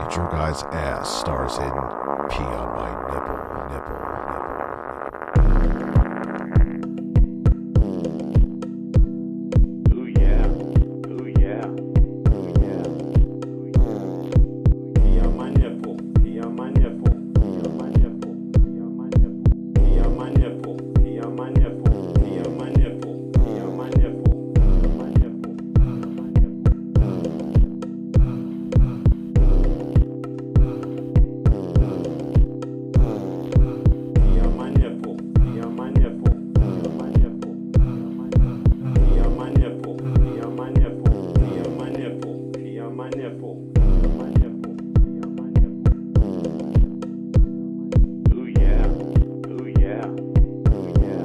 at your guy's ass, stars hidden. Pee on my Ooh yeah, ooh yeah, ooh yeah, ooh yeah. Pee on my nipple, pee on my nipple, pee on my nipple, pee on my nipple, pee on my nipple, pee on my nipple, pee on my nipple, pee on my nipple, pee on my nipple, pee on my nipple. Pee on my nipple, pee on my nipple, pee on my nipple, pee on my nipple, pee on my nipple, pee on my nipple, pee on my nipple, pee on my nipple, pee on my nipple. Ooh yeah, ooh yeah, ooh yeah,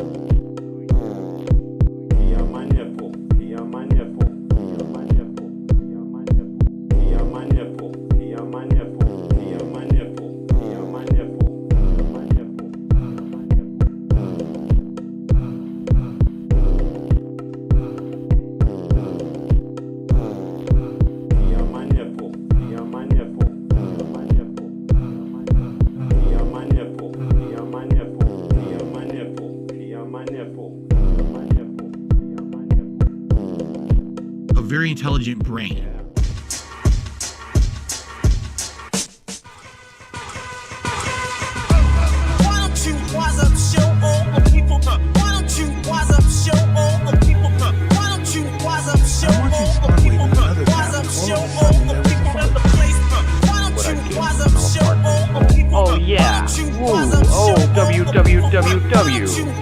ooh yeah. Pee on my nipple, pee on my nipple, pee on my nipple, pee on my nipple, pee on my nipple, pee on my nipple, pee on my nipple, pee on my nipple. A very intelligent brain. Why don't you wise up, show all the people? Why don't you wise up, show all the people? Why don't you wise up, show all the people? Wise up, show all the people in the place. Why don't you wise up, show all the people? Oh yeah. Woo. Oh, www.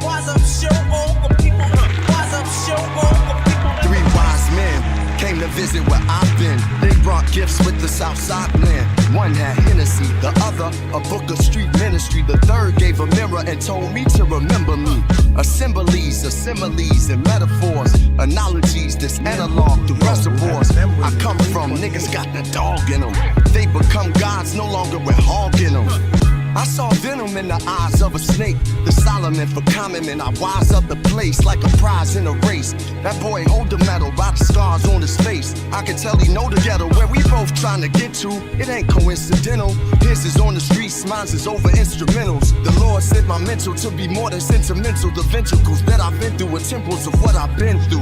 Wise up, show all the people. Wise up, show all the people. Three wise men came to visit where I've been. They brought gifts with the Southside blend. One had Hennessy, the other a book of street ministry. The third gave a mirror and told me to remember me. Assemblies, similes, and metaphors. Analogies that's analog to reservoirs. I come from, niggas got the dog in them. They become gods, no longer with hog in them. I saw venom in the eyes of a snake. The Solomon for common men, I wise up the place like a prize in a race. That boy hold the medal by the scars on his face. I can tell he know the ghetto where we both trying to get to. It ain't coincidental. His is on the streets, mine's is over instrumentals. The Lord said my mental to be more than sentimental. The ventricles that I've been through are temples of what I've been through.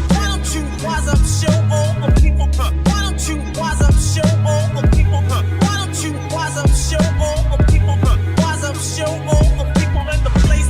Why don't you wise up, show all the people? Why don't you wise up, show all the people? Why don't you wise up, show all the people? Wise up, show all the people in the place.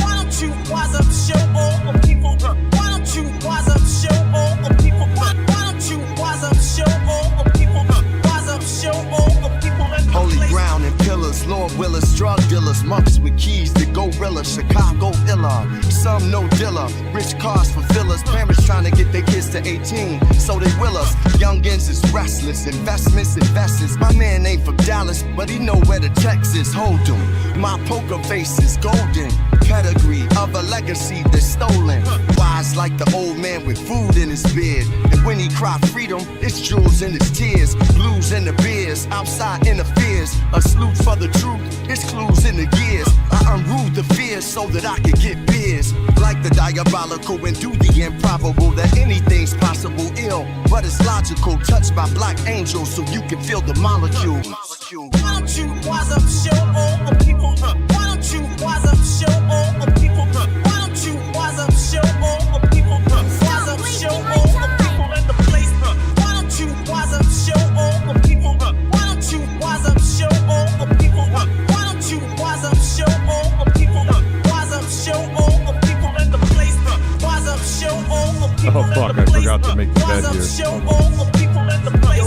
Why don't you wise up, show all the people? Why don't you wise up, show all the people? Why don't you wise up, show all the people? Wise up, show all the people in the Holy place. ground and pillars, Lord Willis, drug dealers, monks with keys to gorilla, Chicago illa. Some no dilla, rich cars for fillers, parents trying to get their kids to 18, so they will us. Youngins is restless, investments, investors. My man ain't from Dallas, but he know where the Texas hold him. My poker face is golden, pedigree of a legacy that's stolen. Wise like the old man with food in his beard, and when he cry freedom, it's jewels in his tears, blues in the beers, outside interferes. A salute for the truth, it's clues in the gears. I unroot the fears so that I can get beers. Like the diabolical and do the improbable, that anything's possible ill, but it's logical. Touched by black angels so you can feel the molecule. Why don't you wise up, show all the people? Why don't you wise up, show all the people? Why don't you wise up, show all the people? Wise up, show all the people in the place. Why don't you wise up, show all the people? Why don't you wise up, show all the people? Why don't you wise up, show all the people? Wise up, show all the people in the place. Wise up, show all the people Oh, fuck, in the I place. forgot to make the Wise bed up, here. show all the people in the place.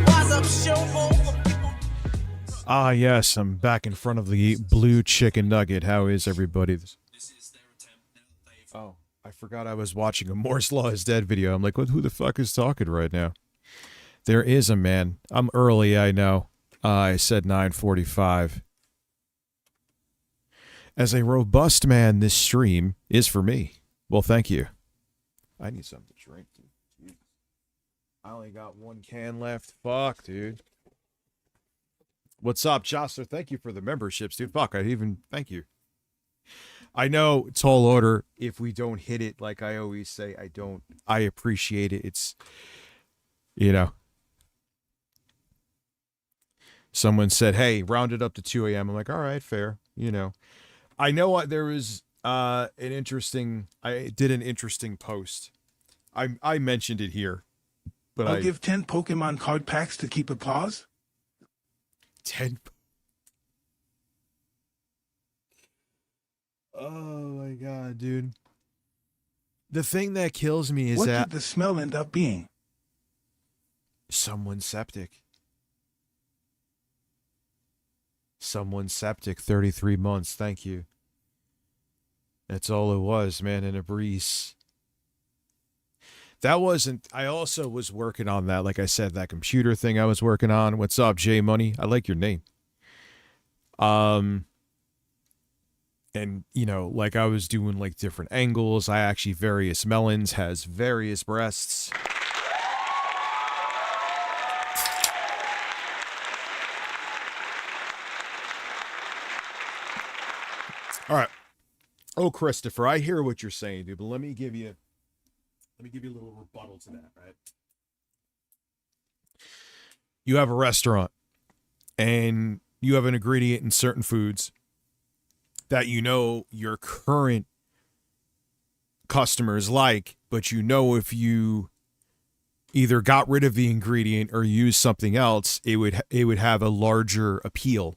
Wise up, show all the people. Ah, yes, I'm back in front of the blue chicken nugget. How is everybody? Oh, I forgot I was watching a Moore's Law is Dead video. I'm like, what? Who the fuck is talking right now? There is a man. I'm early, I know. I said 9:45. As a robust man, this stream is for me. Well, thank you. I need something to drink, dude. Jeez. I only got one can left. Fuck, dude. What's up, Josser? Thank you for the memberships, dude. Fuck, thank you. I know, tall order, if we don't hit it, like I always say, I appreciate it. It's, you know. Someone said, hey, round it up to 2 a.m. I'm like, all right, fair. You know, I know what there was I did an interesting post. I mentioned it here, but I'll give 10 Pokemon card packs to keep applause. 10. Oh my God, dude. The thing that kills me is What that did the smell end up being? someone's septic. Someone's septic, 33 months. Thank you. That's all it was, man, in a breeze. That wasn't, I also was working on that. Like I said, that computer thing I was working on. What's up, J Money? I like your name. And, you know, like I was doing like different angles. I actually, Various Melons has various breasts. All right. Oh, Christopher, I hear what you're saying, dude, but let me give you a little rebuttal to that, right? You have a restaurant and you have an ingredient in certain foods that you know your current customers like, but you know if you either got rid of the ingredient or used something else, it would have a larger appeal.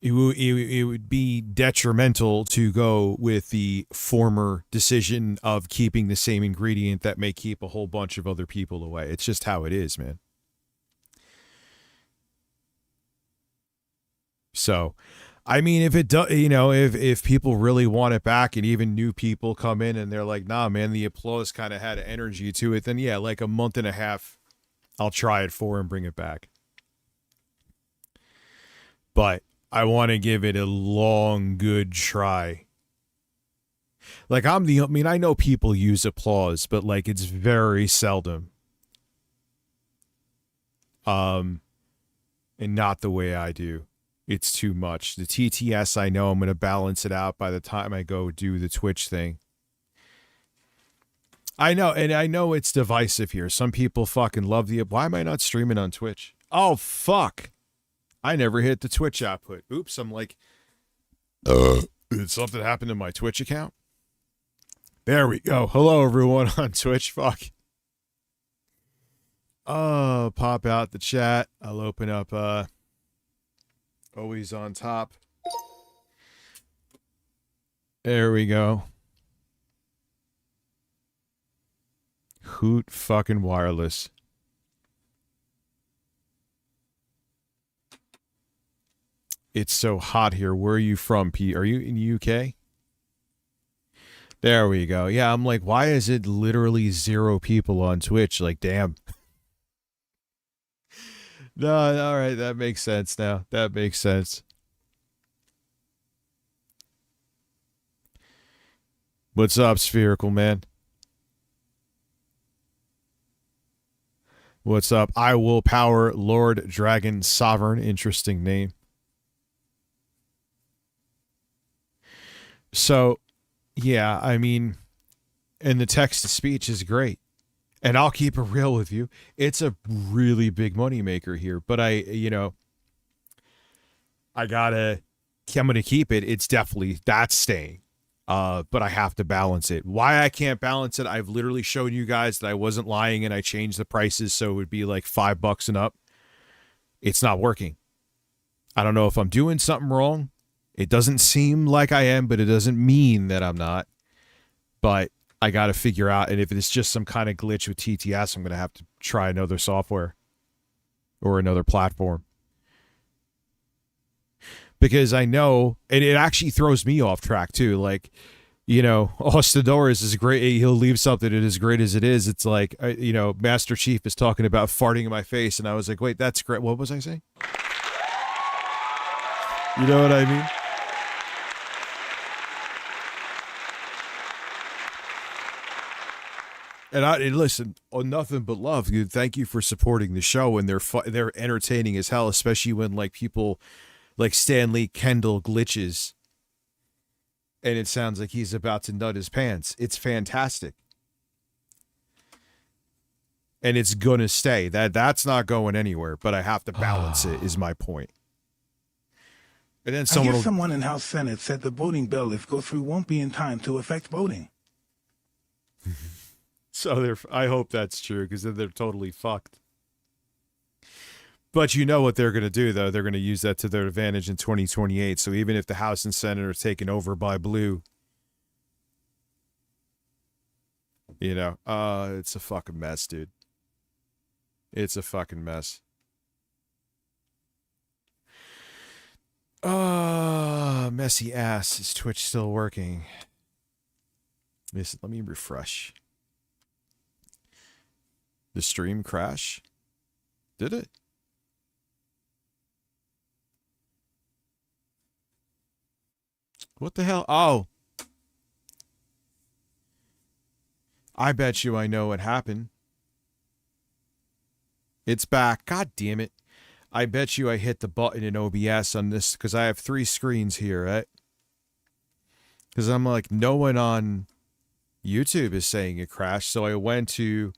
It would be detrimental to go with the former decision of keeping the same ingredient that may keep a whole bunch of other people away. It's just how it is, man. So, I mean, if it does, you know, if people really want it back and even new people come in and they're like, nah, man, the applause kind of had energy to it, then yeah, like a month and a half, I'll try it for and bring it back. But I want to give it a long, good try. Like I know people use applause, but like it's very seldom. And not the way I do. It's too much. The TTS, I know I'm going to balance it out by the time I go do the Twitch thing. I know, and I know it's divisive here. Some people fucking love why am I not streaming on Twitch? Oh, fuck. I never hit the Twitch output. Oops, I'm like, did something happen to my Twitch account? There we go. Hello, everyone on Twitch. Fuck. Pop out the chat. I'll open up, always on top. There we go. Hoot fucking wireless. It's so hot here. Where are you from, Pete? Are you in the UK? There we go. Yeah, I'm like, why is it literally 0 people on Twitch? Like, damn. No, all right, that makes sense now. That makes sense. What's up, Spherical Man? What's up? I will power Lord Dragon Sovereign. Interesting name. So, yeah, I mean, and the text-to-speech is great. And I'll keep it real with you. It's a really big moneymaker here. But I'm going to keep it. It's definitely, that's staying. But I have to balance it. Why I can't balance it, I've literally shown you guys that I wasn't lying and I changed the prices so it would be like $5 and up. It's not working. I don't know if I'm doing something wrong. It doesn't seem like I am, but it doesn't mean that I'm not. But I got to figure out, and if it's just some kind of glitch with TTS, I'm going to have to try another software or another platform. Because I know, and it actually throws me off track too. Like, you know, Ostadores is great. He'll leave something that as great as it is. It's like, you know, Master Chief is talking about farting in my face. And I was like, wait, that's great. What was I saying? You know what I mean? And listen, on nothing but love, dude. Thank you for supporting the show, and they're entertaining as hell, especially when like people like Stanley Kendall glitches, and it sounds like he's about to nut his pants. It's fantastic. And it's gonna stay. That's not going anywhere, but I have to balance it, is my point. And then I someone hear will, someone in House Senate said the voting bill, if go through, won't be in time to affect voting. so I hope that's true, because then they're totally fucked. But you know what they're gonna do, though? They're gonna use that to their advantage in 2028. So even if the House and Senate are taken over by blue, you know, it's a fucking mess, dude. It's a fucking mess. Messy ass. Is Twitch still working? Listen, let me refresh. The stream crash? Did it? What the hell? Oh. I bet you I know what happened. It's back. God damn it. I bet you I hit the button in OBS on this because I have 3 screens here, right? Because I'm like, no one on YouTube is saying it crashed. So I went to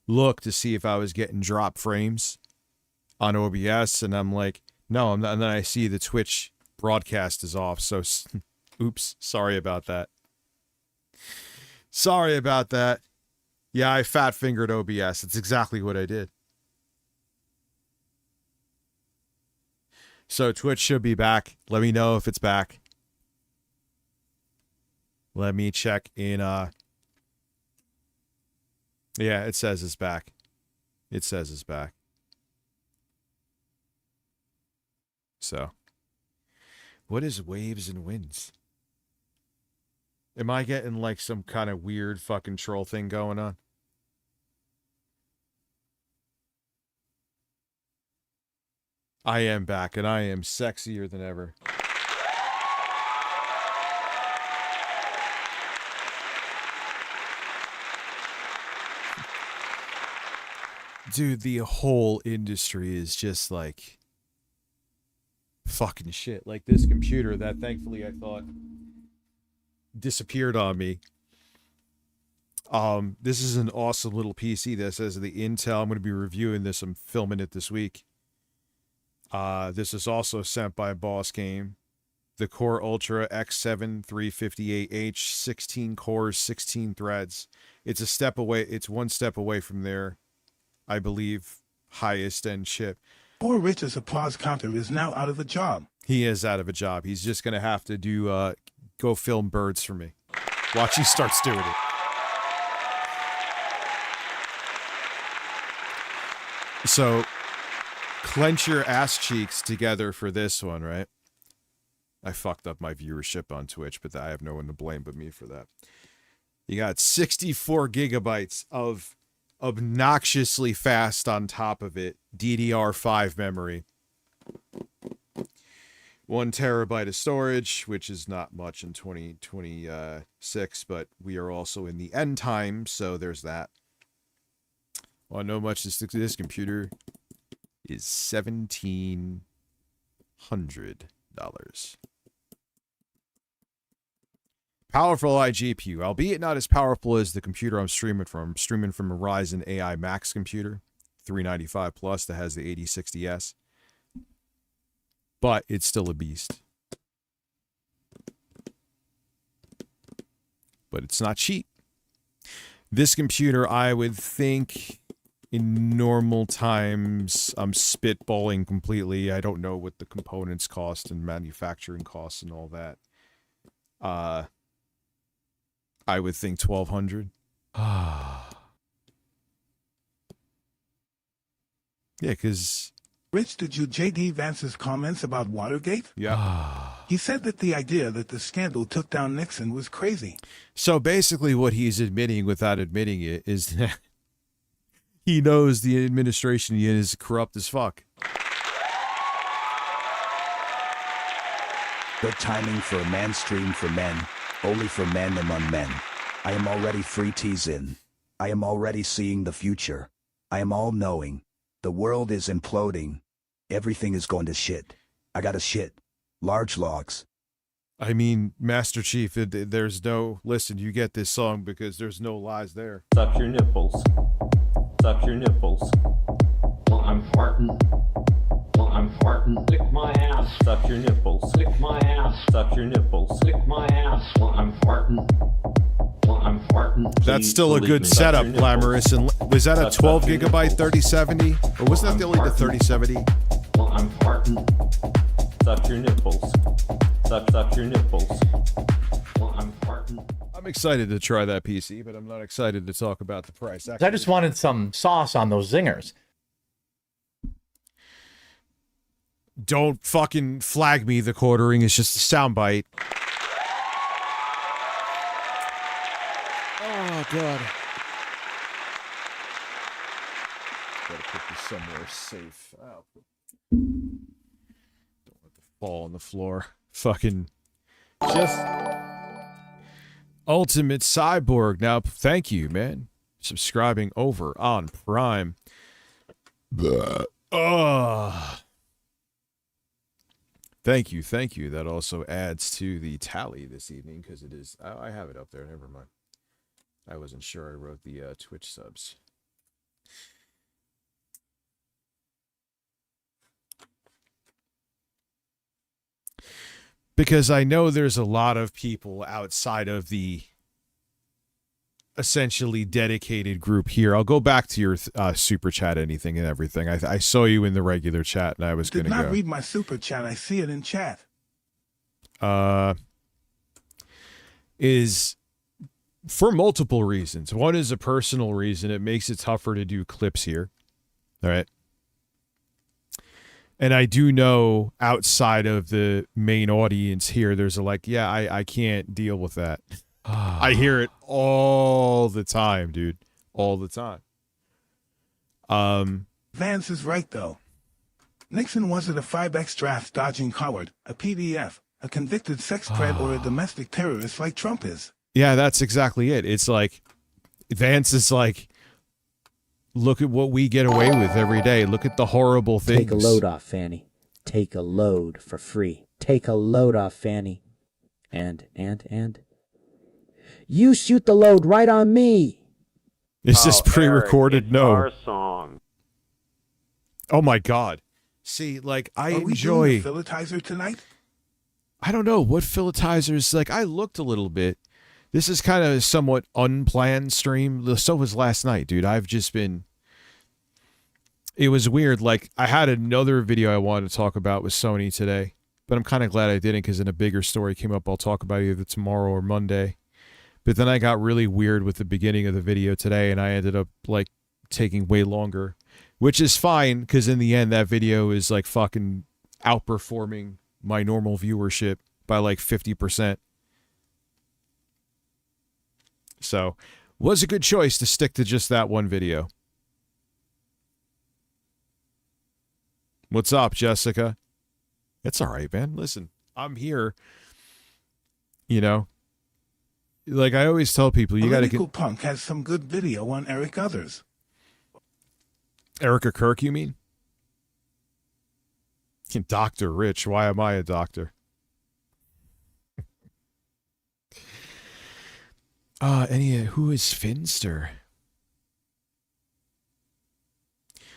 look to see if I was getting drop frames on OBS. And I'm like, no, I'm not. And then I see the Twitch broadcast is off. So, oops. Sorry about that. Sorry about that. Yeah, I fat fingered OBS. It's exactly what I did. So Twitch should be back. Let me know if it's back. Let me check in. Yeah, it says it's back. It says it's back. So, what is waves and winds? Am I getting like some kind of weird fucking troll thing going on? I am back, and I am sexier than ever. Dude, the whole industry is just like fucking shit. Like this computer that thankfully I thought disappeared on me. This is an awesome little PC that says the Intel. I'm going to be reviewing this. I'm filming it this week. This is also sent by Boss Game. The Core Ultra X7 358H, 16 cores, 16 threads. It's a step away. It's one step away from their, I believe, highest end chip. Poor Rich's applause counter is now out of a job. He is out of a job. He's just going to have to do, go film birds for me. Watch he starts doing it. So, clench your ass cheeks together for this one, right? I fucked up my viewership on Twitch, but I have no one to blame but me for that. You got 64 gigabytes of obnoxiously fast on top of it DDR5 memory. 1 terabyte of storage, which is not much in 2026, but we are also in the end time, so there's that. Well, I know much this computer is $1,700. Powerful iGPU, albeit not as powerful as the computer I'm streaming from. I'm streaming from a Ryzen AI Max computer, 395 plus, that has the 8060S. But it's still a beast. But it's not cheap. This computer, I would think, in normal times, I'm spitballing completely. I don't know what the components cost and manufacturing costs and all that. I would think 1,200. Yeah, because... Rich, did you J.D. Vance's comments about Watergate? Yeah. He said that the idea that the scandal took down Nixon was crazy. So basically what he's admitting without admitting it is that he knows the administration he is corrupt as fuck. Good timing for a man stream for men, only for men among men. I am already free teasing. I am already seeing the future. I am all knowing. The world is imploding. Everything is going to shit. I gotta shit. Large logs. I mean, Master Chief, there's no... Listen, you get this song because there's no lies there. Suck your nipples. Suck your nipples. Well, I'm farting. Well, I'm farting. Lick my ass. Suck your nipples. Lick my ass. Suck your nipples. Lick my ass. Well, I'm farting. Well, I'm farting. That's Please still a believe good me. setup, Suck your Glamorous. And was that a Suck 12 your gigabyte nipples. 3070? Or wasn't that the only the I'm farting. 3070? Well, I'm farting. Suck your nipples. Suck your nipples. Well, I'm farting. I'm excited to try that PC, but I'm not excited to talk about the price. I just wanted some sauce on those zingers. Don't fucking flag me. The quartering is just a soundbite. Oh, God. Gotta put this somewhere safe. Oh. Don't let it fall on the floor. Fucking just Ultimate Cyborg. Now, thank you, man. Subscribing over on Prime. Thank you, thank you. That also adds to the tally this evening because it is. I have it up there. Never mind. I wasn't sure I wrote the Twitch subs. Because I know there's a lot of people outside of the essentially dedicated group here. I'll go back to your super chat, anything and everything. I saw you in the regular chat, and I was going Did to not go. read my super chat. I see it in chat. Is for multiple reasons. One is a personal reason. It makes it tougher to do clips here. All right. And I do know outside of the main audience here, there's a like, yeah, I can't deal with that. I hear it all the time, dude. All the time. Vance is right, though. Nixon wasn't a 5X draft dodging coward, a PDF, a convicted sex pred, or a domestic terrorist like Trump is. Yeah, that's exactly it. It's like, Vance is like, look at what we get away with every day. Look at the horrible things. Take a load off, Fanny. Take a load for free. Take a load off, Fanny. And. You shoot the load right on me. Is this pre-recorded? Eric, it's No. our song. Oh my God. See, like, I Are we enjoy. doing a filletizer tonight? I don't know what filletizers. Like, I looked a little bit. This is kind of a somewhat unplanned stream. So was last night, dude. I've just been. It was weird. Like, I had another video I wanted to talk about with Sony today, but I'm kind of glad I didn't because in a bigger story came up. I'll talk about either tomorrow or Monday. But then I got really weird with the beginning of the video today, and I ended up like taking way longer, which is fine because in the end that video is like fucking outperforming my normal viewership by like 50%. So, was a good choice to stick to just that one video. What's up, Jessica? It's all right, man. Listen, I'm here. You know, like I always tell people, you got to Political get Punk has some good video on Eric Others. Erica Kirk, you mean? Dr. Rich, why am I a doctor? Who is Finster?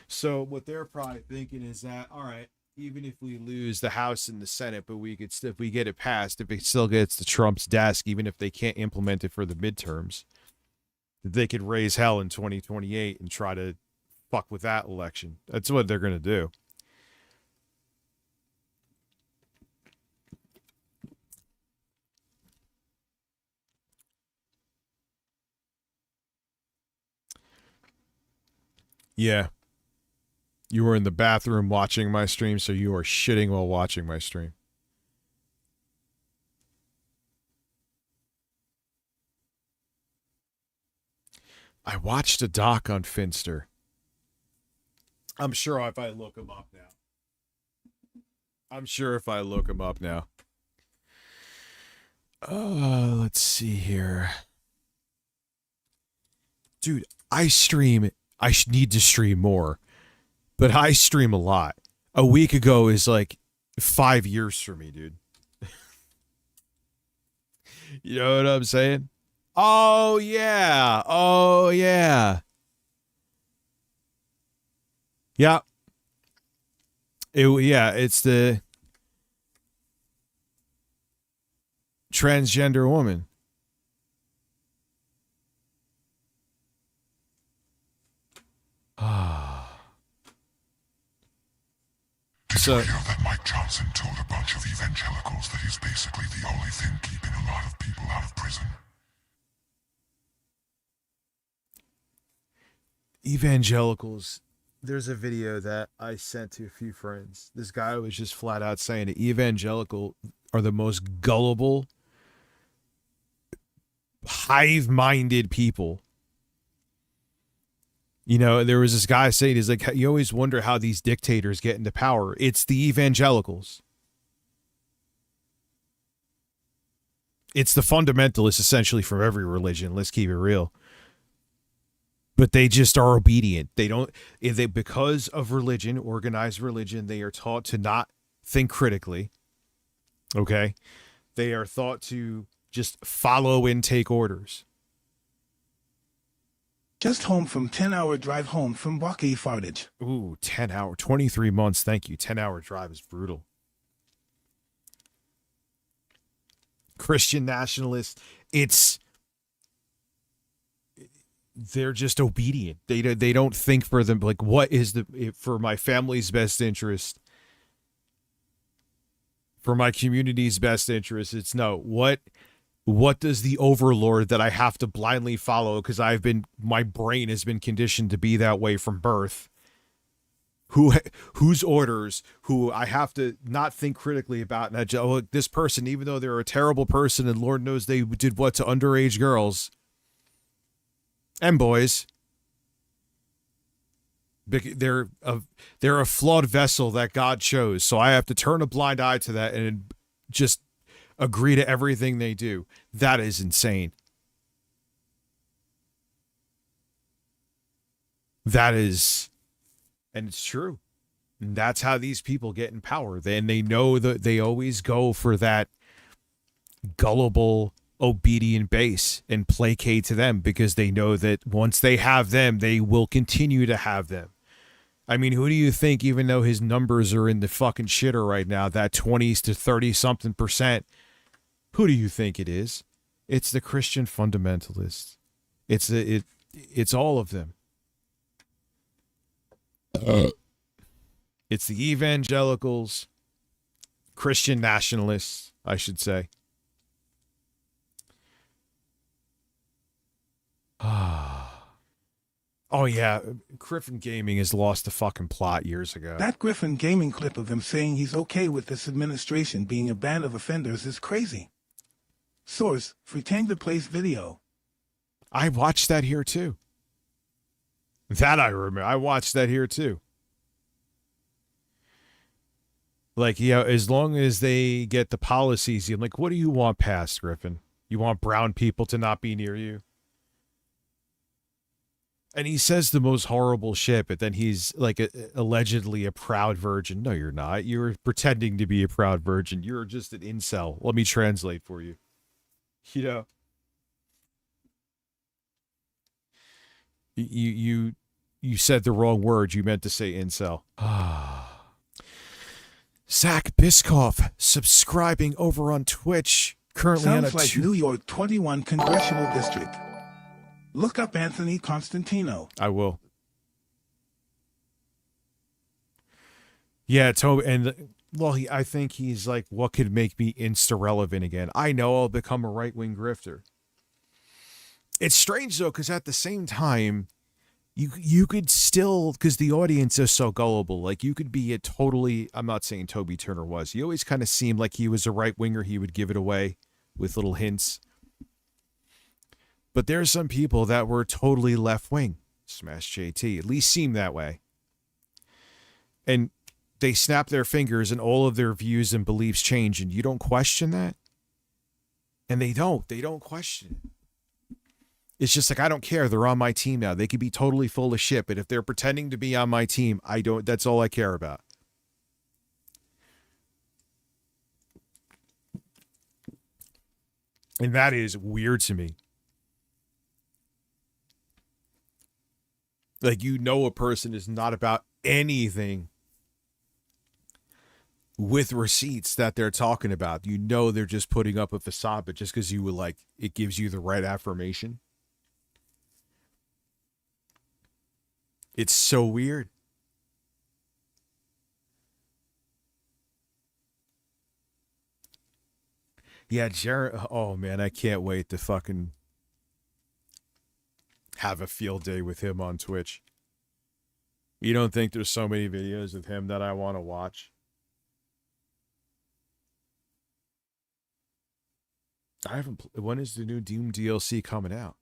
So what they're probably thinking is that, all right, even if we lose the House and the Senate, but we could if we get it passed, if it still gets to Trump's desk, even if they can't implement it for the midterms, they could raise hell in 2028 and try to fuck with that election. That's what they're going to do. Yeah. You were in the bathroom watching my stream, so you are shitting while watching my stream. I watched a doc on Finster. I'm sure if I look him up now. Let's see here. Dude, I stream. I need to stream more. But I stream a lot. A week ago is like 5 years for me, dude. You know what I'm saying? Oh, yeah. Yeah. It's the transgender woman. So that Mike Johnson told a bunch of evangelicals that he's basically the only thing keeping a lot of people out of prison. Evangelicals, there's a video that I sent to a few friends. This guy was just flat out saying that evangelical are the most gullible, hive-minded people. You know, there was this guy saying, he's like, you always wonder how these dictators get into power. It's the evangelicals. It's the fundamentalists, essentially, from every religion. Let's keep it real. But they just are obedient. Because of religion, organized religion, they are taught to not think critically. Okay? They are taught to just follow and take orders. Just home from 10-hour drive home from Bucky Fartage. Ooh, 10-hour, 23 months. Thank you. 10-hour drive is brutal. Christian nationalists, they're just obedient. They don't think for them, like, what is for my family's best interest, for my community's best interest. It's no, what does the overlord that I have to blindly follow because my brain has been conditioned to be that way from birth, whose orders, who I have to not think critically about, and this person, even though they're a terrible person and Lord knows they did what to underage girls and boys, they're a flawed vessel that God chose, so I have to turn a blind eye to that and just agree to everything they do. That is insane. That is, and it's true. And that's how these people get in power. They know that they always go for that gullible, obedient base and placate to them because they know that once they have them, they will continue to have them. I mean, who do you think, even though his numbers are in the fucking shitter right now, that 20s to 30 something %, who do you think it is? It's the Christian fundamentalists. It's all of them. It's the evangelicals, Christian nationalists, I should say. Oh yeah, Griffin Gaming has lost the fucking plot years ago. That Griffin Gaming clip of him saying he's okay with this administration being a band of offenders is crazy. Source, Freetanga Plays video. I watched that here too. That I remember. I watched that here too. Like, yeah, as long as they get the policies, I'm like, what do you want passed, Griffin? You want brown people to not be near you? And he says the most horrible shit, but then he's like allegedly a proud virgin. No, you're not. You're pretending to be a proud virgin. You're just an incel. Let me translate for you. You know, you said the wrong word. You meant to say incel. Zach Biscoff subscribing over on Twitch. Currently Sounds on a like New York 21 Congressional District. Look up Anthony Constantino. I will. Yeah, Toby, and well, I think he's like, what could make me insta-relevant again? I know I'll become a right-wing grifter. It's strange though, because at the same time, you could still, because the audience is so gullible, like you could be a totally, I'm not saying Toby Turner was, he always kind of seemed like he was a right-winger, he would give it away with little hints. But there's some people that were totally left-wing. Smash JT, at least seemed that way. And they snap their fingers and all of their views and beliefs change, and you don't question that? And they don't question it. It's just like, I don't care. They're on my team now. They could be totally full of shit, but if they're pretending to be on my team, that's all I care about. And that is weird to me. Like, you know, a person is not about anything with receipts that they're talking about, you know they're just putting up a facade, but just because you would like, it gives you the right affirmation. It's so weird. Yeah, Jared. Oh man, I can't wait to fucking have a field day with him on Twitch. You don't think there's so many videos of him that I want to watch? I haven't. When is the new Doom DLC coming out?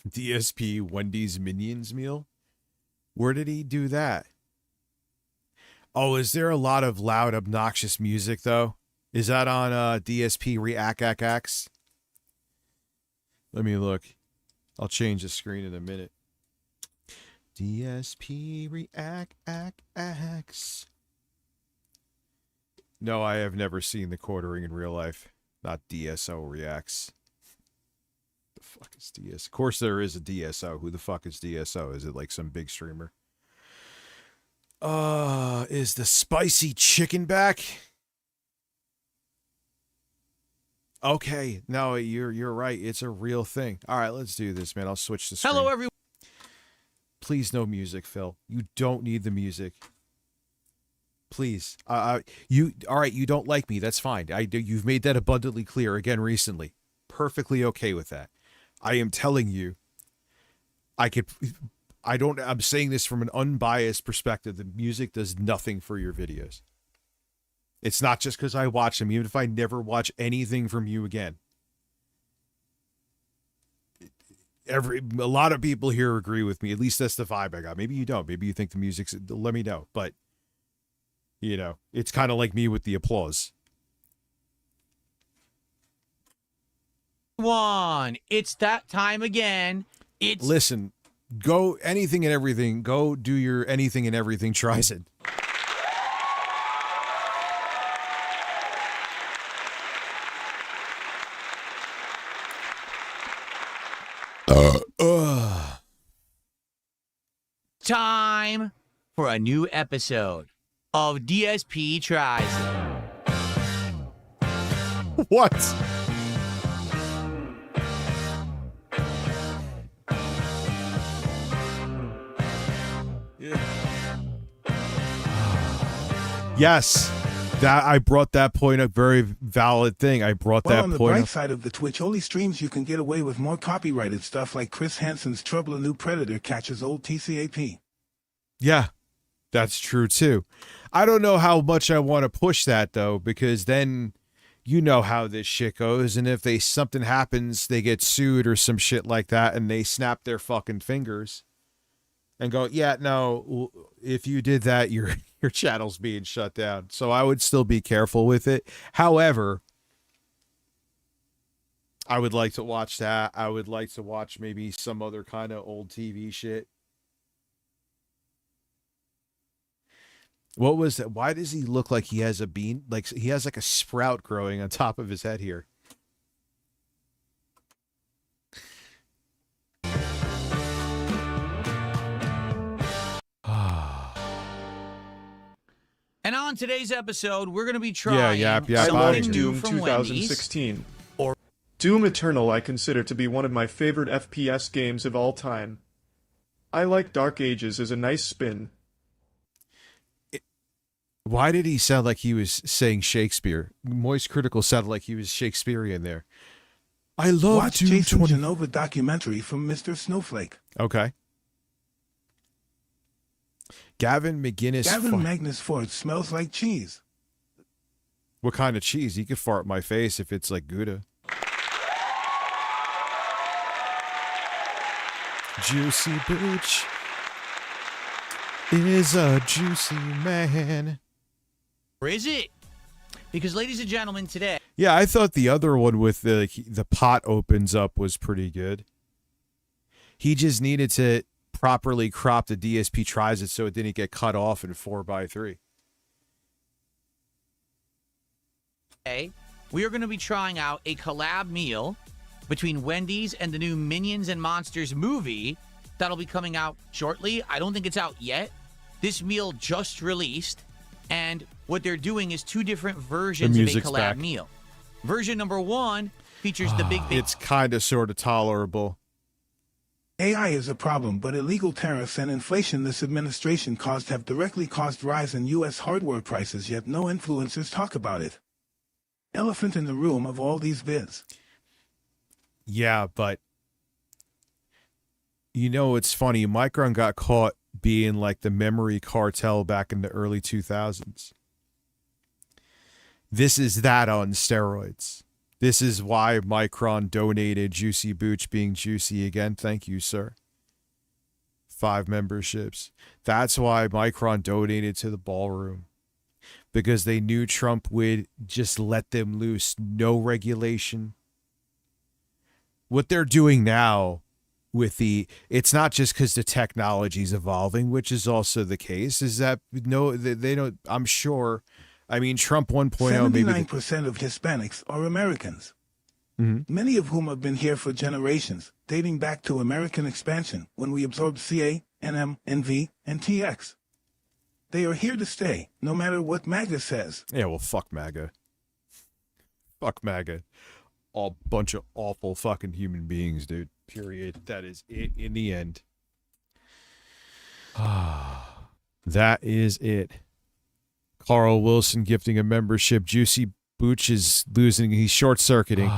DSP Wendy's Minions meal? Where did he do that? Oh, is there a lot of loud, obnoxious music, though? Is that on DSP React? Let me look. I'll change the screen in a minute. DSP React. No, I have never seen the quartering in real life. Not DSO Reacts. The fuck is DS? Of course there is a DSO. Who the fuck is DSO? Is it like some big streamer? Is the spicy chicken back? Okay, no, you're right. It's a real thing. All right, let's do this, man. I'll switch the screen. Hello, everyone. Please, no music, Phil. You don't need the music. Please. You all right? You don't like me. That's fine. You've made that abundantly clear again recently. Perfectly okay with that. I am telling you. I'm saying this from an unbiased perspective. The music does nothing for your videos. It's not just because I watch them, even if I never watch anything from you again. A lot of people here agree with me. At least that's the vibe I got. Maybe you don't. Maybe you think the music's... Let me know. But, you know, it's kind of like me with the applause. It's that time again. Listen, go anything and everything. Go do your anything and everything Trizin. Time for a new episode of DSP Tries. What? Yes, that I brought that point up. Very valid thing. I brought Well, that on the point bright up. side of the Twitch-only streams, you can get away with more copyrighted stuff like Chris Hansen's Trouble a New Predator catches old TCAP. Yeah, that's true too. I don't know how much I want to push that though, because then you know how this shit goes, and if something happens, they get sued or some shit like that, and they snap their fucking fingers and go, yeah, no, if you did that, your channel's being shut down. So I would still be careful with it. However, I would like to watch that. I would like to watch maybe some other kind of old TV shit. What was that? Why does he look like he has a bean? Like he has like a sprout growing on top of his head here. And on today's episode, we're going to be trying I something love new Doom from Wendy's. 2016. Doom Eternal I consider to be one of my favorite FPS games of all time. I like Dark Ages as a nice spin. Why did he sound like he was saying Shakespeare? Moist Critical sounded like he was Shakespearean there. I love Watch Doom Jason 20. Genova documentary from Mr. Snowflake. Okay. Gavin McGinnis. Gavin Magnus Ford smells like cheese. What kind of cheese? He could fart in my face if it's like Gouda. Juicy Booch is a juicy man. Or is it? Because, ladies and gentlemen, today... Yeah, I thought the other one with the pot opens up was pretty good. He just needed to properly crop the DSP Tries it so it didn't get cut off in 4:3. we are going to be trying out a collab meal between Wendy's and the new Minions and Monsters movie that'll be coming out shortly. I don't think it's out yet. This meal just released, and what they're doing is two different versions of a collab back. meal. Version number 1 features the big It's kind of sort of tolerable. AI is a problem, but illegal tariffs and inflation this administration caused have directly caused rise in U.S. hardware prices, yet no influencers talk about it. Elephant in the room of all these vids. Yeah, but you know, it's funny. Micron got caught being like the memory cartel back in the early 2000s. This is that on steroids. This is why Micron donated Juicy Booch being juicy again. Thank you, sir. 5 memberships. That's why Micron donated to the ballroom. Because they knew Trump would just let them loose. No regulation. What they're doing now with it's not just because the technology's evolving, which is also the case, is that they don't, I'm sure. I mean, Trump 1.0, maybe 79% of Hispanics are Americans, many of whom have been here for generations, dating back to American expansion when we absorbed CA, NM, NV, and TX. They are here to stay, no matter what MAGA says. Yeah, well, fuck MAGA. Fuck MAGA. All bunch of awful fucking human beings, dude. Period. That is it in the end. That is it. Carl Wilson gifting a membership. Juicy Booch is losing. He's short-circuiting.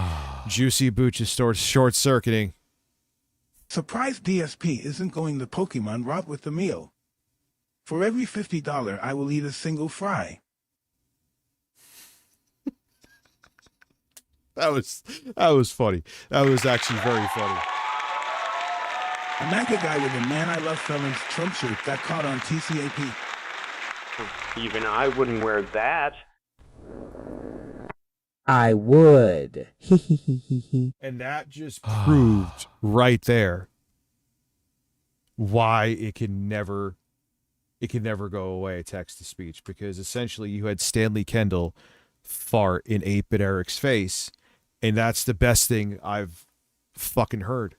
Juicy Booch is short-circuiting. Surprise DSP isn't going the Pokemon route with the meal. For every $50, I will eat a single fry. That was funny. That was actually very funny. A MAGA guy with a Man I Love Felons Trump shirt got caught on TCAP. Even I wouldn't wear that. I would. And that just proved right there why it can never go away, text-to-speech, because essentially you had Stanley Kendall fart in 8-Bit Eric's face, and that's the best thing I've fucking heard.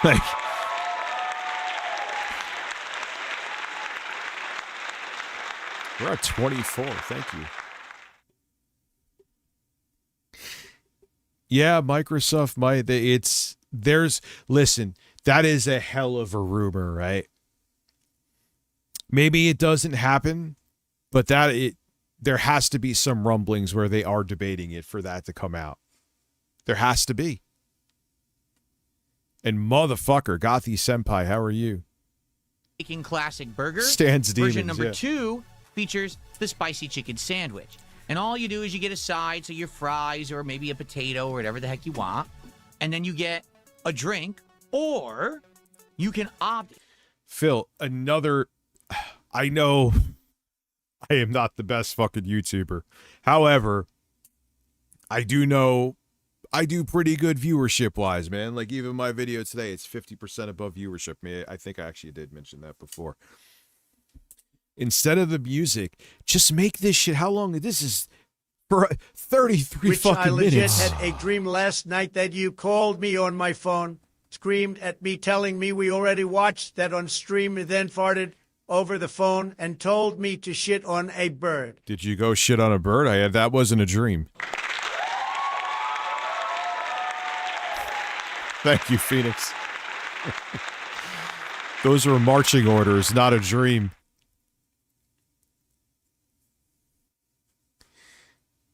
Like, we're at 24. Thank you. Yeah, Microsoft might. Listen, that is a hell of a rumor, right? Maybe it doesn't happen, but there has to be some rumblings where they are debating it for that to come out. There has to be. And motherfucker, Gothi Senpai, how are you? Bacon Classic Burger. Stands Version demons, number yeah. 2 features the spicy chicken sandwich. And all you do is you get a side, so your fries or maybe a potato or whatever the heck you want. And then you get a drink, or you can opt. Phil, I know I am not the best fucking YouTuber. However, I do pretty good viewership-wise, man. Like, even my video today, it's 50% above viewership. I think I actually did mention that before. Instead of the music, just make this shit. How long? This is for 33 Which fucking I legit minutes. had a dream last night that you called me on my phone, screamed at me, telling me we already watched that on stream, and then farted over the phone and told me to shit on a bird. Did you go shit on a bird? That wasn't a dream. Thank you, Phoenix. Those are marching orders, not a dream.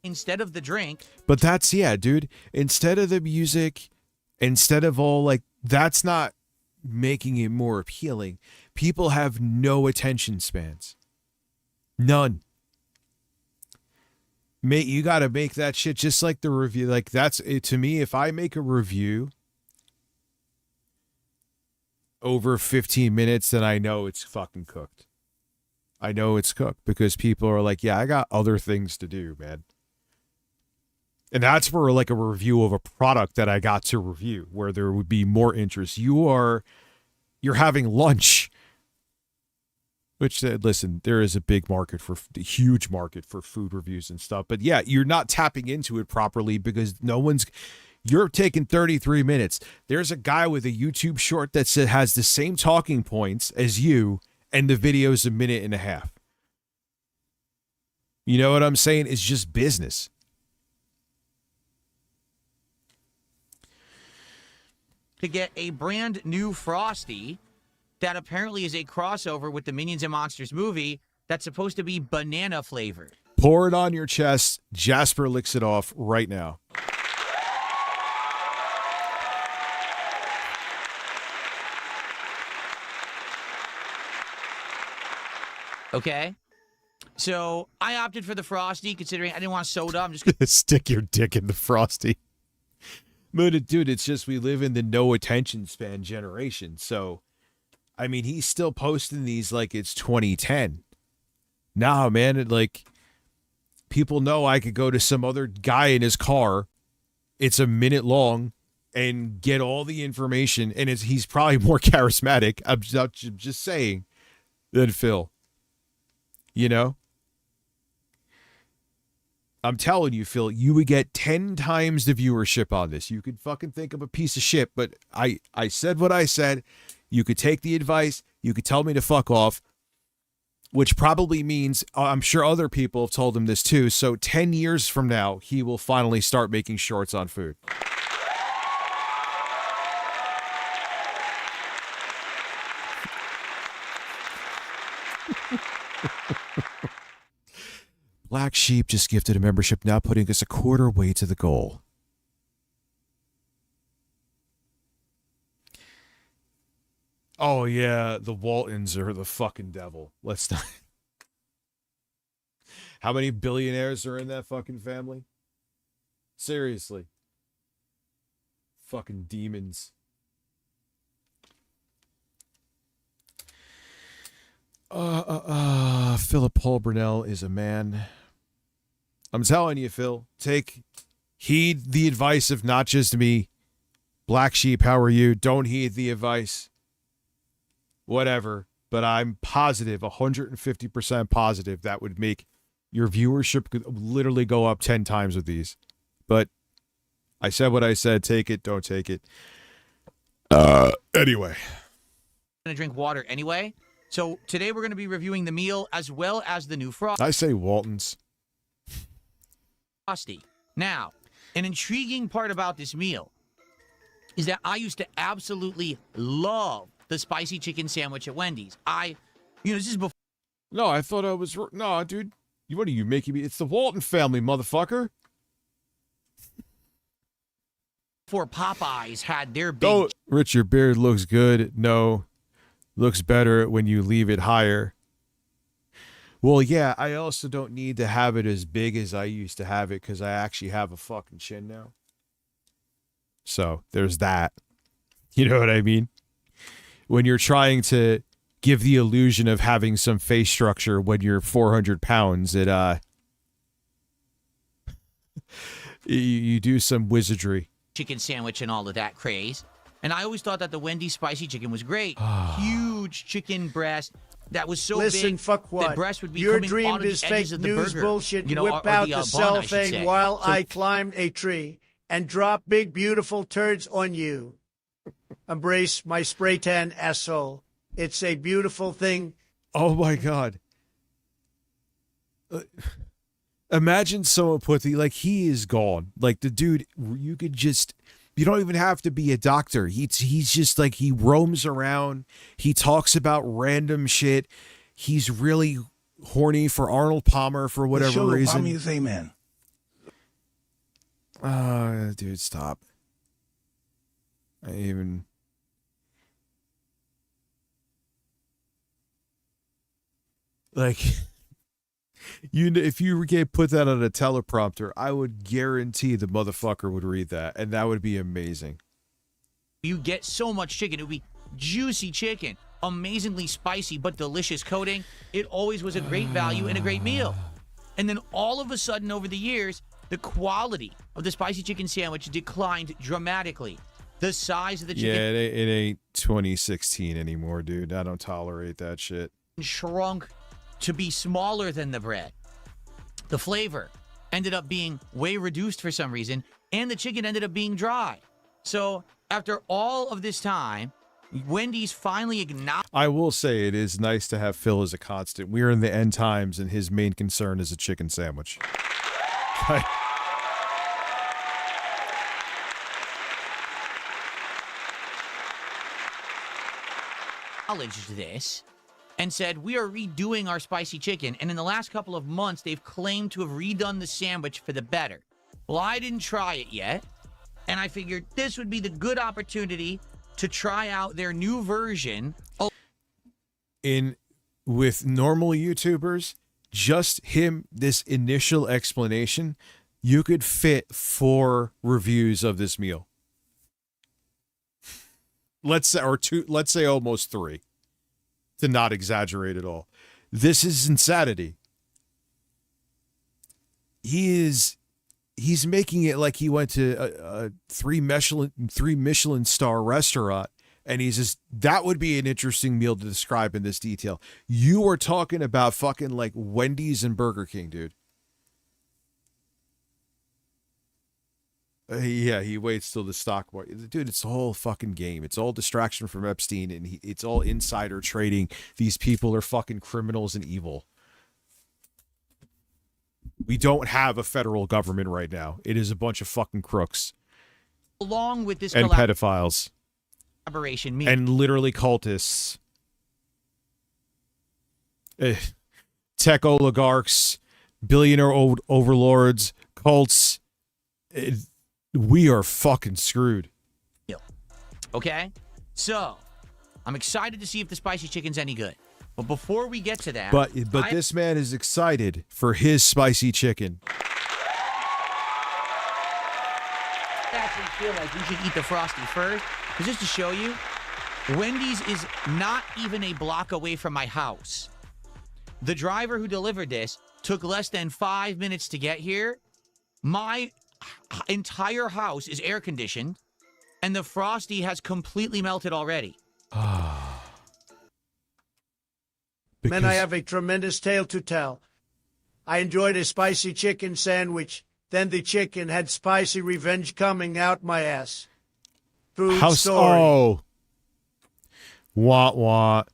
Instead of the drink. But that's, yeah, dude. Instead of the music, instead of all, like, that's not making it more appealing. People have no attention spans. None. Mate, you got to make that shit just like the review. Like, that's it to me. If I make a review over 15 minutes, then I know it's fucking cooked. I know it's cooked because people are like, yeah, I got other things to do, man. And that's for like a review of a product that I got to review where there would be more interest. You're having lunch, which listen, there is a big market a huge market for food reviews and stuff. But yeah, you're not tapping into it properly because You're taking 33 minutes. There's a guy with a YouTube short that has the same talking points as you, and the video's a minute and a half. You know what I'm saying? It's just business. To get a brand new Frosty that apparently is a crossover with the Minions and Monsters movie that's supposed to be banana flavored. Pour it on your chest. Jasper licks it off right now. Okay. So I opted for the Frosty considering I didn't want soda. I'm just going to stick your dick in the Frosty. But dude, it's just we live in the no attention span generation. So, I mean, he's still posting these like it's 2010. Nah, man, people know I could go to some other guy in his car. It's a minute long and get all the information. And he's probably more charismatic, I'm just saying, than Phil. You know? I'm telling you, Phil, you would get 10 times the viewership on this. You could fucking think of a piece of shit, but I said what I said. You could take the advice. You could tell me to fuck off, which probably means I'm sure other people have told him this too. So 10 years from now, he will finally start making shorts on food. Black Sheep just gifted a membership, now putting us a quarter way to the goal. Oh, yeah, the Waltons are the fucking devil. Let's not. How many billionaires are in that fucking family? Seriously. Fucking demons. Philip Paul Burnell is a man. I'm telling you, Phil, heed the advice of not just me. Black Sheep, how are you? Don't heed the advice. Whatever. But I'm positive, 150% positive, that would make your viewership could literally go up 10 times with these. But I said what I said. Take it, don't take it. Anyway. I'm going to drink water anyway. So today we're going to be reviewing the meal as well as the new Frosty. I say Waltons. Now, an intriguing part about this meal is that I used to absolutely love the spicy chicken sandwich at Wendy's. This is before. No, I thought I was. No, dude. What are you making me? It's the Walton family, motherfucker. Before Popeyes had their big. Oh, Rich, your beard looks good. No. Looks better when you leave it higher. Well, yeah, I also don't need to have it as big as I used to have it because I actually have a fucking chin now. So there's that. You know what I mean? When you're trying to give the illusion of having some face structure when you're 400 pounds, you do some wizardry. Chicken sandwich and all of that craze. And I always thought that the Wendy's spicy chicken was great. Huge chicken breast that was so Listen, big. fuck what? The breast would be Your coming dream out of is the fake edges of the news burger. bullshit. You know, Whip or out the the bun, cell I should thing say. while So- I climbed a tree and drop big beautiful turds on you. Embrace my spray tan asshole. It's a beautiful thing. Oh my God. Imagine someone put he is gone. Like the dude, you don't even have to be a doctor. He's just he roams around. He talks about random shit. He's really horny for Arnold Palmer for whatever reason. Palmer is a man. Dude, stop. If you get put that on a teleprompter, I would guarantee the motherfucker would read that, and that would be amazing. You get so much chicken. It would be juicy chicken, amazingly spicy but delicious coating. It always was a great value and a great meal. And then all of a sudden, over the years, the quality of the spicy chicken sandwich declined dramatically. The size of the chicken Yeah, it ain't 2016 anymore, dude. I don't tolerate that shit. shrunk to be smaller than the bread. The flavor ended up being way reduced for some reason. and the chicken ended up being dry. So after all of this time, Wendy's finally acknowledged. I will say it is nice to have Phil as a constant. We're in the end times, and his main concern is a chicken sandwich. Acknowledged this and said, we are redoing our spicy chicken. And in the last couple of months, they've claimed to have redone the sandwich for the better. Well, I didn't try it yet. And I figured this would be the good opportunity to try out their new version. With normal YouTubers, just this initial explanation, you could fit 4 reviews of this meal. Let's say almost 3, to not exaggerate at all. This is insanity. He's making it like he went to a 3 Michelin star restaurant, and he's just, that would be an interesting meal to describe in this detail. You are talking about fucking like Wendy's and Burger King, dude. Yeah, he waits till the stock market. Dude, it's the whole fucking game. It's all distraction from Epstein, and it's all insider trading. These people are fucking criminals and evil. We don't have a federal government right now. It is a bunch of fucking crooks. Along with this and pedophiles. Collaboration meal. And literally cultists. Tech oligarchs, billionaire overlords, cults. We are fucking screwed. Okay? So, I'm excited to see if the spicy chicken's any good. But before we get to that... But this man is excited for his spicy chicken. I actually feel like we should eat the Frosty first. Because just to show you, Wendy's is not even a block away from my house. The driver who delivered this took less than 5 minutes to get here. My entire house is air conditioned, and the Frosty has completely melted already. Men, I have a tremendous tale to tell. I enjoyed a spicy chicken sandwich. Then the chicken had spicy revenge coming out my ass. True story. Oh. Wah.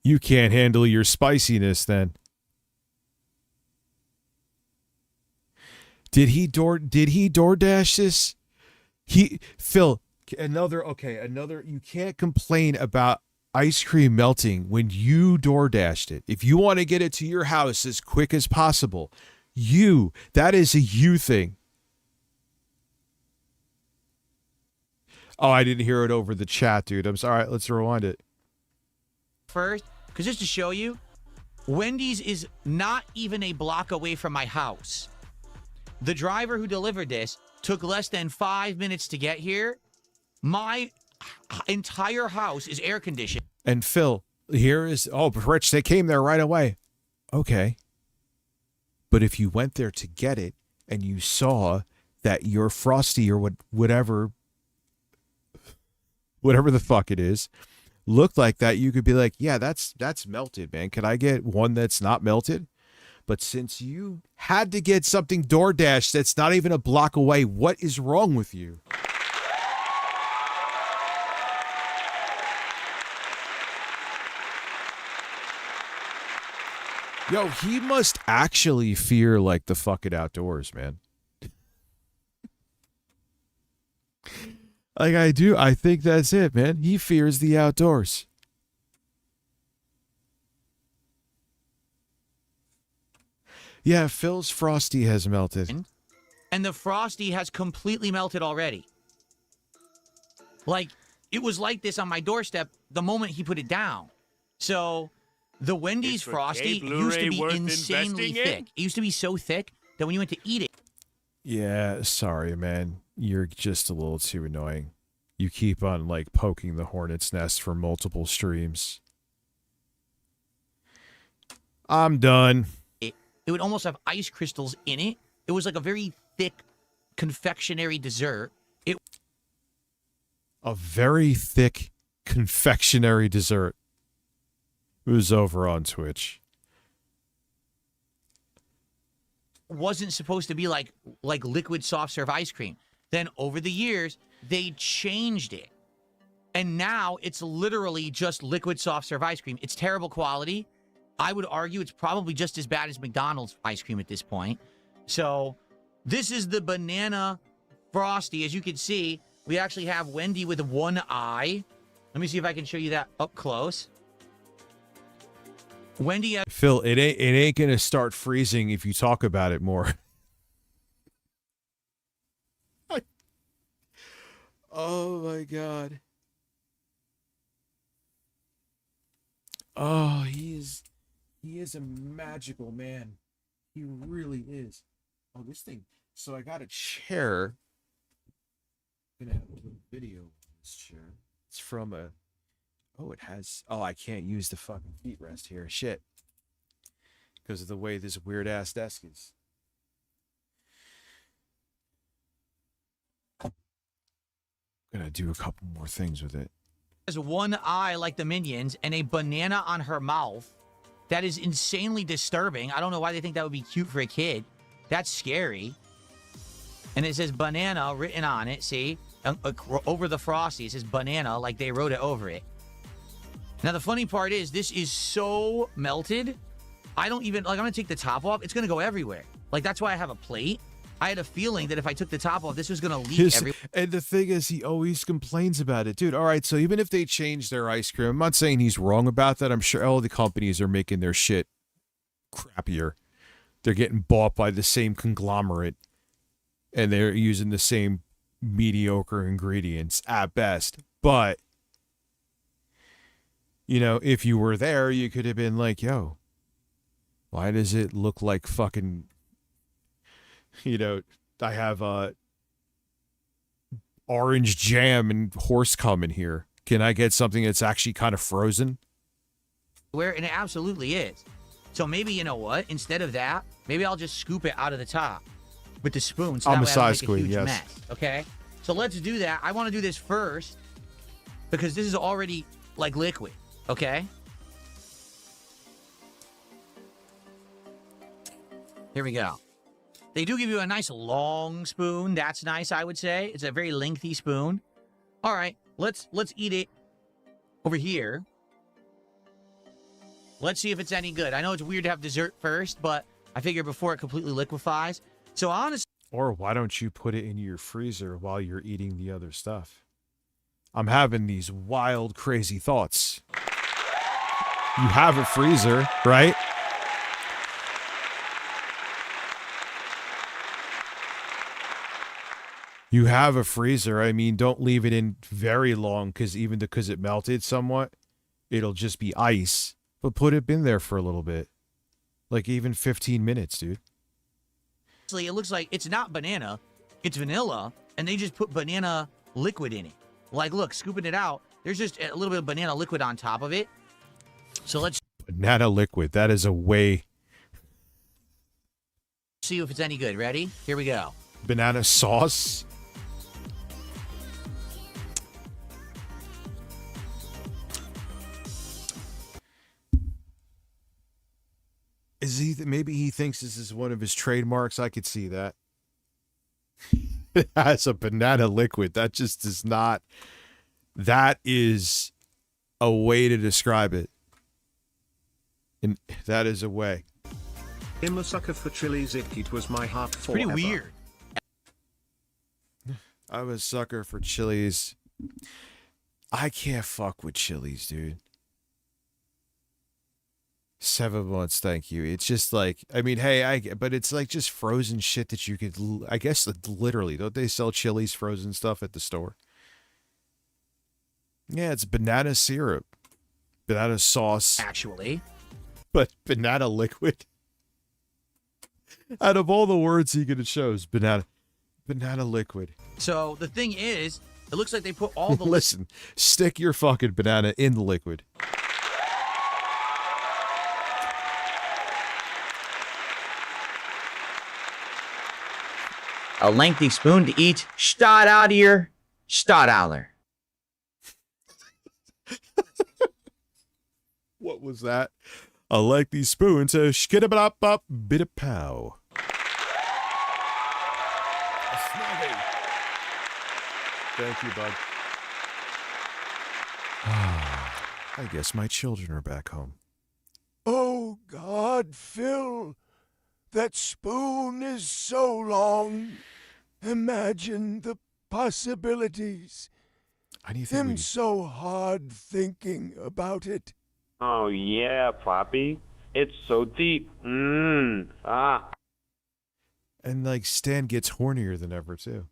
You can't handle your spiciness then. Did he DoorDash this? Phil, another, you can't complain about ice cream melting when you DoorDashed it. If you want to get it to your house as quick as possible, that is a you thing. Oh, I didn't hear it over the chat, dude. I'm sorry. Let's rewind it. First, because just to show you, Wendy's is not even a block away from my house. The driver who delivered this took less than 5 minutes to get here. My entire house is air conditioned. And Phil, Rich, they came there right away. Okay. But if you went there to get it and you saw that your Frosty or whatever the fuck it is, looked like that, you could be like, yeah, that's melted, man. Can I get one that's not melted? But since you had to get something DoorDash that's not even a block away, what is wrong with you? Yo, he must actually fear like the fucking outdoors, man. Like I do. I think that's it, man. He fears the outdoors. Yeah, Phil's Frosty has melted. And the Frosty has completely melted already. Like, it was like this on my doorstep the moment he put it down. So, the Wendy's Frosty used to be insanely thick. It used to be so thick that when you went to eat it... Yeah, sorry, man. You're just a little too annoying. You keep on, like, poking the hornet's nest for multiple streams. I'm done. It would almost have ice crystals in it. It was like a very thick confectionery dessert. A very thick confectionery dessert. It was over on Twitch. Wasn't supposed to be like liquid soft serve ice cream. Then over the years, they changed it. And now it's literally just liquid soft serve ice cream. It's terrible quality. I would argue it's probably just as bad as McDonald's ice cream at this point. So this is the banana Frosty. As you can see, we actually have Wendy with one eye. Let me see if I can show you that up close. Wendy, Phil, it ain't gonna start freezing if you talk about it more. Oh my god. Oh, he is a magical man. He really is. Oh, this thing. So I got a chair. I'm gonna have a little video on this chair. It's from a. Oh, it has. Oh, I can't use the fucking feet rest here. Shit. Because of the way this weird ass desk is. I'm gonna do a couple more things with it. Has one eye like the Minions and a banana on her mouth. That is insanely disturbing. I don't know why they think that would be cute for a kid. That's scary. And it says banana written on it. See? Over the Frosty. It says banana like they wrote it over it. Now, the funny part is this is so melted. I don't even... Like, I'm going to take the top off. It's going to go everywhere. Like, that's why I have a plate. I had a feeling that if I took the top off, this was going to leak everywhere. And the thing is, he always complains about it. Dude, all right, so even if they change their ice cream, I'm not saying he's wrong about that. I'm sure all the companies are making their shit crappier. They're getting bought by the same conglomerate, and they're using the same mediocre ingredients at best. But, you know, if you were there, you could have been like, yo, why does it look like fucking... You know, I have orange jam and horse cum in here. Can I get something that's actually kind of frozen? And it absolutely is. So maybe, you know what? Instead of that, maybe I'll just scoop it out of the top with the spoon. So I'm that a way I don't size make a queen, huge yes. mess. Okay? So let's do that. I want to do this first because this is already like liquid. Okay? Here we go. They do give you a nice long spoon. That's nice, I would say. It's a very lengthy spoon. All right, let's eat it over here. Let's see if it's any good. I know it's weird to have dessert first, but I figure before it completely liquefies. So honestly... Or why don't you put it in your freezer while you're eating the other stuff? I'm having these wild, crazy thoughts. You have a freezer, right? You have a freezer. I mean, don't leave it in very long because it melted somewhat, it'll just be ice. But put it in there for a little bit. Like even 15 minutes, dude. It looks like it's not banana, it's vanilla, and they just put banana liquid in it. Like, look, scooping it out, there's just a little bit of banana liquid on top of it. So let's... Banana liquid. That is a way... See if it's any good. Ready? Here we go. Banana sauce. Is he? Maybe he thinks this is one of his trademarks. I could see that. It has a banana liquid. That just does not. That is a way to describe it. And that is a way. I'm a sucker for Chili's. It was my heart forever. Pretty weird. I'm a sucker for Chili's. I can't fuck with Chili's, dude. 7 months, thank you. It's just like, I mean, hey, but it's like just frozen shit that you could, I guess, literally, don't they sell Chili's frozen stuff at the store? Yeah, it's banana syrup, banana sauce. Actually. But banana liquid. Out of all the words he could have chose, banana liquid. So the thing is, it looks like they put all the... Listen, stick your fucking banana in the liquid. A lengthy spoon to eat. Start out here. Start out. What was that? I like these spoons. Skidabop, bit of pow. Thank you, bud. I guess my children are back home. Oh, God, Phil. That spoon is so long. Imagine the possibilities. I'm so hard thinking about it. Oh, yeah, Poppy. It's so deep. And like Stan gets hornier than ever too.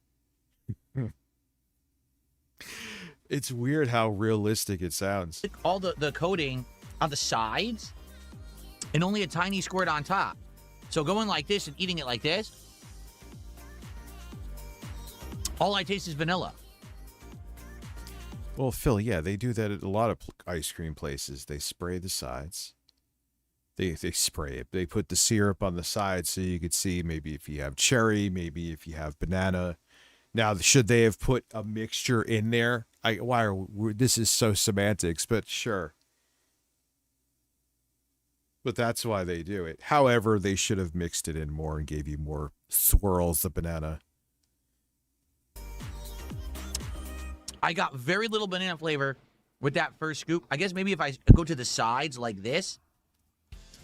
It's weird how realistic it sounds. All the coating on the sides and only a tiny squirt on top. So going like this and eating it like this, all I taste is vanilla. Well, Phil, yeah, they do that at a lot of ice cream places. They spray the sides. They spray it. They put the syrup on the side so you could see maybe if you have cherry, maybe if you have banana. Now, should they have put a mixture in there? This is so semantics, but sure. But that's why they do it. However, they should have mixed it in more and gave you more swirls of banana. I got very little banana flavor with that first scoop. I guess maybe if I go to the sides like this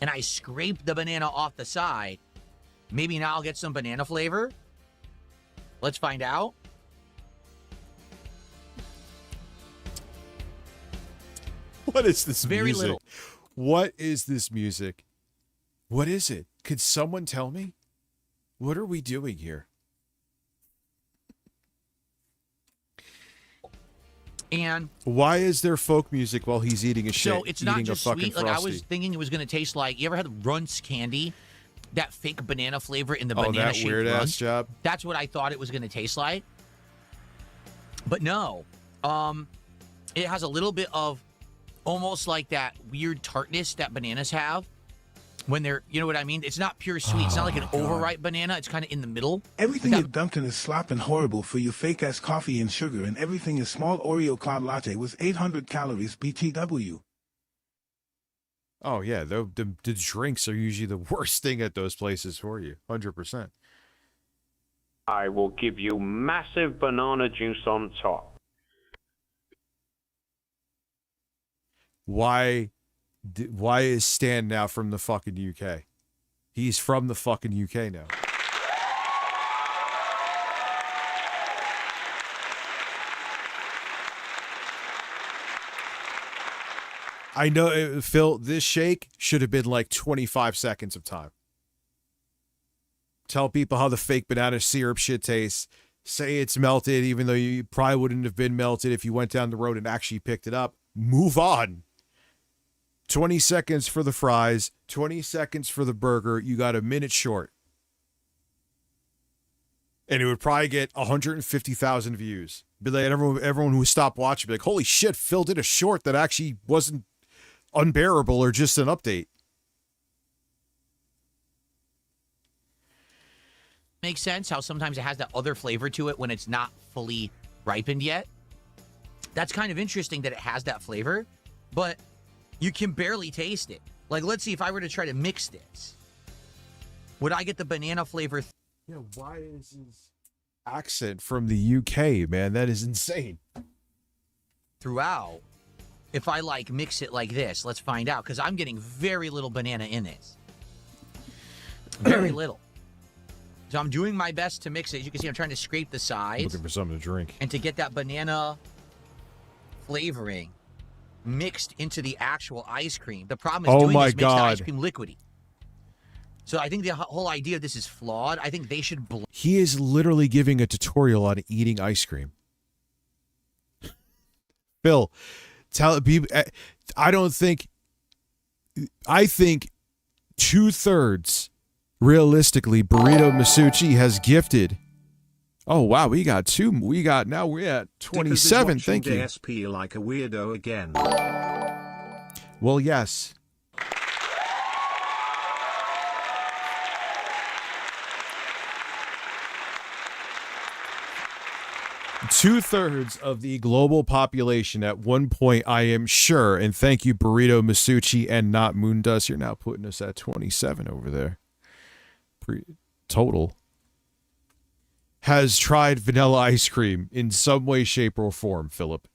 and I scrape the banana off the side, maybe now I'll get some banana flavor. Let's find out. What is this Very music? little. What is this music? What is it? Could someone tell me? What are we doing here? And why is there folk music while he's eating a shit? so it's not just a fucking sweet. Like I Frosty? was thinking it was going to taste like, you ever had Runts candy? That fake banana flavor in the Oh, banana that shaped weird ass Runts? job. That's what I thought it was going to taste like. But no. It has a little bit of almost like that weird tartness that bananas have when they're, you know what I mean? It's not pure sweet. It's not like an overripe banana. It's kind of in the middle. Everything at Dunkin' is slop and horrible for your fake-ass coffee and sugar, and everything is small Oreo cloud latte with 800 calories BTW. Oh, yeah. The drinks are usually the worst thing at those places for you. 100%. I will give you massive banana juice on top. Why is Stan now from the fucking UK? He's from the fucking UK now. I know, Phil, this shake should have been like 25 seconds of time. Tell people how the fake banana syrup shit tastes. Say it's melted, even though you probably wouldn't have been melted if you went down the road and actually picked it up. Move on. 20 seconds for the fries, 20 seconds for the burger. You got a minute short. And it would probably get 150,000 views. Be like, everyone who stopped watching be like, holy shit, Phil did a short that actually wasn't unbearable or just an update. Makes sense how sometimes it has that other flavor to it when it's not fully ripened yet. That's kind of interesting that it has that flavor, but you can barely taste it. Like, let's see if I were to try to mix this. Would I get the banana flavor? Yeah, why is his accent from the UK, man? That is insane. Throughout, if I like mix it like this, let's find out, because I'm getting very little banana in this. Very little. So I'm doing my best to mix it. As you can see, I'm trying to scrape the sides. Looking for something to drink. And to get that banana flavoring mixed into the actual ice cream. The problem is doing this makes the ice cream liquidy. So I think the whole idea of this is flawed. I think they should... He is literally giving a tutorial on eating ice cream. Phil, tell people... I think 2/3, realistically, Burrito Masucci has gifted... Oh, wow, we got two. Now we're at 27. Thank you. DSP like a weirdo again. Well, yes. Two-thirds of the global population at one point, I am sure, and thank you, Burrito Masucci and not Moondust. You're now putting us at 27 over there. Total. has tried vanilla ice cream in some way, shape, or form, Philip.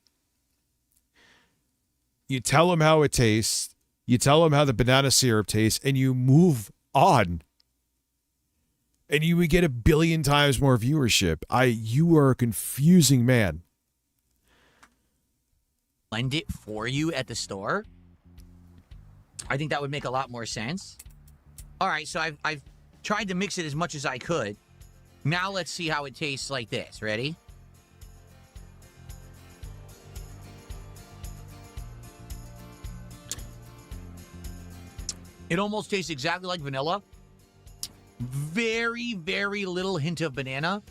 You tell him how it tastes, you tell him how the banana syrup tastes, and you move on. And you would get 1 billion times more viewership. You are a confusing man. Blend it for you at the store? I think that would make a lot more sense. All right, so I've tried to mix it as much as I could. Now let's see how it tastes like this. Ready? It almost tastes exactly like vanilla. Very, very little hint of banana.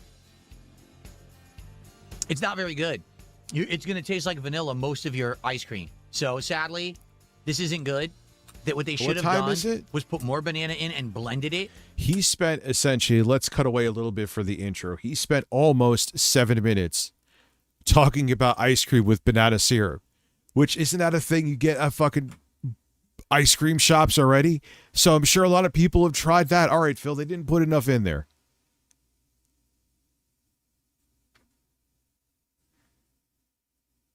It's not very good. It's going to taste like vanilla most of your ice cream. So sadly, this isn't good. That what they should have done was put more banana in and blended it. He spent essentially, let's cut away a little bit for the intro. He spent almost 7 minutes talking about ice cream with banana syrup, which isn't that a thing you get at fucking ice cream shops already? So I'm sure a lot of people have tried that. All right, Phil, they didn't put enough in there.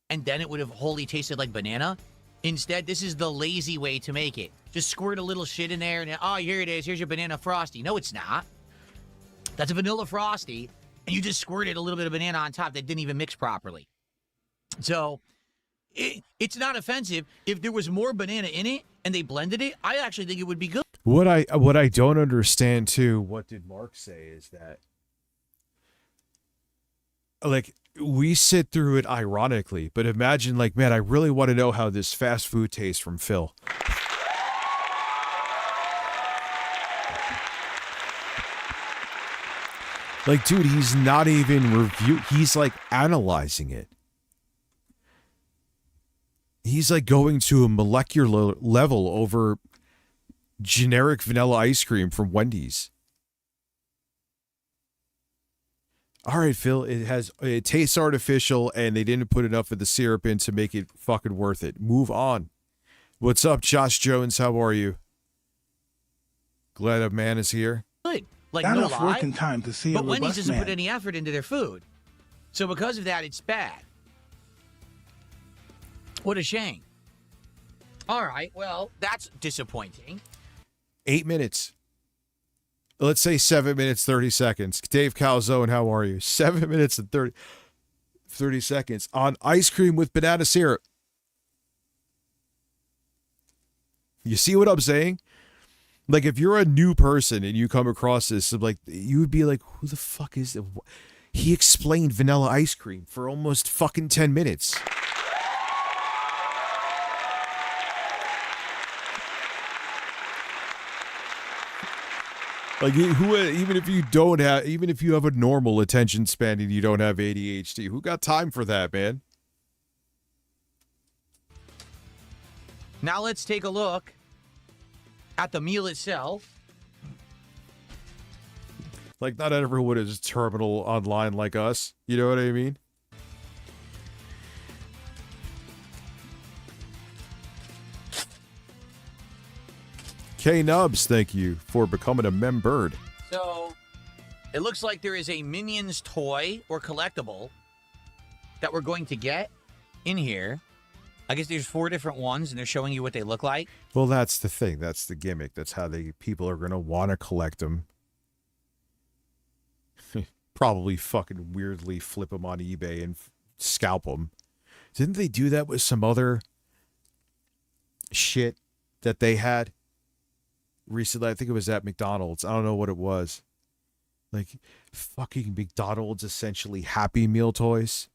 And then it would have wholly tasted like banana. Instead, this is the lazy way to make it. Just squirt a little shit in there and, oh, here it is. Here's your banana frosty. No, it's not. That's a vanilla frosty, and you just squirted a little bit of banana on top that didn't even mix properly. So it's not offensive. If there was more banana in it and they blended it, I actually think it would be good. What I don't understand too, what did Mark say, is that like we sit through it ironically, but imagine like, man, I really want to know how this fast food tastes from Phil. Like, dude, he's not even he's like analyzing it. He's like going to a molecular level over generic vanilla ice cream from Wendy's. All right, Phil, it tastes artificial and they didn't put enough of the syrup in to make it fucking worth it. Move on. What's up, Josh Jones? How are you? Glad a man is here. Good. Like, Not no enough lie. working time to see But a Wendy's robust doesn't man. put any effort into their food. So because of that, it's bad. What a shame. All right, well, that's disappointing. 8 minutes. Let's say 7 minutes, 30 seconds. Dave Calzone, how are you? 7 minutes and 30 seconds on ice cream with banana syrup. You see what I'm saying? Like, if you're a new person and you come across this, like, you would be like, who the fuck is it? He explained vanilla ice cream for almost fucking 10 minutes. Like, even if you have a normal attention span and you don't have ADHD, who got time for that, man? Now let's take a look at the meal itself. Like, not everyone is terminal online like us. You know what I mean? K Nubs, thank you for becoming a membird. So, it looks like there is a Minions toy or collectible that we're going to get in here. I guess there's 4 different ones, and they're showing you what they look like. Well, that's the thing. That's the gimmick. That's how people are going to want to collect them. Probably fucking weirdly flip them on eBay and scalp them. Didn't they do that with some other shit that they had recently? I think it was at McDonald's. I don't know what it was. Like, fucking McDonald's essentially Happy Meal toys.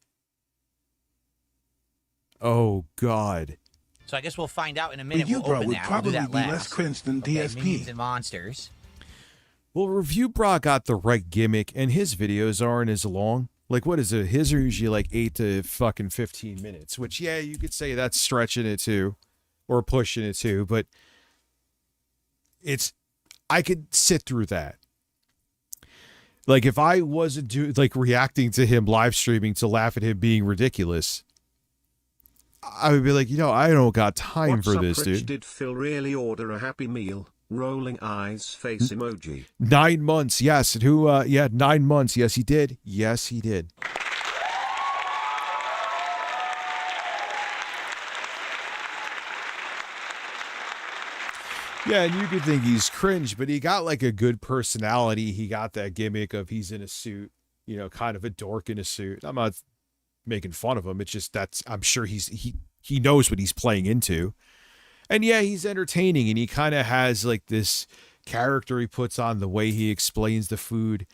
Oh, God. So I guess we'll find out in a minute. Review We'll Bra open would that. probably We'll do be that less last. cringe than Minions DSP. and Monsters. Well, Review Bra got the right gimmick, and his videos aren't as long. Like, what is it? His are usually like 8 to fucking 15 minutes, which, yeah, you could say that's stretching it too, or pushing it too, but I could sit through that. Like, if I wasn't reacting to him live streaming to laugh at him being ridiculous, I would be like, I don't got time What's for up, this, Rich? dude. Did Phil really order a Happy Meal? Rolling eyes face emoji. 9 months, yes. And who, 9 months. Yes, he did. Yes, he did. Yeah, and you could think he's cringe, but he got like a good personality. He got that gimmick of he's in a suit, you know, kind of a dork in a suit. I'm not making fun of him. It's just I'm sure he knows what he's playing into. And yeah, he's entertaining, and he kind of has like this character he puts on, the way he explains the food.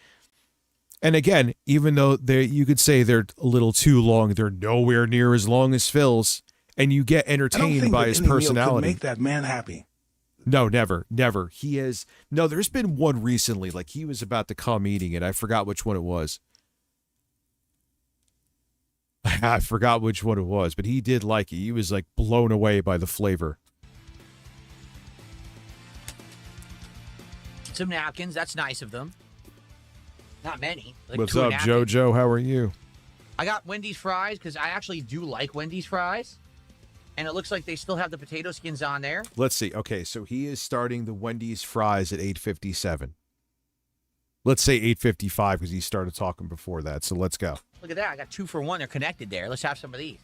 And again, even though you could say they're a little too long, they're nowhere near as long as Phil's, and you get entertained by his personality. Make that man happy. No, never. There's been one recently, like he was about to come eating it. I forgot which one it was. I forgot which one it was, but he did like it. He was like blown away by the flavor. Some napkins. That's nice of them. Not many. Like What's 2 up, napkins. JoJo? How are you? I got Wendy's fries because I actually do like Wendy's fries. And it looks like they still have the potato skins on there. Let's see. Okay, so he is starting the Wendy's fries at 8:57. Let's say 8:55 because he started talking before that. So let's go. Look at that. I got 2 for 1. They're connected there. Let's have some of these.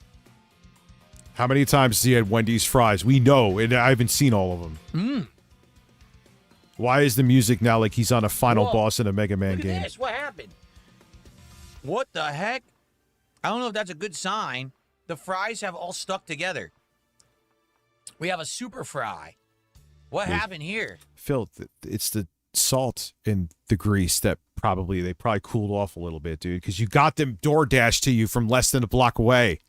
How many times has he had Wendy's fries? We know, and I haven't seen all of them. Why is the music now like he's on a final boss in a Mega Man Look game? at this. What happened? What the heck? I don't know if that's a good sign. The fries have all stuck together. We have a super fry. What happened here? Phil, it's the salt and the grease that they probably cooled off a little bit, dude, because you got them DoorDash to you from less than a block away.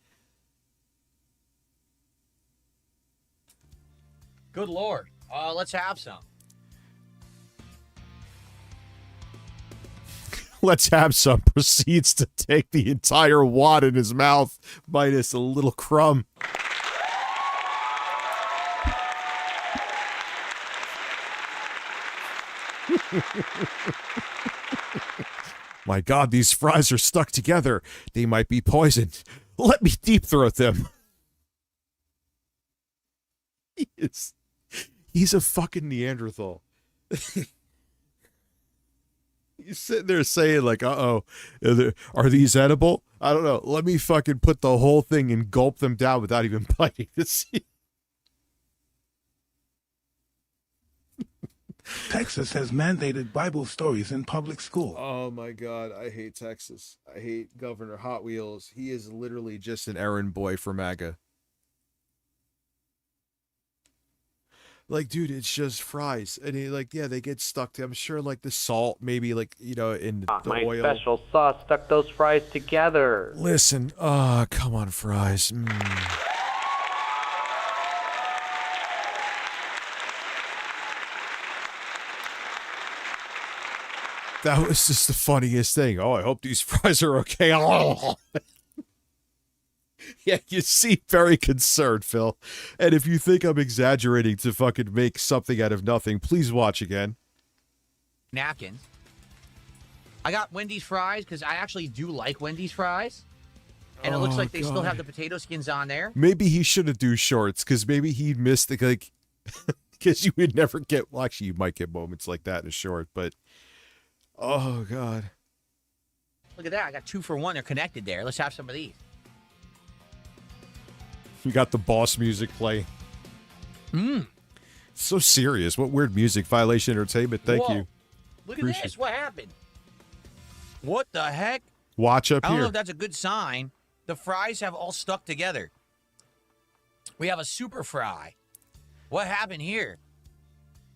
Good Lord. Let's have some. Let's have some. Proceeds to take the entire wad in his mouth, minus a little crumb. My God, these fries are stuck together. They might be poisoned. Let me deep throat them. He's a fucking Neanderthal. He's sitting there saying like, uh-oh, are these edible? I don't know. Let me fucking put the whole thing and gulp them down without even biting to see. Texas has mandated Bible stories in public school. Oh my God, I hate Texas. I hate Governor Hot Wheels. He is literally just an errand boy for MAGA. Like, dude, it's just fries. And they get stuck to, I'm sure, like, the salt, maybe, like, you know, in the My oil. special sauce stuck those fries together. Listen, come on, fries. That was just the funniest thing. Oh, I hope these fries are okay. Oh. Yeah, you seem very concerned, Phil. And if you think I'm exaggerating to fucking make something out of nothing, please watch again. Napkins. I got Wendy's fries because I actually do like Wendy's fries. And it looks like they still have the potato skins on there. Maybe he shouldn't do shorts because maybe he'd miss the, like, because you would never get, well, actually, you might get moments like that in a short, but, oh, God. Look at that. I got 2 for 1. They're connected there. Let's have some of these. You got the boss music play. So serious. What weird music. Violation Entertainment. Thank you. Look at this. What happened? What the heck? Watch up I don't here. know if that's a good sign. The fries have all stuck together. We have a super fry. What happened here?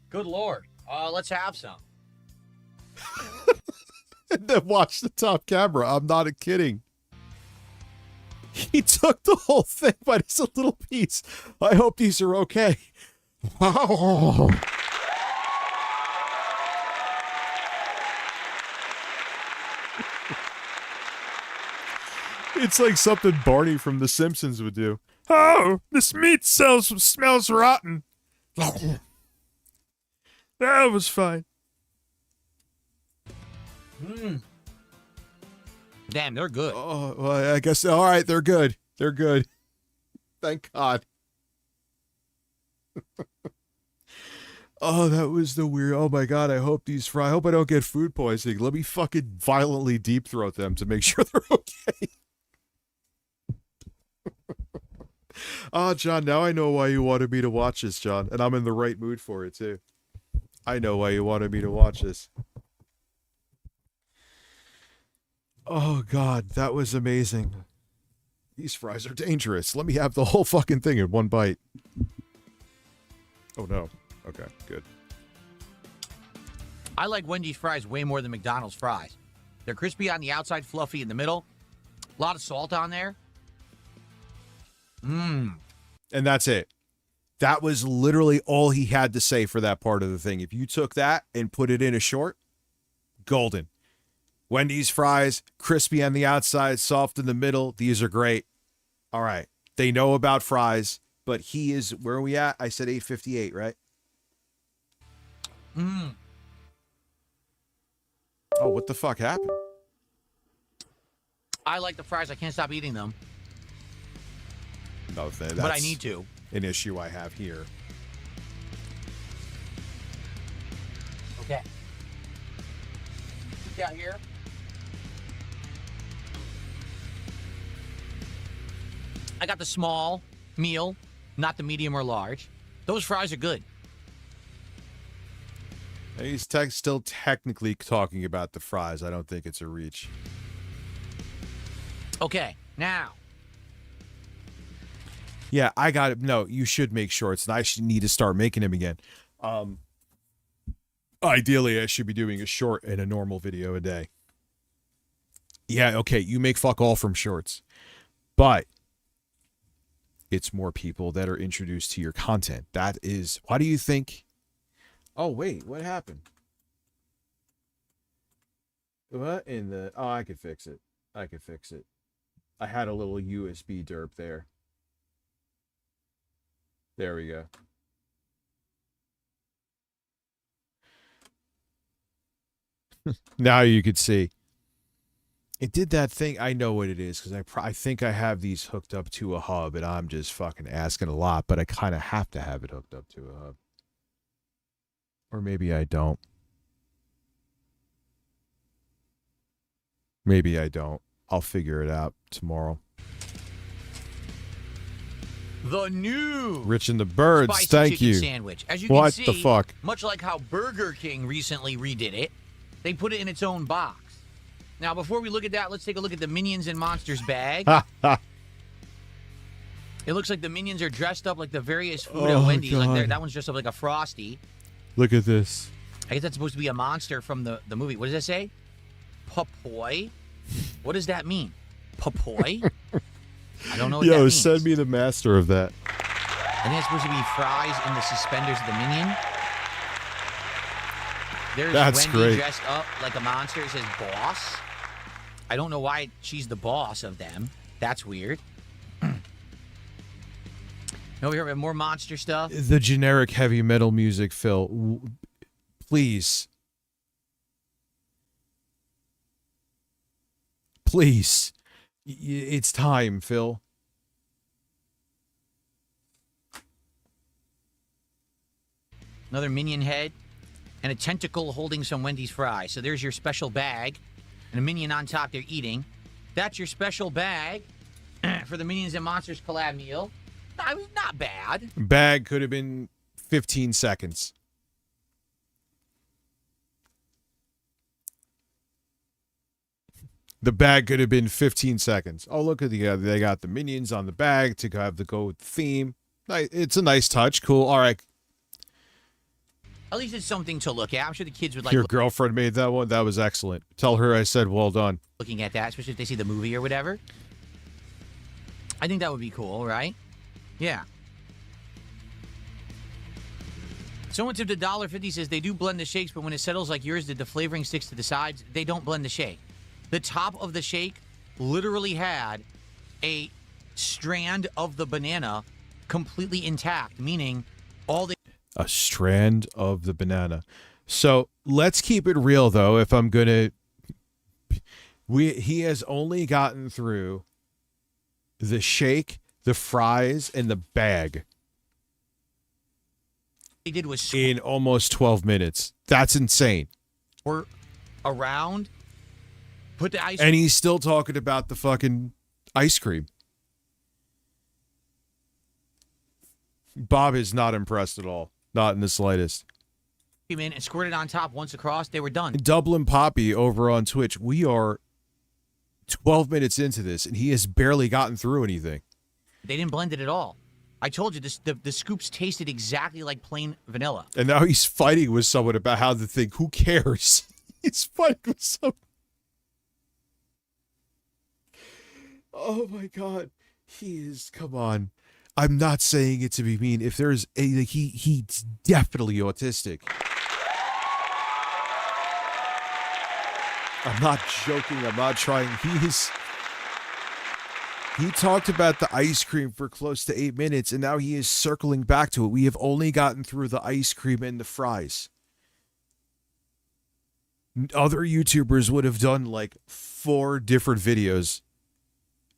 Good Lord. Let's have some. And then watch the top camera. I'm not kidding. He took the whole thing, but it's a little piece. I hope these are okay. Oh. It's like something Barney from The Simpsons would do. Oh, this meat smells rotten. That was fine. Damn, they're good. Oh, well, I guess, all right, they're good. They're good. Thank God. Oh, that was the weird. Oh my God, I hope these fry. I hope I don't get food poisoning. Let me fucking violently deep throat them to make sure they're okay. Ah, John, now I know why you wanted me to watch this, John. And I'm in the right mood for it, too. I know why you wanted me to watch this. Oh, God, that was amazing. These fries are dangerous. Let me have the whole fucking thing in one bite. Oh, no. Okay, good. I like Wendy's fries way more than McDonald's fries. They're crispy on the outside, fluffy in the middle. A lot of salt on there. Mmm. And that's it. That was literally all he had to say for that part of the thing. If you took that and put it in a short, golden. Wendy's fries, crispy on the outside, soft in the middle. These are great. All right. They know about fries, but he is, where are we at? I said 8:58, right? Mmm. Oh, what the fuck happened? I like the fries. I can't stop eating them. No, that's but I need to. An issue I have here. Okay. Down here. I got the small meal, not the medium or large. Those fries are good. He's still technically talking about the fries. I don't think it's a reach. Okay, now. Yeah, I got it. No, you should make shorts, and I should need to start making them again. Ideally, I should be doing a short and a normal video a day. Yeah, okay, you make fuck all from shorts. But it's more people that are introduced to your content. That is, why do you think... Oh, wait, what happened? What in the... Oh, I could fix it. I could fix it. I had a little USB derp there. There we go. Now you could see. It did that thing. I know what it is because I think I have these hooked up to a hub, and I'm just fucking asking a lot, but I kind of have to have it hooked up to a hub. Or maybe I don't. Maybe I don't. I'll figure it out tomorrow. The new Rich and the Birds, spicy thank chicken you. Sandwich. As you What can the see, fuck? much like how Burger King recently redid it, they put it in its own box. Now, before we look at that, let's take a look at the Minions and Monsters bag. It looks like the Minions are dressed up like the various food at Wendy's. Like that one's dressed up like a Frosty. Look at this. I guess that's supposed to be a monster from the movie. What does that say? Papoy? What does that mean? Papoy? I don't know what that Yo, means. send me the master of that. I think it's supposed to be fries in the suspenders of the Minion. There's That's Wendy great. dressed up like a monster. It says boss. I don't know why she's the boss of them. That's weird. Over here we have more monster stuff. The generic heavy metal music, Phil. Please. Please. It's time, Phil. Another Minion head and a tentacle holding some Wendy's fries. So there's your special bag and a Minion on top they're eating. That's your special bag for the Minions and Monsters collab meal. I mean, not bad. Bag could have been 15 seconds. The bag could have been 15 seconds. Oh, look at the they got the Minions on the bag to have the goat theme. It's a nice touch. Cool. All right. At least it's something to look at. I'm sure the kids would like Your girlfriend made that one. That was excellent. Tell her I said well done. looking at that, especially if they see the movie or whatever. I think that would be cool, right? Yeah. Someone tipped $1.50 says they do blend the shakes, but when it settles like yours, the flavoring sticks to the sides. They don't blend the shake. The top of the shake literally had a strand of the banana completely intact, meaning all the... A strand of the banana. So let's keep it real, though, if I'm going to... He has only gotten through the shake, the fries, and the bag. they did was in almost 12 minutes. That's insane. squirt around, put the ice. And he's still talking about the fucking ice cream. Bob is not impressed at all. Not in the slightest. Came in and squirted on top once across. They were done. Dublin Poppy over on Twitch. We are 12 minutes into this, and he has barely gotten through anything. They didn't blend it at all. I told you this. The scoops tasted exactly like plain vanilla. And now he's fighting with someone about how the thing. Who cares? He's fighting with someone. Oh my God. He is. Come on. I'm not saying it to be mean. If there's a. Like, he's definitely autistic. I'm not joking. I'm not trying. He talked about the ice cream for close to 8 minutes, and now he is circling back to it. We have only gotten through the ice cream and the fries. Other YouTubers would have done like 4 different videos,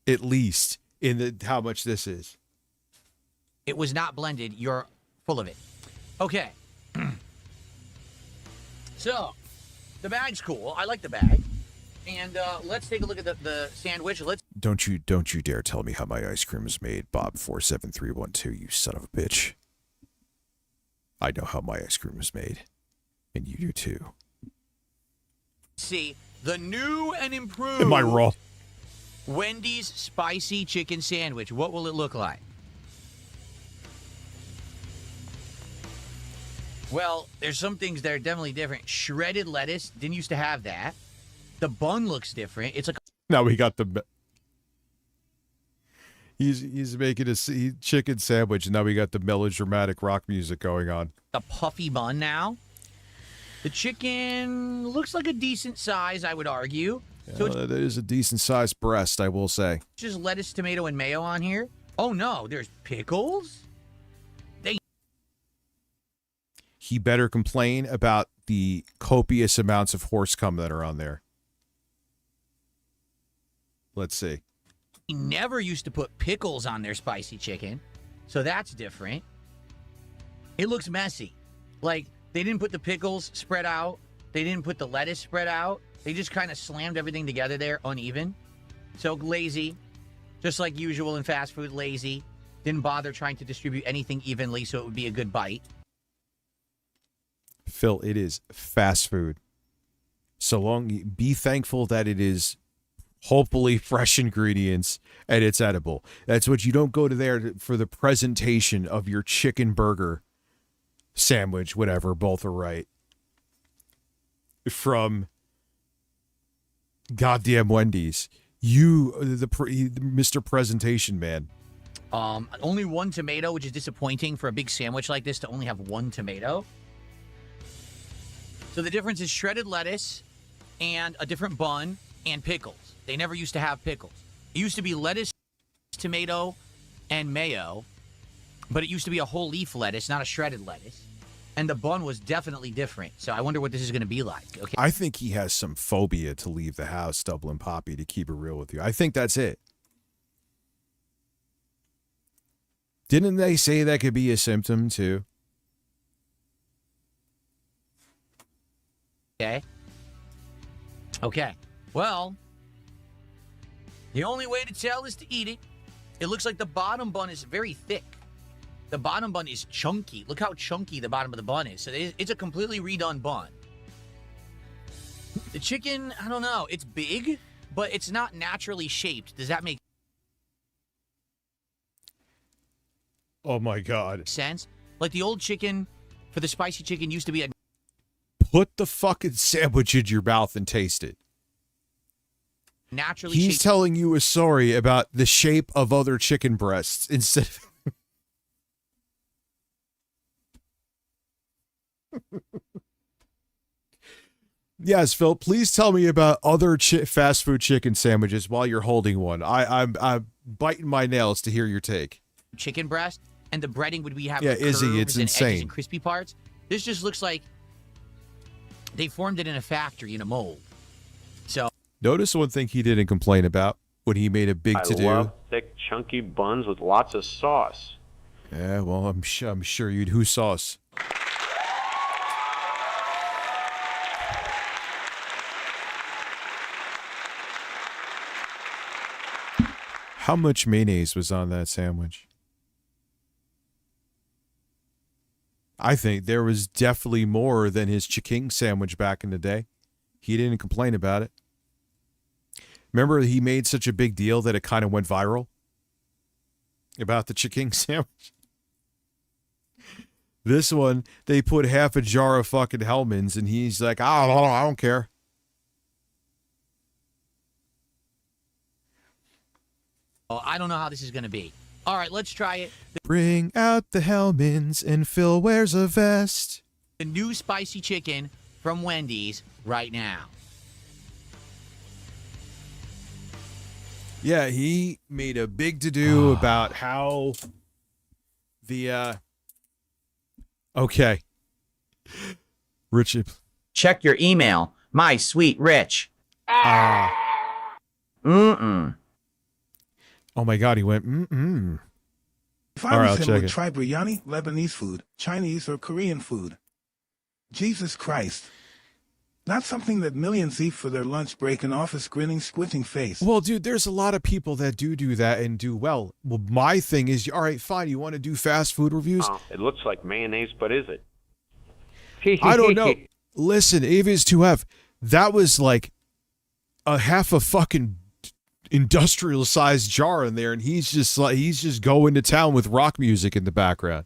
at least, in the how much this is. It was not blended. You're full of it. Okay. So, the bag's cool. I like the bag. And let's take a look at the sandwich. Don't you dare tell me how my ice cream is made, Bob47312, you son of a bitch. I know how my ice cream is made. And you do too. See, the new and improved Am I wrong? Wendy's spicy chicken sandwich. What will it look like? Well, there's some things that are definitely different. Shredded lettuce. Didn't used to have that. The bun looks different. It's like Now we got the. He's making a chicken sandwich, and now we got the melodramatic rock music going on. a puffy bun now. The chicken looks like a decent size, I would argue. So that is a decent sized breast, I will say. just lettuce, tomato, and mayo on here. Oh no, there's pickles. He better complain about the copious amounts of horse cum that are on there. Let's see. He never used to put pickles on their spicy chicken, so that's different. It looks messy. Like, they didn't put the pickles spread out. They didn't put the lettuce spread out. They just kind of slammed everything together there, uneven. So lazy, just like usual in fast food, lazy. Didn't bother trying to distribute anything evenly so it would be a good bite. Phil, it is fast food. So long, be thankful that it is hopefully fresh ingredients and it's edible. That's what you don't go to there for the presentation of your chicken burger sandwich, whatever, both are right. From goddamn Wendy's. You, Mr. Presentation Man. Only one tomato, which is disappointing for a big sandwich like this to only have one tomato. So the difference is shredded lettuce and a different bun and pickles. They never used to have pickles. It used to be lettuce, tomato, and mayo, but it used to be a whole leaf lettuce, not a shredded lettuce. And the bun was definitely different. So I wonder what this is going to be like. Okay. I think he has some phobia to leave the house, Dublin Poppy, to keep it real with you. I think that's it. Didn't they say that could be a symptom too? Okay. Well, the only way to tell is to eat it. It looks like the bottom bun is very thick. The bottom bun is chunky. Look how chunky the bottom of the bun is. So it's a completely redone bun. The chicken, I don't know. It's big, but it's not naturally shaped. Does that make Oh my God. sense? Like the old chicken for the spicy chicken used to be a Put the fucking sandwich in your mouth and taste it. naturally He's shaped. telling you a story about the shape of other chicken breasts instead of... Yes, Phil, please tell me about other fast food chicken sandwiches while you're holding one. I'm biting my nails to hear your take. Chicken breast, and the breading would be having Yeah, Izzy, curves it's and edges insane. and crispy parts. This just looks like they formed it in a factory in a mold. So Notice one thing he didn't complain about when he made a big I to-do. love thick, chunky buns with lots of sauce. Yeah, well, I'm sure you'd. Who sauce? How much mayonnaise was on that sandwich? I think there was definitely more than his chicken sandwich back in the day. He didn't complain about it. Remember, he made such a big deal that it kind of went viral about the chicken sandwich. This one, they put half a jar of fucking Hellmann's, and he's like, I don't care. Oh, I don't know how this is going to be. All right, let's try it. Bring out the Hellmann's, and Phil wears a vest. The new spicy chicken from Wendy's right now. Yeah, he made a big to-do about how the, okay. Richard. Check your email, my sweet Rich. Mm-mm. Oh my God, he went, mm-mm. If I was him, would try biryani, Lebanese food, Chinese or Korean food. Jesus Christ. Not something that millions eat for their lunch break, an office grinning, squinting face. Well, dude, there's a lot of people that do that and do well. Well, my thing is, all right, fine, you want to do fast food reviews? It looks like mayonnaise, but is it? I don't know. Listen, Avis 2F, that was like a half a fucking industrial sized jar in there, and he's just going to town with rock music in the background.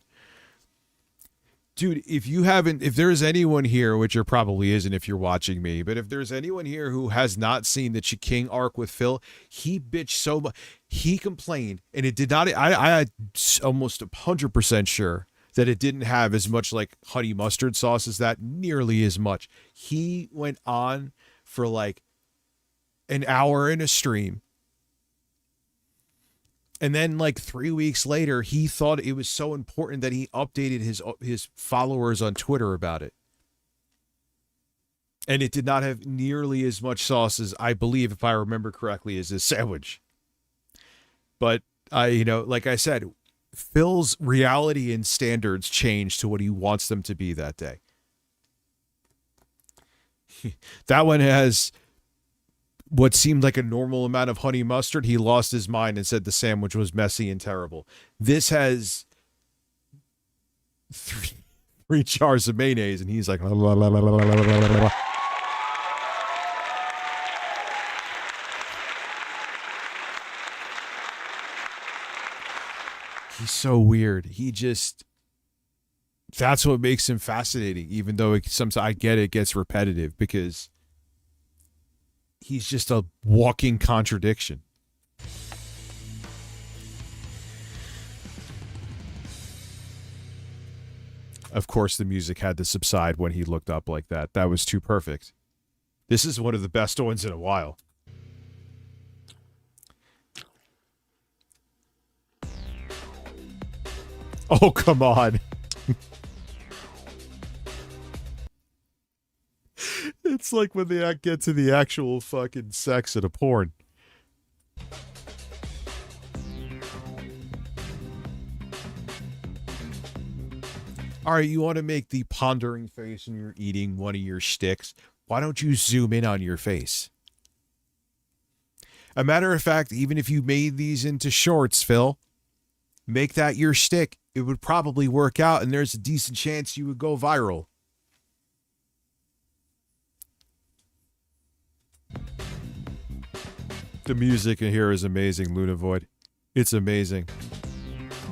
Dude, if there's anyone here, which there probably isn't if you're watching me, but if there's anyone here who has not seen the Chiking arc with Phil, he bitched so much. He complained, and it did not. I almost 100% sure that it didn't have as much like honey mustard sauce as that, nearly as much. He went on for like an hour in a stream. And then like 3 weeks later, he thought it was so important that he updated his followers on Twitter about it. And it did not have nearly as much sauce as, I believe, if I remember correctly, as his sandwich. But like I said, Phil's reality and standards changed to what he wants them to be that day. That one has what seemed like a normal amount of honey mustard. He lost his mind and said the sandwich was messy and terrible. This has three jars of mayonnaise, and he's like, la, la, la, la, la, la, la, la. He's so weird. That's what makes him fascinating, even though sometimes I get it gets repetitive, because he's just a walking contradiction. Of course, the music had to subside when he looked up like that. That was too perfect. This is one of the best ones in a while. Oh, come on. It's like when they get to the actual fucking sex in a porn. All right, you want to make the pondering face when you're eating one of your sticks? Why don't you zoom in on your face? A matter of fact, even if you made these into shorts, Phil, make that your stick. It would probably work out, and there's a decent chance you would go viral. The music in here is amazing, Luna Void. It's amazing.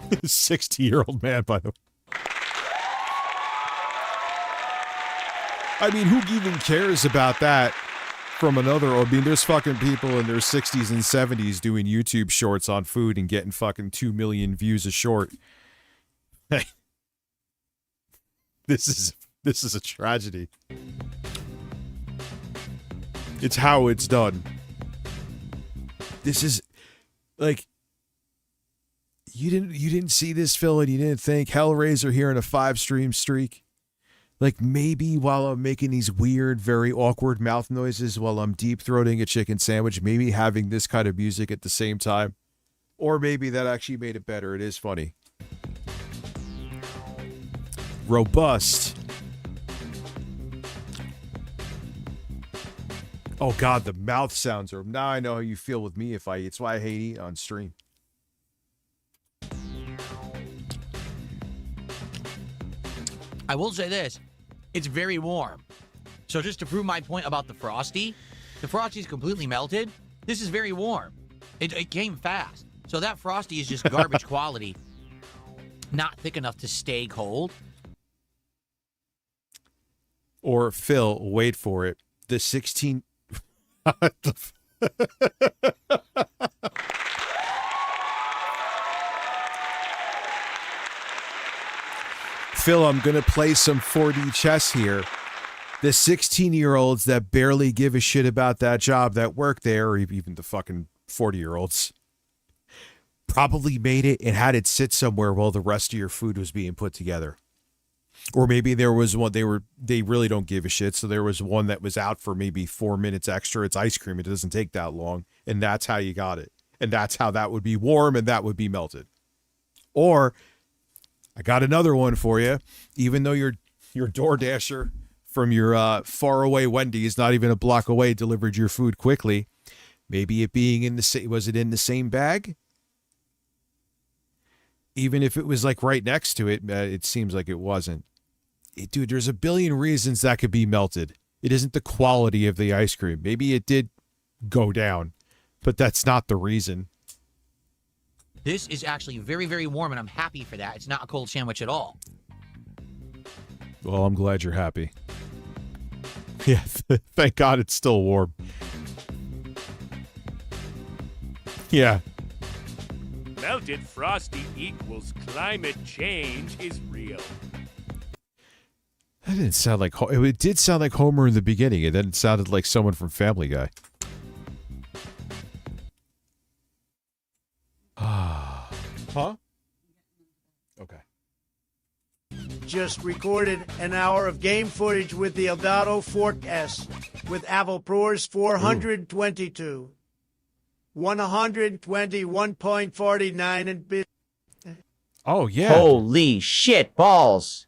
60-year-old man, by the way. I mean, who even cares about that from another? I mean, there's fucking people in their 60s and 70s doing YouTube shorts on food and getting fucking 2 million views a short. Hey, this is a tragedy. It's how it's done. This is like, you didn't see this, Phil, and you didn't think Hellraiser here in a 5-stream streak. Like, maybe while I'm making these weird, very awkward mouth noises while I'm deep-throating a chicken sandwich, maybe having this kind of music at the same time. Or maybe that actually made it better. It is funny. Robust. Oh God, the mouth sounds are. Now I know how you feel with me if I eat. It's why I hate eating on stream. I will say this. It's very warm. So just to prove my point about the Frosty's completely melted. This is very warm. It came fast. So that Frosty is just garbage quality. Not thick enough to stay cold. Or Phil, wait for it. The 16. Phil, I'm going to play some 4D chess here. The 16-year-olds that barely give a shit about that job that work there, or even the fucking 40-year-olds, probably made it and had it sit somewhere while the rest of your food was being put together. Or maybe there was one, they really don't give a shit, so there was one that was out for maybe 4 minutes extra. It's ice cream. It doesn't take that long, and that's how you got it. And that's how that would be warm and that would be melted. Or I got another one for you. Even though your DoorDasher from your faraway Wendy's, not even a block away, delivered your food quickly, maybe it being in the same, was it in the same bag? Even if it was like right next to it, it seems like it wasn't. Dude, there's a billion reasons that could be melted. It isn't the quality of the ice cream. Maybe it did go down, but that's not the reason. This is actually very, very warm, and I'm happy for that. It's not a cold sandwich at all. Well, I'm glad you're happy. Yeah, thank God it's still warm. Yeah. Melted Frosty equals climate change is real. That didn't sound like... It did sound like Homer in the beginning, and then it sounded like someone from Family Guy. Huh? Okay. Just recorded an hour of game footage with the Eldado Fork S with Avalpro's 422. 121.49 and bit. Oh, yeah. Holy shit balls.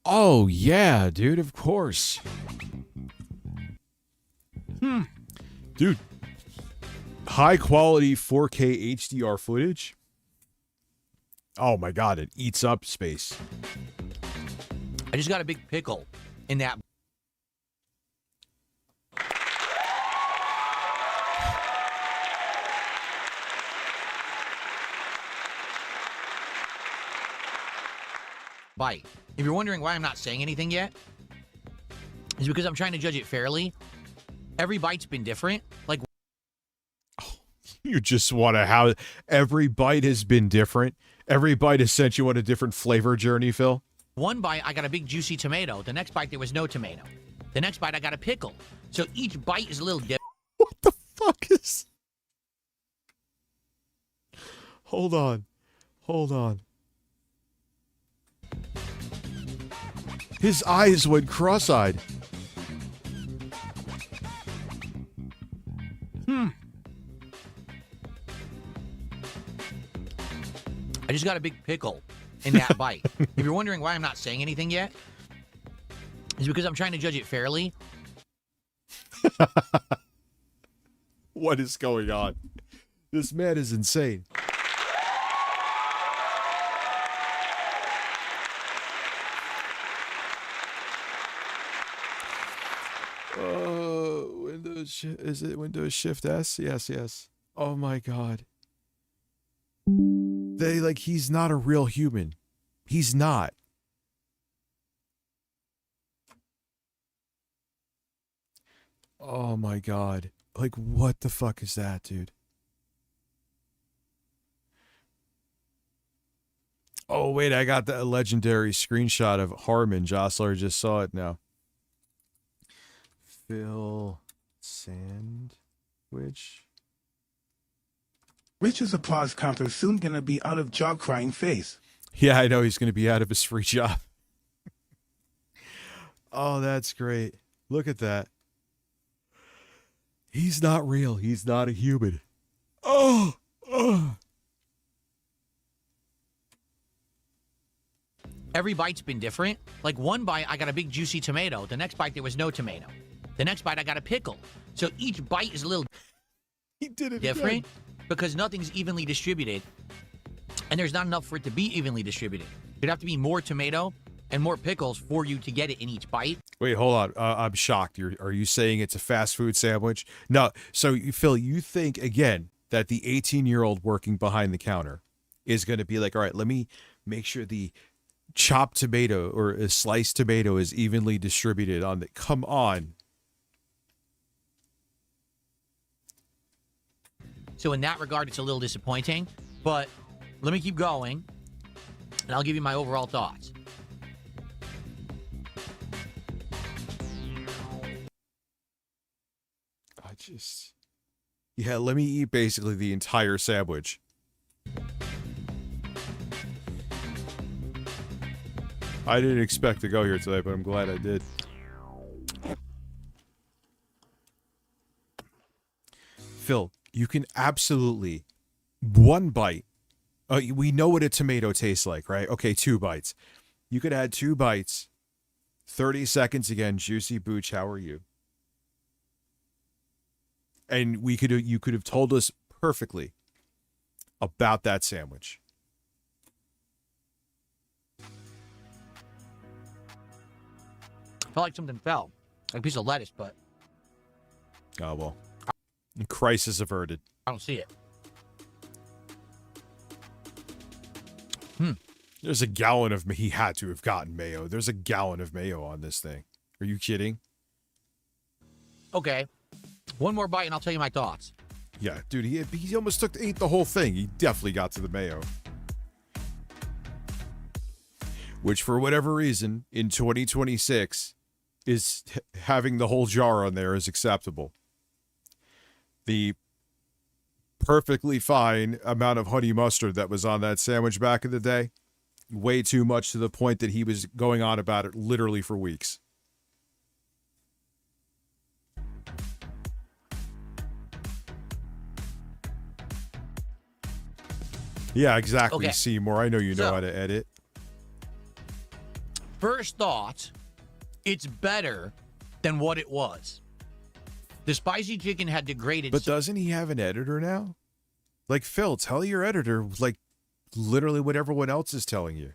Oh, yeah, dude, of course. Dude, high quality 4K HDR footage. Oh my God, it eats up space. I just got a big pickle in that. Bite. If you're wondering why I'm not saying anything yet, it's because I'm trying to judge it fairly. Every bite's been different. Like, you just want to how every bite has been different. Every bite has sent you on a different flavor journey, Phil. one bite, I got a big juicy tomato. The next bite, there was no tomato. The next bite, I got a pickle. So each bite is a little different. What the fuck is... Hold on. Hold on. His eyes went cross-eyed. I just got a big pickle in that bite. If you're wondering why I'm not saying anything yet, it's because I'm trying to judge it fairly. What is going on? This man is insane. Windows, is it Windows Shift S? Yes, yes. Oh my God. He's not a real human. He's not. Oh my God. Like, what the fuck is that, dude? Oh, wait, I got the legendary screenshot of Harmon. Jostler just saw it now. Phil Sandwich. Rich's applause counter soon gonna be out of job crying face. Yeah, I know he's gonna be out of his free job. Oh, that's great. Look at that. He's not real. He's not a human. Oh. Every bite's been different. Like one bite, I got a big juicy tomato. The next bite, there was no tomato. The next bite, I got a pickle. So each bite is a little different because nothing's evenly distributed. And there's not enough for it to be evenly distributed. There'd have to be more tomato and more pickles for you to get it in each bite. Wait, hold on. I'm shocked. Are you saying it's a fast food sandwich? No. So, Phil, you think, again, that the 18-year-old working behind the counter is going to be like, all right, let me make sure the chopped tomato or a sliced tomato is evenly distributed on the... Come on. So in that regard, it's a little disappointing. But let me keep going, and I'll give you my overall thoughts. Yeah, let me eat basically the entire sandwich. I didn't expect to go here today, but I'm glad I did. Phil, you can absolutely... One bite. We know what a tomato tastes like, right? Okay, 2 bites. You could add 2 bites. 30 seconds again, Juicy Booch, how are you? And you could have told us perfectly about that sandwich. Felt like something fell. Like a piece of lettuce, but... Oh, well. Crisis averted. I don't see it. There's a gallon of... He had to have gotten mayo. There's a gallon of mayo on this thing. Are you kidding? Okay. One more bite and I'll tell you my thoughts. Yeah, dude, he almost ate the whole thing. He definitely got to the mayo. Which, for whatever reason, in 2026, is having the whole jar on there is acceptable. The perfectly fine amount of honey mustard that was on that sandwich back in the day, way too much to the point that he was going on about it literally for weeks. Yeah, exactly, Okay. Seymour. I know you know how to edit. First thought, it's better than what it was. The spicy chicken had degraded. But doesn't he have an editor now? Like, Phil, tell your editor, like, literally what everyone else is telling you.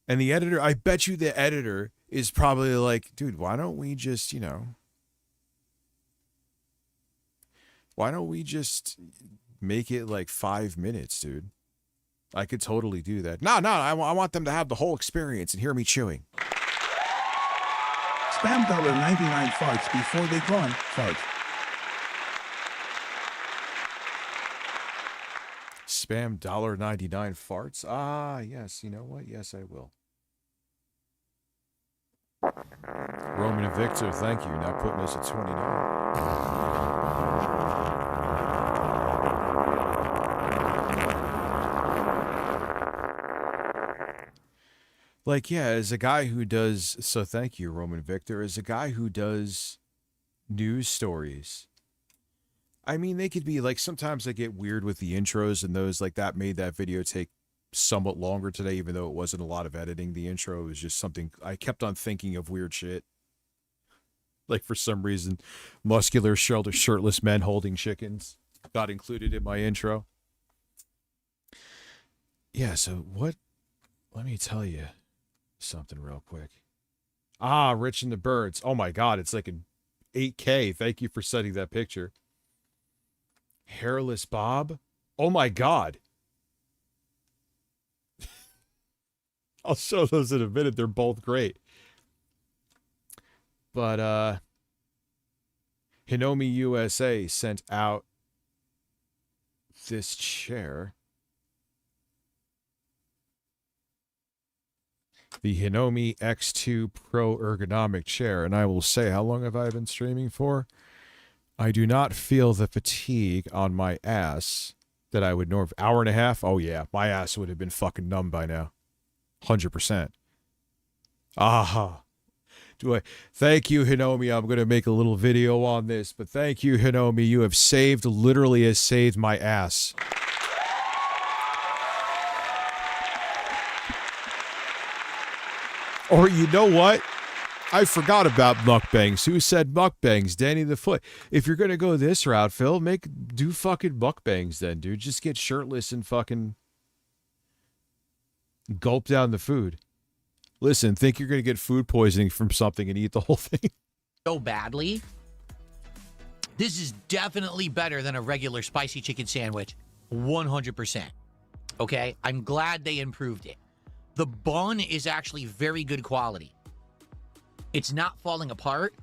And the editor, I bet you the editor is probably like, dude, why don't we just, why don't we just make it like 5 minutes, dude? I could totally do that. No, I want them to have the whole experience and hear me chewing. Spam $99 farts before they gone fart. Spam $99 farts? Ah, yes. You know what? Yes, I will. Roman and Victor, thank you. Not putting us at 29. Like, yeah, as a guy who does, so thank you, Roman Victor, as a guy who does news stories, I mean, they could be, like, sometimes I get weird with the intros, and those, like, that made that video take somewhat longer today, even though it wasn't a lot of editing. The intro was just something, I kept on thinking of weird shit. Like, for some reason, muscular, shirtless men holding chickens got included in my intro. Yeah, so what, let me tell you something real quick. Ah, Rich and the Birds. Oh my God, it's like an 8K. Thank you for sending that picture. Hairless Bob. Oh my God. I'll show those in a minute. They're both great. But Hinomi USA sent out this chair. The Hinomi X2 Pro ergonomic chair. And I will say, how long have I been streaming for? I do not feel the fatigue on my ass that I would normally. Hour and a half? Oh yeah, my ass would have been fucking numb by now. 100%. Aha. Thank you, Hinomi. I'm going to make a little video on this, but thank you, Hinomi. You have literally saved my ass. Or you know what? I forgot about mukbangs. Who said mukbangs? Danny the Foot. If you're gonna go this route, Phil, do fucking mukbangs then, dude. Just get shirtless and fucking gulp down the food. Listen, think you're gonna get food poisoning from something and eat the whole thing so badly. This is definitely better than a regular spicy chicken sandwich. 100%. Okay? I'm glad they improved it. The bun is actually very good quality. It's not falling apart.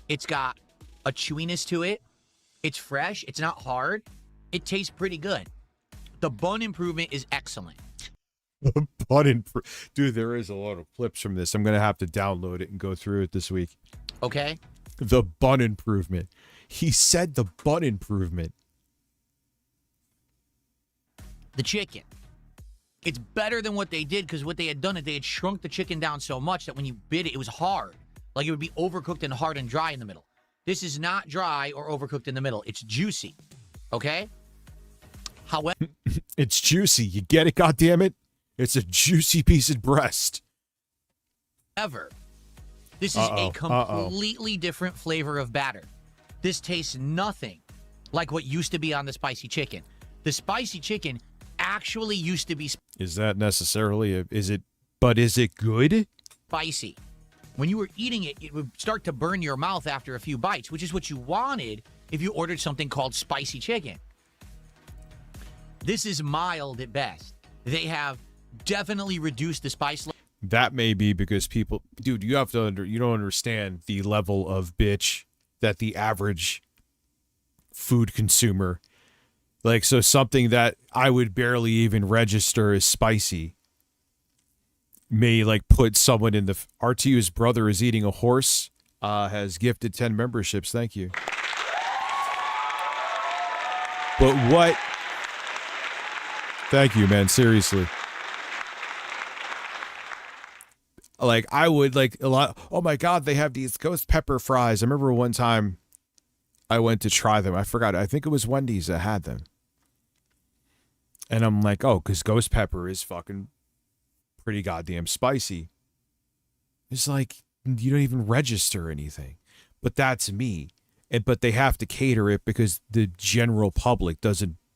It's got a chewiness to it. It's fresh. It's not hard. It tastes pretty good. The bun improvement is excellent. Dude, there is a lot of clips from this. I'm going to have to download it and go through it this week. Okay? The bun improvement. He said the bun improvement. The chicken. It's better than what they did because what they had done is they had shrunk the chicken down so much that when you bit it, it was hard. Like it would be overcooked and hard and dry in the middle. This is not dry or overcooked in the middle. It's juicy. Okay? However... It's juicy. You get it, goddammit? It's a juicy piece of breast. However, this is a completely different flavor of batter. This tastes nothing like what used to be on the spicy chicken. The spicy chicken actually used to be Is that necessarily is it good? Spicy. When you were eating it, it would start to burn your mouth after a few bites, which is what you wanted if you ordered something called spicy chicken. This is mild at best. They have definitely reduced the spice level. That may be because people, dude, you don't understand the level of bitch that the average food consumer, like, so something that I would barely even register as spicy may like put someone in the, RTU's brother is eating a horse, has gifted 10 memberships. Thank you. But what? Thank you, man. Seriously. Like, I would like a lot. Oh my God, they have these ghost pepper fries. I remember one time I went to try them. I forgot. I think it was Wendy's that had them. And I'm like, oh, because ghost pepper is fucking pretty goddamn spicy. It's like, you don't even register anything. But that's me. But they have to cater it because the general public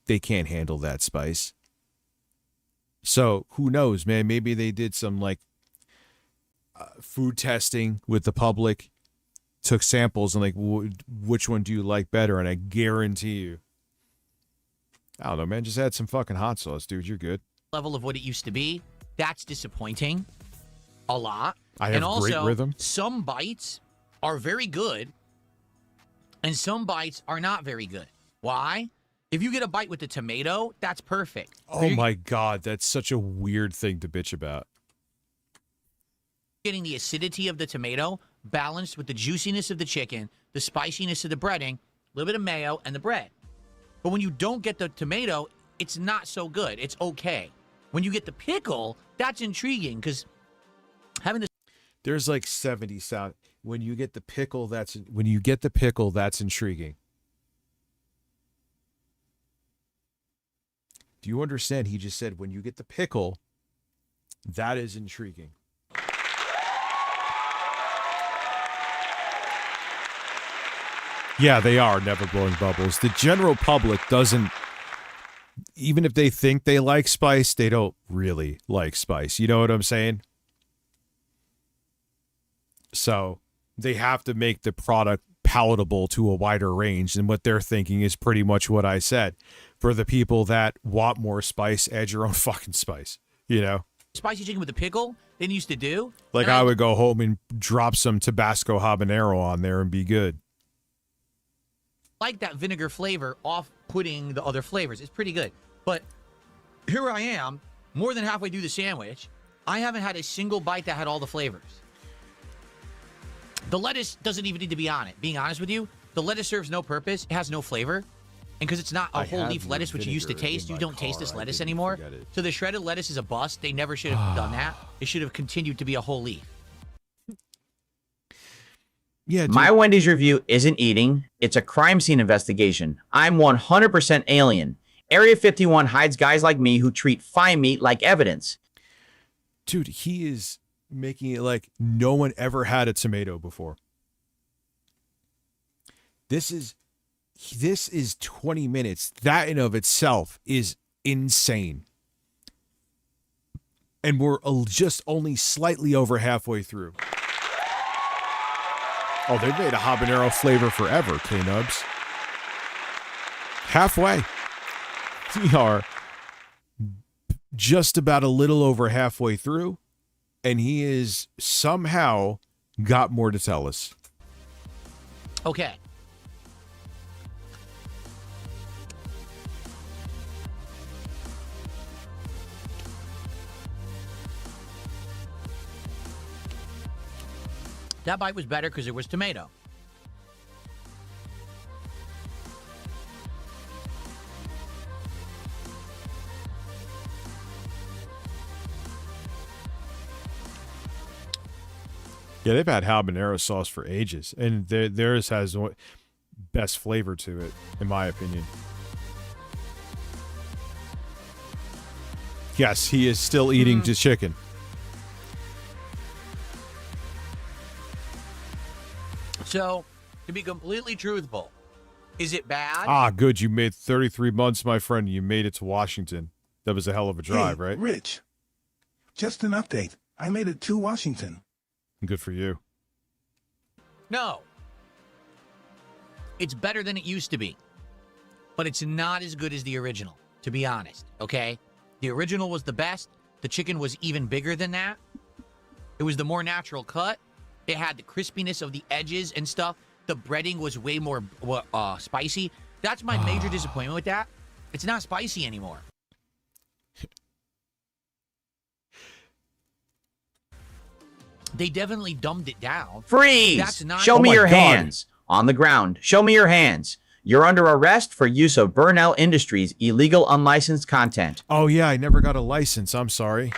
they can't handle that spice. So who knows, man? Maybe they did some like food testing with the public, took samples and like, which one do you like better? And I guarantee you, I don't know, man, just add some fucking hot sauce, dude. You're good. Level of what it used to be. That's disappointing. A lot. I have and also, great rhythm. Some bites are very good and some bites are not very good. Why? If you get a bite with the tomato, that's perfect. Oh my God, that's such a weird thing to bitch about. Getting the acidity of the tomato balanced with the juiciness of the chicken, the spiciness of the breading, a little bit of mayo, and the bread. But when you don't get the tomato, it's not so good. It's okay. When you get the pickle, that's intriguing because having the... There's like 70 sound. When you get the pickle, that's intriguing. Do you understand? He just said, when you get the pickle, that is intriguing. Yeah, they are never blowing bubbles. The general public doesn't, even if they think they like spice, they don't really like spice. You know what I'm saying? So they have to make the product palatable to a wider range. And what they're thinking is pretty much what I said. For the people that want more spice, add your own fucking spice, you know? Spicy chicken with the pickle they used to do. Like I would go home and drop some Tabasco habanero on there and be good. Like that vinegar flavor off-putting the other flavors. It's pretty good. But here I am, more than halfway through the sandwich. I haven't had a single bite that had all the flavors. The lettuce doesn't even need to be on it. Being honest with you, the lettuce serves no purpose. It has no flavor. And because it's not a whole leaf lettuce, which you used to taste, you don't taste this lettuce anymore. So the shredded lettuce is a bust. They never should have done that. It should have continued to be a whole leaf. Yeah, my Wendy's review isn't eating. It's a crime scene investigation. I'm 100% alien. Area 51 hides guys like me who treat fine meat like evidence. Dude, he is making it like no one ever had a tomato before. This is 20 minutes. That in of itself is insane. And we're just only slightly over halfway through. Oh, they've made a habanero flavor forever, K-Nubs. Halfway. We are just about a little over halfway through, and he is somehow got more to tell us. Okay. That bite was better because there was tomato. Yeah, they've had habanero sauce for ages, and theirs has best flavor to it, in my opinion. Yes, he is still eating the chicken. So, to be completely truthful, is it bad? Ah, good. You made 33 months, my friend. You made it to Washington. That was a hell of a drive, Hey, right? Rich, just an update. I made it to Washington. Good for you. No. It's better than it used to be. But it's not as good as the original, to be honest, okay? The original was the best. The chicken was even bigger than that. It was the more natural cut. It had the crispiness of the edges and stuff. The breading was way more spicy. That's my major disappointment with that. It's not spicy anymore. They definitely dumbed it down. Freeze! That's not. Show me your hands. On the ground. Show me your hands. You're under arrest for use of Burnell Industries illegal unlicensed content. Oh, yeah, I never got a license. I'm sorry.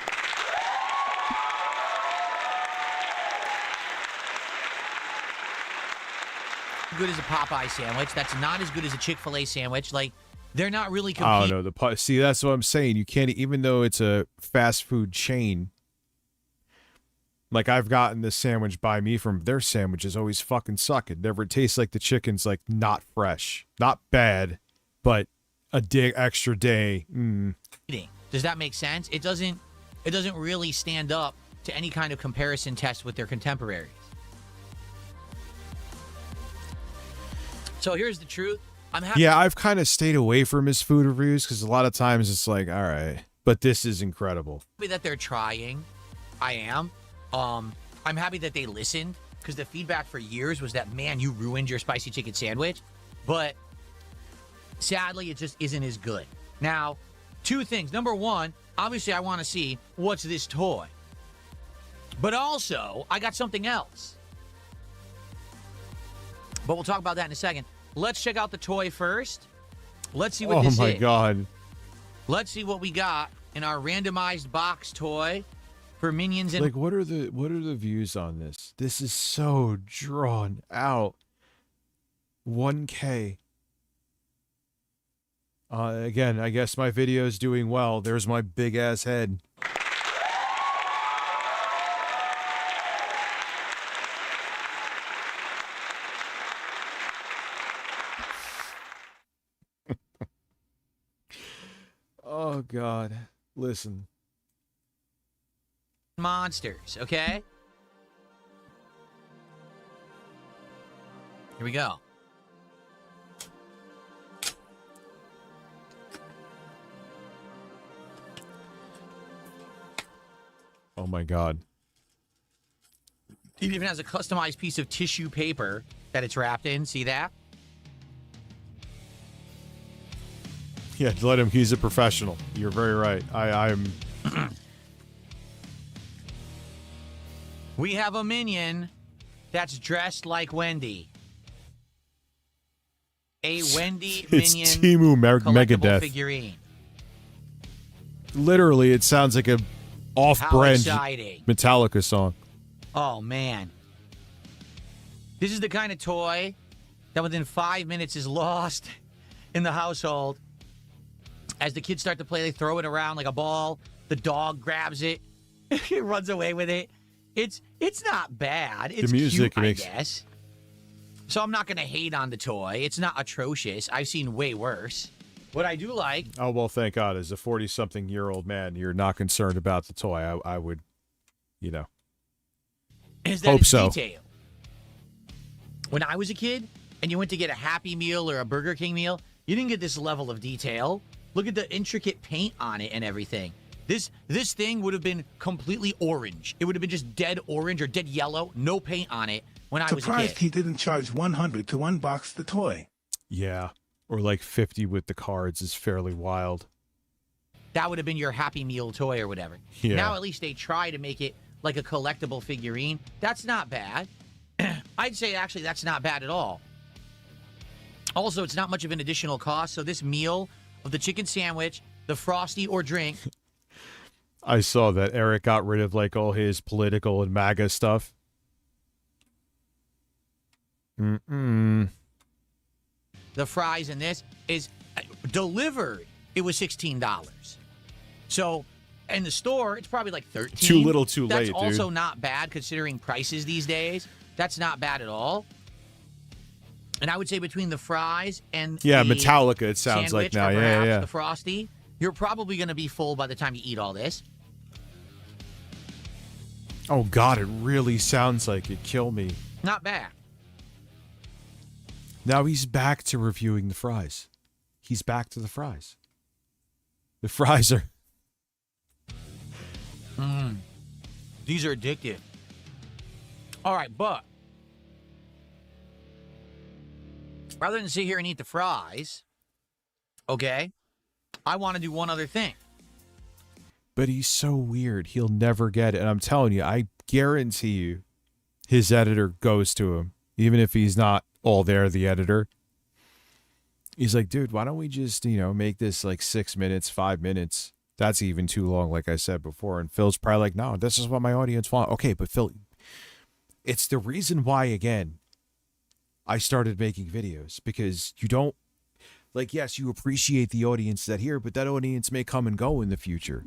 Good as a Popeye sandwich. That's not as good as a Chick-fil-A sandwich. Like, they're not really Oh, competing. no. See, that's what I'm saying. You can't, even though it's a fast food chain. Like, I've gotten this sandwich by me from their sandwiches always fucking suck. It never tastes like the chicken's, like, not fresh. Not bad, but a extra day. Does that make sense? It doesn't really stand up to any kind of comparison test with their contemporaries. So here's the truth. I'm happy. Yeah, I've kind of stayed away from his food reviews because a lot of times it's like, all right, but this is incredible. Happy that they're trying. I am. I'm happy that they listened because the feedback for years was that, man, you ruined your spicy chicken sandwich. But sadly, it just isn't as good. Now, two things. Number one, obviously, I want to see what's this toy. But also, I got something else. But we'll talk about that in a second. Let's check out the toy first. Let's see what this is. Oh, my God. Let's see what we got in our randomized box toy for Minions. And Like, what are the views on this? This is so drawn out. 1K. Again, I guess my video is doing well. There's my big ass head. Oh, God. Listen. monsters, okay? Here we go. Oh my God. It even has a customized piece of tissue paper that it's wrapped in. See that? Yeah, let him. He's a professional. You're very right. I'm. We have a minion that's dressed like Wendy. A Wendy It's minion Timu collectible Megadeth. figurine. Literally, it sounds like a off-brand exciting. Metallica song. Oh, man. This is the kind of toy that within 5 minutes is lost in the household. As the kids start to play, they throw it around like a ball. The dog grabs it. He runs away with it. It's not bad. It's music cute, makes- I guess. So I'm not going to hate on the toy. It's not atrocious. I've seen way worse. What I do like... Oh, well, thank God. As a 40-something-year-old man, you're not concerned about the toy. I would, you know, is that hope it's so. detail. When I was a kid and you went to get a Happy Meal or a Burger King meal, you didn't get this level of detail. Look at the intricate paint on it and everything. This thing would have been completely orange. It would have been just dead orange or dead yellow, no paint on it when I was a Surprised kid. he didn't charge $100 to unbox the toy. Yeah. Or like 50 with the cards is fairly wild. That would have been your Happy Meal toy or whatever. Yeah. Now at least they try to make it like a collectible figurine. That's not bad. I'd say actually that's not bad at all. Also, it's not much of an additional cost. So this meal of the chicken sandwich, the Frosty or drink. I saw that Eric got rid of like all his political and MAGA stuff. The fries in this is delivered. It was $16. So in the store, it's probably like $13. Too little, too late, That's also dude. not bad considering prices these days. That's not bad at all. And I would say between the fries and Yeah, the Metallica, it sounds like sandwich now. or Yeah, perhaps yeah. the Frosty, you're probably going to be full by the time you eat all this. Oh, God, it really sounds like it. Kill me. Not bad. Now he's back to reviewing the fries. He's back to the fries. The fries are... These are addictive. All right, but rather than sit here and eat the fries, okay, I want to do one other thing. But he's so weird. He'll never get it. And I'm telling you, I guarantee you his editor goes to him. Even if he's not all there, the editor. He's like, dude, why don't we just, make this like 6 minutes, 5 minutes? That's even too long, like I said before. And Phil's probably like, no, this is what my audience wants. Okay, but Phil, it's the reason why, again, I started making videos. Because you don't, like, yes, you appreciate the audience that here, but that audience may come and go in the future.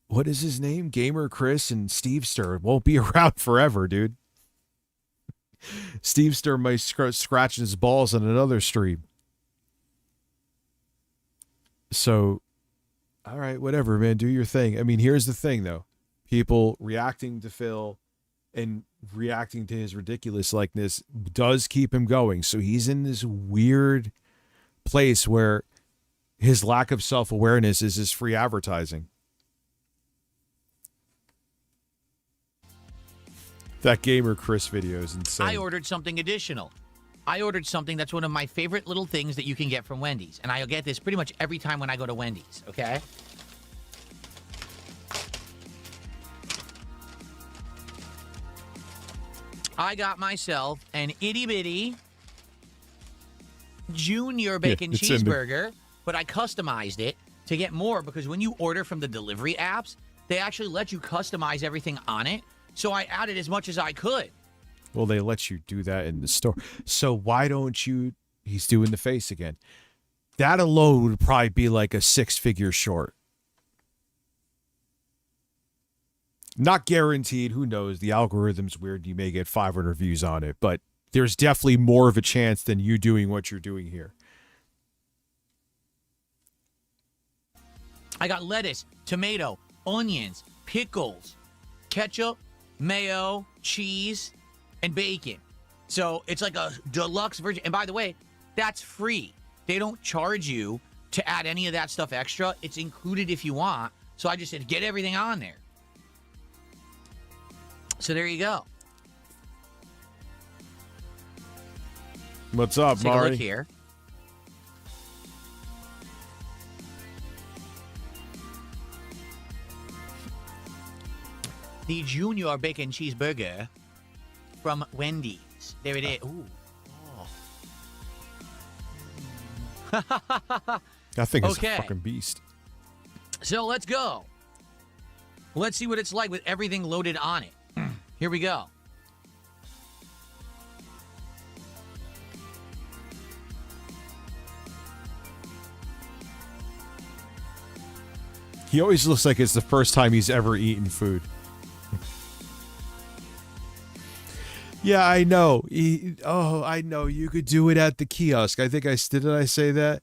What is his name? Gamer Chris and Steve Stir won't be around forever, dude. Steve Stir might scratch his balls on another stream. So, all right, whatever, man. Do your thing. I mean, here's the thing, though. People reacting to Phil and reacting to his ridiculous likeness does keep him going. So he's in this weird place where his lack of self-awareness is his free advertising. That Gamer Chris video is insane. I ordered something additional. I ordered something that's one of my favorite little things that you can get from Wendy's. And I get this pretty much every time when I go to Wendy's, okay? I got myself an itty-bitty junior bacon it's in the- cheeseburger, but I customized it to get more because when you order from the delivery apps, they actually let you customize everything on it. So I added as much as I could. Well, they let you do that in the store. So why don't you... He's doing the face again. That alone would probably be like a 6-figure short. Not guaranteed. Who knows? The algorithm's weird. You may get 500 views on it. But there's definitely more of a chance than you doing what you're doing here. I got lettuce, tomato, onions, pickles, ketchup, mayo, cheese, and bacon. So it's like a deluxe version. And by the way, that's free. They don't charge you to add any of that stuff extra. It's included if you want. So I just said, get everything on there. So there you go. What's up, Let's take a Mari? look here. The Junior Bacon Cheeseburger from Wendy's. There it is. Ooh. Oh. That thing is Okay. a fucking beast. So let's go. Let's see what it's like with everything loaded on it. Here we go. He always looks like it's the first time he's ever eaten food. Yeah, I know. I know. You could do it at the kiosk. I think did I say that?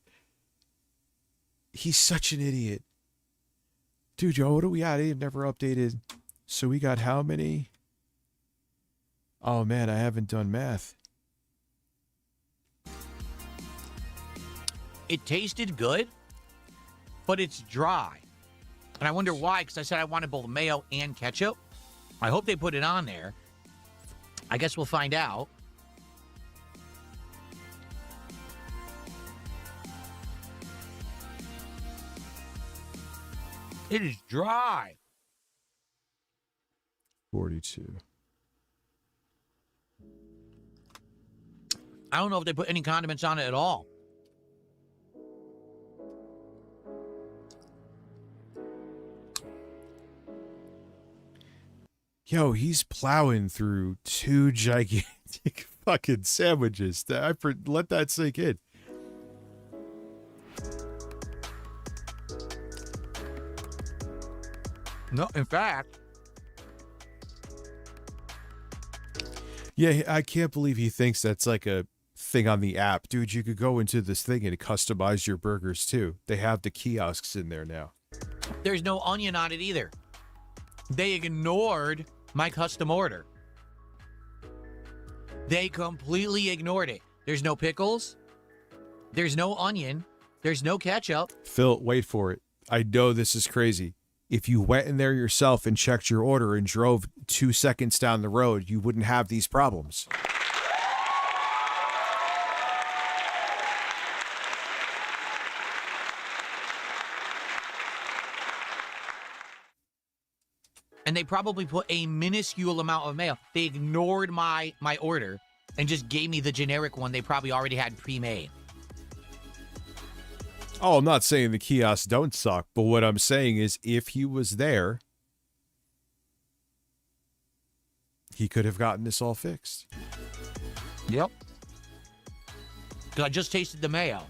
He's such an idiot. Dude, Joe, what are we at? I've never updated. So we got how many? Oh, man, I haven't done math. It tasted good, but it's dry. And I wonder why, because I said I wanted both mayo and ketchup. I hope they put it on there. I guess we'll find out. It is dry. 42. I don't know if they put any condiments on it at all. Yo, he's plowing through 2 gigantic fucking sandwiches. Let that sink in. No, in fact. Yeah, I can't believe he thinks that's like a thing on the app. Dude, you could go into this thing and customize your burgers too. They have the kiosks in there now. There's no onion on it either. They ignored my custom order. They completely ignored it. There's no pickles. There's no onion. There's no ketchup. Phil, wait for it. I know this is crazy. If you went in there yourself and checked your order and drove 2 seconds down the road, you wouldn't have these problems. And they probably put a minuscule amount of mayo. They ignored my order and just gave me the generic one they probably already had pre-made. Oh, I'm not saying the kiosks don't suck, but what I'm saying is if he was there, he could have gotten this all fixed. Yep. Because I just tasted the mayo.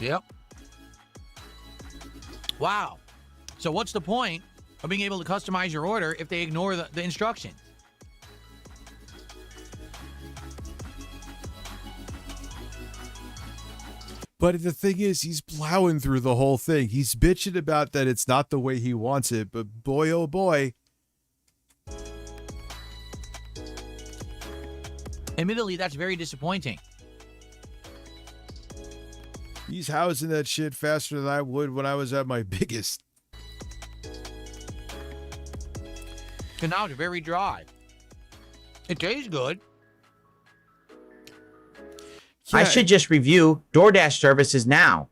Yep. Wow. So what's the point of being able to customize your order if they ignore the instructions? But the thing is, he's plowing through the whole thing. He's bitching about that it's not the way he wants it, but boy, oh boy. Admittedly, that's very disappointing. He's housing that shit faster than I would when I was at my biggest. And now it's very dry. It tastes good. I should just review DoorDash services now.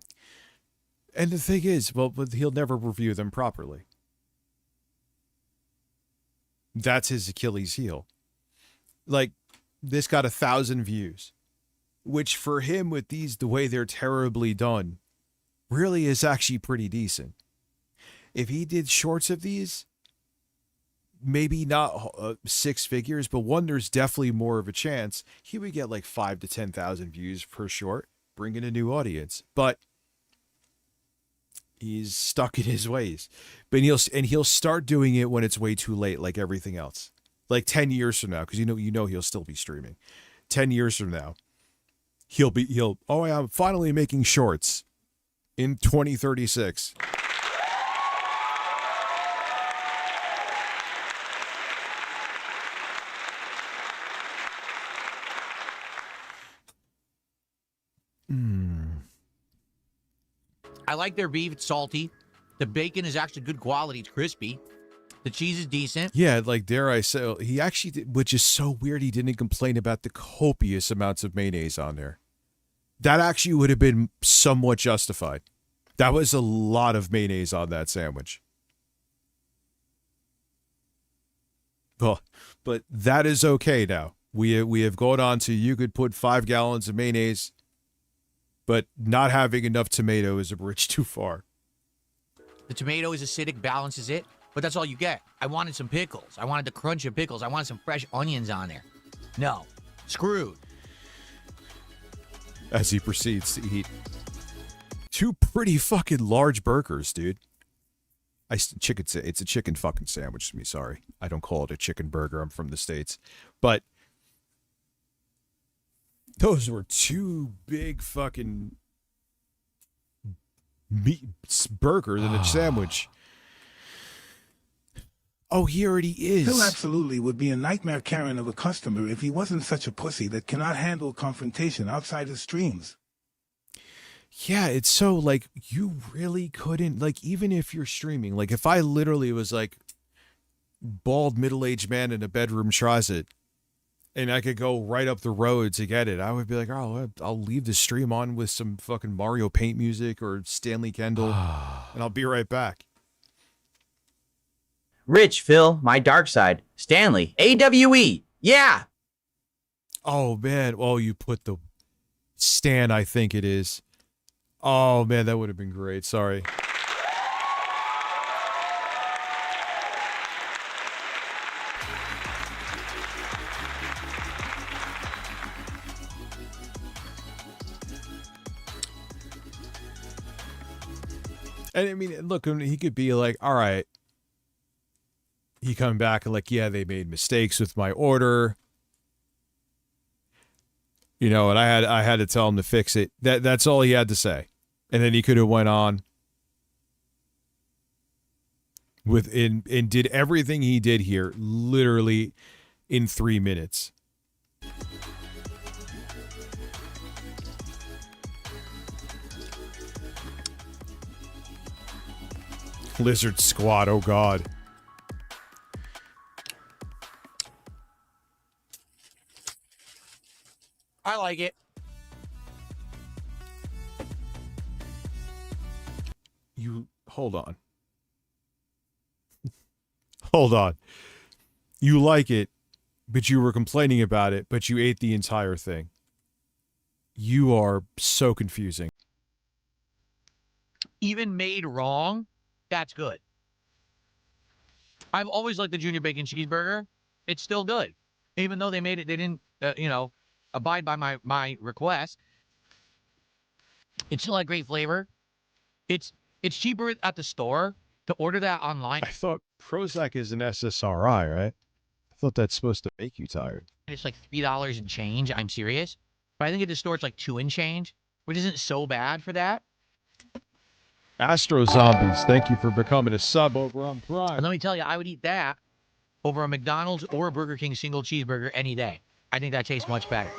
And the thing is, well, he'll never review them properly. That's his Achilles heel. Like, this got 1,000 views, which for him, with these, the way they're terribly done, really is actually pretty decent. If he did shorts of these, maybe not 6 figures, but one, there's definitely more of a chance he would get like 5 to 10,000 views per short, bring in a new audience. But he's stuck in his ways. But he'll start doing it when it's way too late, like everything else. Like 10 years from now, because you know he'll still be streaming. 10 years from now, I'm finally making shorts in 2036. I like their beef. It's salty. The bacon is actually good quality. It's crispy. The cheese is decent. Yeah, like dare I say, he actually did, which is so weird, he didn't complain about the copious amounts of mayonnaise on there. That actually would have been somewhat justified. That was a lot of mayonnaise on that sandwich. Well, but that is okay now. We have gone on to you could put 5 gallons of mayonnaise, but not having enough tomato is a bridge too far. The tomato is acidic, balances it, but that's all you get. I wanted some pickles. I wanted the crunch of pickles. I wanted some fresh onions on there. No. Screwed. As he proceeds to eat two pretty fucking large burgers, dude. It's a chicken fucking sandwich to me, sorry. I don't call it a chicken burger. I'm from the States. But those were two big fucking meat burgers and a sandwich. Oh, he already is. Phil absolutely would be a nightmare Karen of a customer if he wasn't such a pussy that cannot handle confrontation outside his streams. Yeah, it's so, like, you really couldn't, like, even if you're streaming, like, if I literally was, like, bald middle-aged man in a bedroom closet, and I could go right up the road to get it, I would be like, oh, I'll leave the stream on with some fucking Mario Paint music or Stanley Kendall, and I'll be right back. Rich, Phil, my dark side. Stanley, AWE. Yeah. Oh, man. Oh, you put the Stan, I think it is. Oh, man, that would have been great. Sorry. And I mean, look, he could be like, all right. He come back and like, yeah, they made mistakes with my order. You know, and I had to tell him to fix it. That's all he had to say. And then he could have went on and did everything he did here literally in 3 minutes. Lizard Squad, oh god. I like it. You hold on. Hold on. You like it, but you were complaining about it, but you ate the entire thing. You are so confusing. Even made wrong, that's good. I've always liked the Junior Bacon Cheeseburger. It's still good. Even though they didn't, abide by my request. It still had great flavor. It's cheaper at the store to order that online. I thought Prozac is an SSRI, right? I thought that's supposed to make you tired. It's like $3 and change. I'm serious. But I think at the store it's like $2 and change, which isn't so bad for that. Astro Zombies, thank you for becoming a sub over on Prime. And let me tell you, I would eat that over a McDonald's or a Burger King single cheeseburger any day. I think that tastes much better.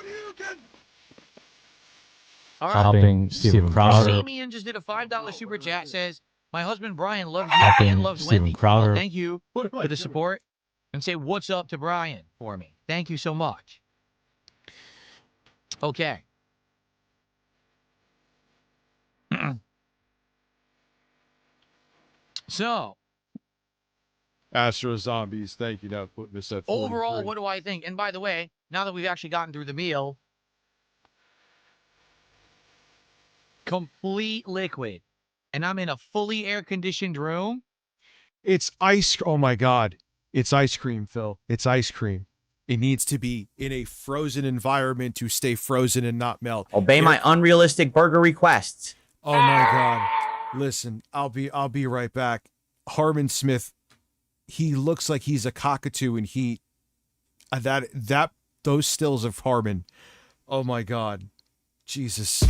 All right. Hopping Steven Crowder. Samian just did a $5 super chat. Says, my husband Brian loves you and loves Steven Wendy. Crowder. Well, thank you for the support. And say what's up to Brian for me. Thank you so much. Okay. So. Astro Zombies, thank you. Now putting this at 43. Overall, what do I think? And by the way, now that we've actually gotten through the meal, complete liquid, and I'm in a fully air-conditioned room. It's ice. Oh my God. It's ice cream, Phil. It's ice cream. It needs to be in a frozen environment to stay frozen and not melt. Obey my unrealistic burger requests. Oh my God. Listen, I'll be right back. Harmon Smith, he looks like he's a cockatoo in heat. Those stills of Harmon. Oh my God. Jesus.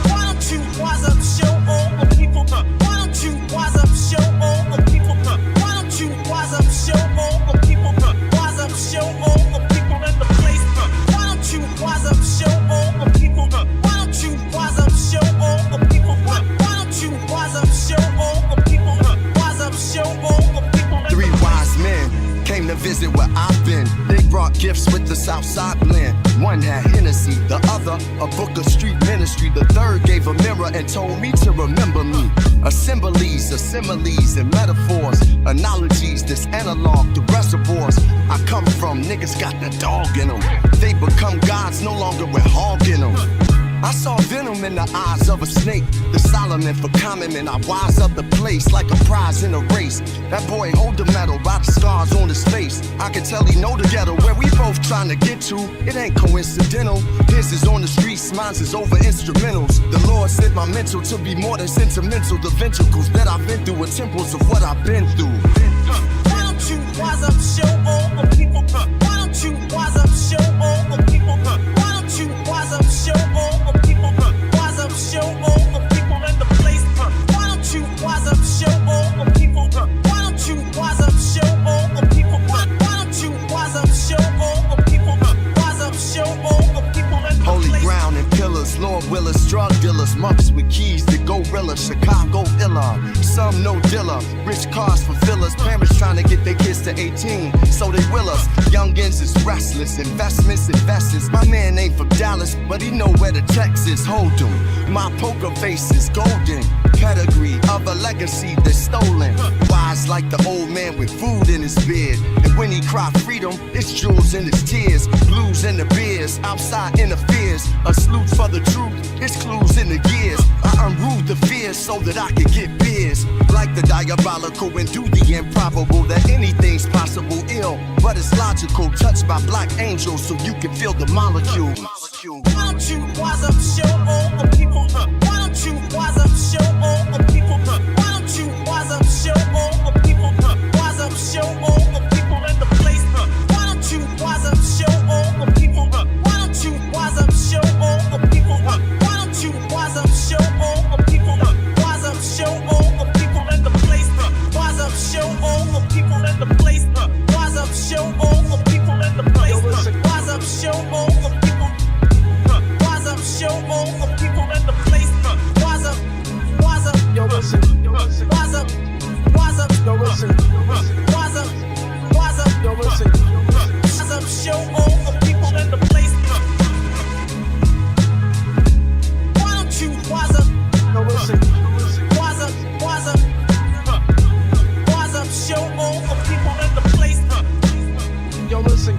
Why don't you wise up, show all the people? Why don't you wise up, show all the people? Why don't you wise up, show all the people? Wise up, show all the people in the place. Why don't you wise up, show all the people? Why don't you wise up, show all the people? Why don't you wise up, show all the people? Wise up, show all the people. Three wise men came to visit where I've been. They brought gifts with the Southside blend. One had Hennessy, the other a book of street ministry. The third gave a mirror and told me to remember me. Assemblies, similes, and metaphors. Analogies, this analog to reservoirs I come from. Niggas got the dog in them. They become gods no longer with hog in them. I I saw venom in the eyes of a snake. The Solomon for common man, I wise up the place like a prize in a race. That boy hold the medal by the scars on his face. I can tell he know the ghetto where we both trying to get to. It ain't coincidental. His is on the streets, mine's is over instrumentals. The Lord said my mental to be more than sentimental. The ventricles that I've been through are temples of what I've been through. Why don't you wise up, show all the people? Why don't you wise up, show all the people? Why don't you wise up, show all the people? Wise up, show all the people in the place. Why don't you wise up, show all the people? Why don't you wise up, show all the people? Why don't you wise up, show all the people? Wise up, show all the people in the Holy place. ground and pillars, Lord Willis, drug dealers, monks with keys to gorilla, Chicago illa. Some no dealer, rich cars for fillers, parents trying to get their kids to 18, so they will us. Youngins is restless, investments. My man ain't from Dallas, but he know where the Texas hold him. My poker face is golden, pedigree of a legacy that's stolen. Wise like the old man with food in his beard, and when he cry freedom, it's jewels in his tears, blues in the beers, outside interferes. A salute for the truth, it's clues in the gears. I unruled the fears so that I could get beers. Like the diabolical and do the improbable, that anything's possible ill, but it's logical. Touched by black angels so you can feel the molecule. Why don't you wise up, show all the people? Why don't you wise up, show all the people? Why don't you wise up, show all the people? Wise up, show all the people in the place. Why don't you wise up, show all the people? Why don't you wise up, show all the people? Why don't you wise up, show all the people? Wise up, show all the people in the place. Wise up, show all the people in the place. Wise up, show all the people in the place. Wise up, show all the people. Wise up, show all the people in the place. Wise up, yo listen, wise up, yo listen, wise up, yo listen, wise up, show all the people in the place. Why don't you wise up, yo listen, wise up, show all the people in the place. Yo listen.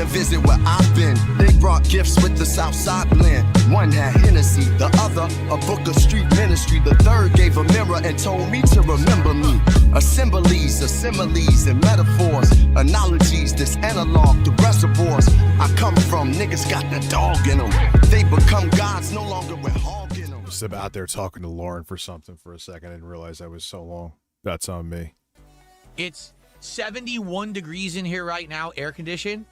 Visit where I've been. They brought gifts with the Southside blend. One had Hennessy, the other a book of street ministry. The third gave a mirror and told me to remember me. Assemblies, similes and metaphors, analogies, this analog to reservoirs I come from. Niggas got the dog in them. They become gods, no longer with hog in them. Just out there talking to Lauren for something for a second. I didn't realize I was so long. That's on me. It's 71 degrees in here right now, air conditioned.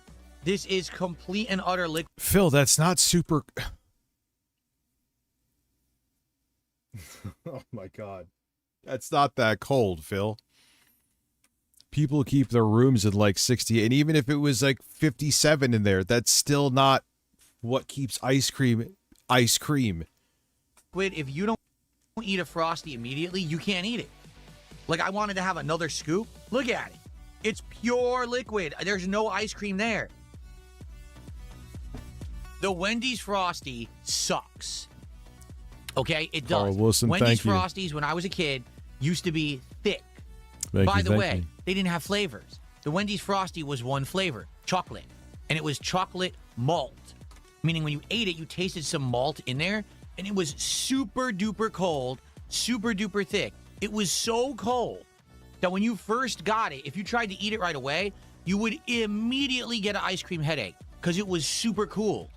This is complete and utter liquid. Phil, that's not super. Oh my God. That's not that cold, Phil. People keep their rooms at like 60, and even if it was like 57 in there, that's still not what keeps ice cream ice cream. If you don't eat a Frosty immediately, you can't eat it. Like, I wanted to have another scoop. Look at it. It's pure liquid. There's no ice cream there. The Wendy's Frosty sucks. Okay, it does. Carl Wilson, Wendy's thank you. Frosties, when I was a kid, used to be thick. Thank By you, the thank way, you. they didn't have flavors. The Wendy's Frosty was one flavor, chocolate. And it was chocolate malt. Meaning when you ate it, you tasted some malt in there. And it was super duper cold, super duper thick. It was so cold that when you first got it, if you tried to eat it right away, you would immediately get an ice cream headache because it was super cool.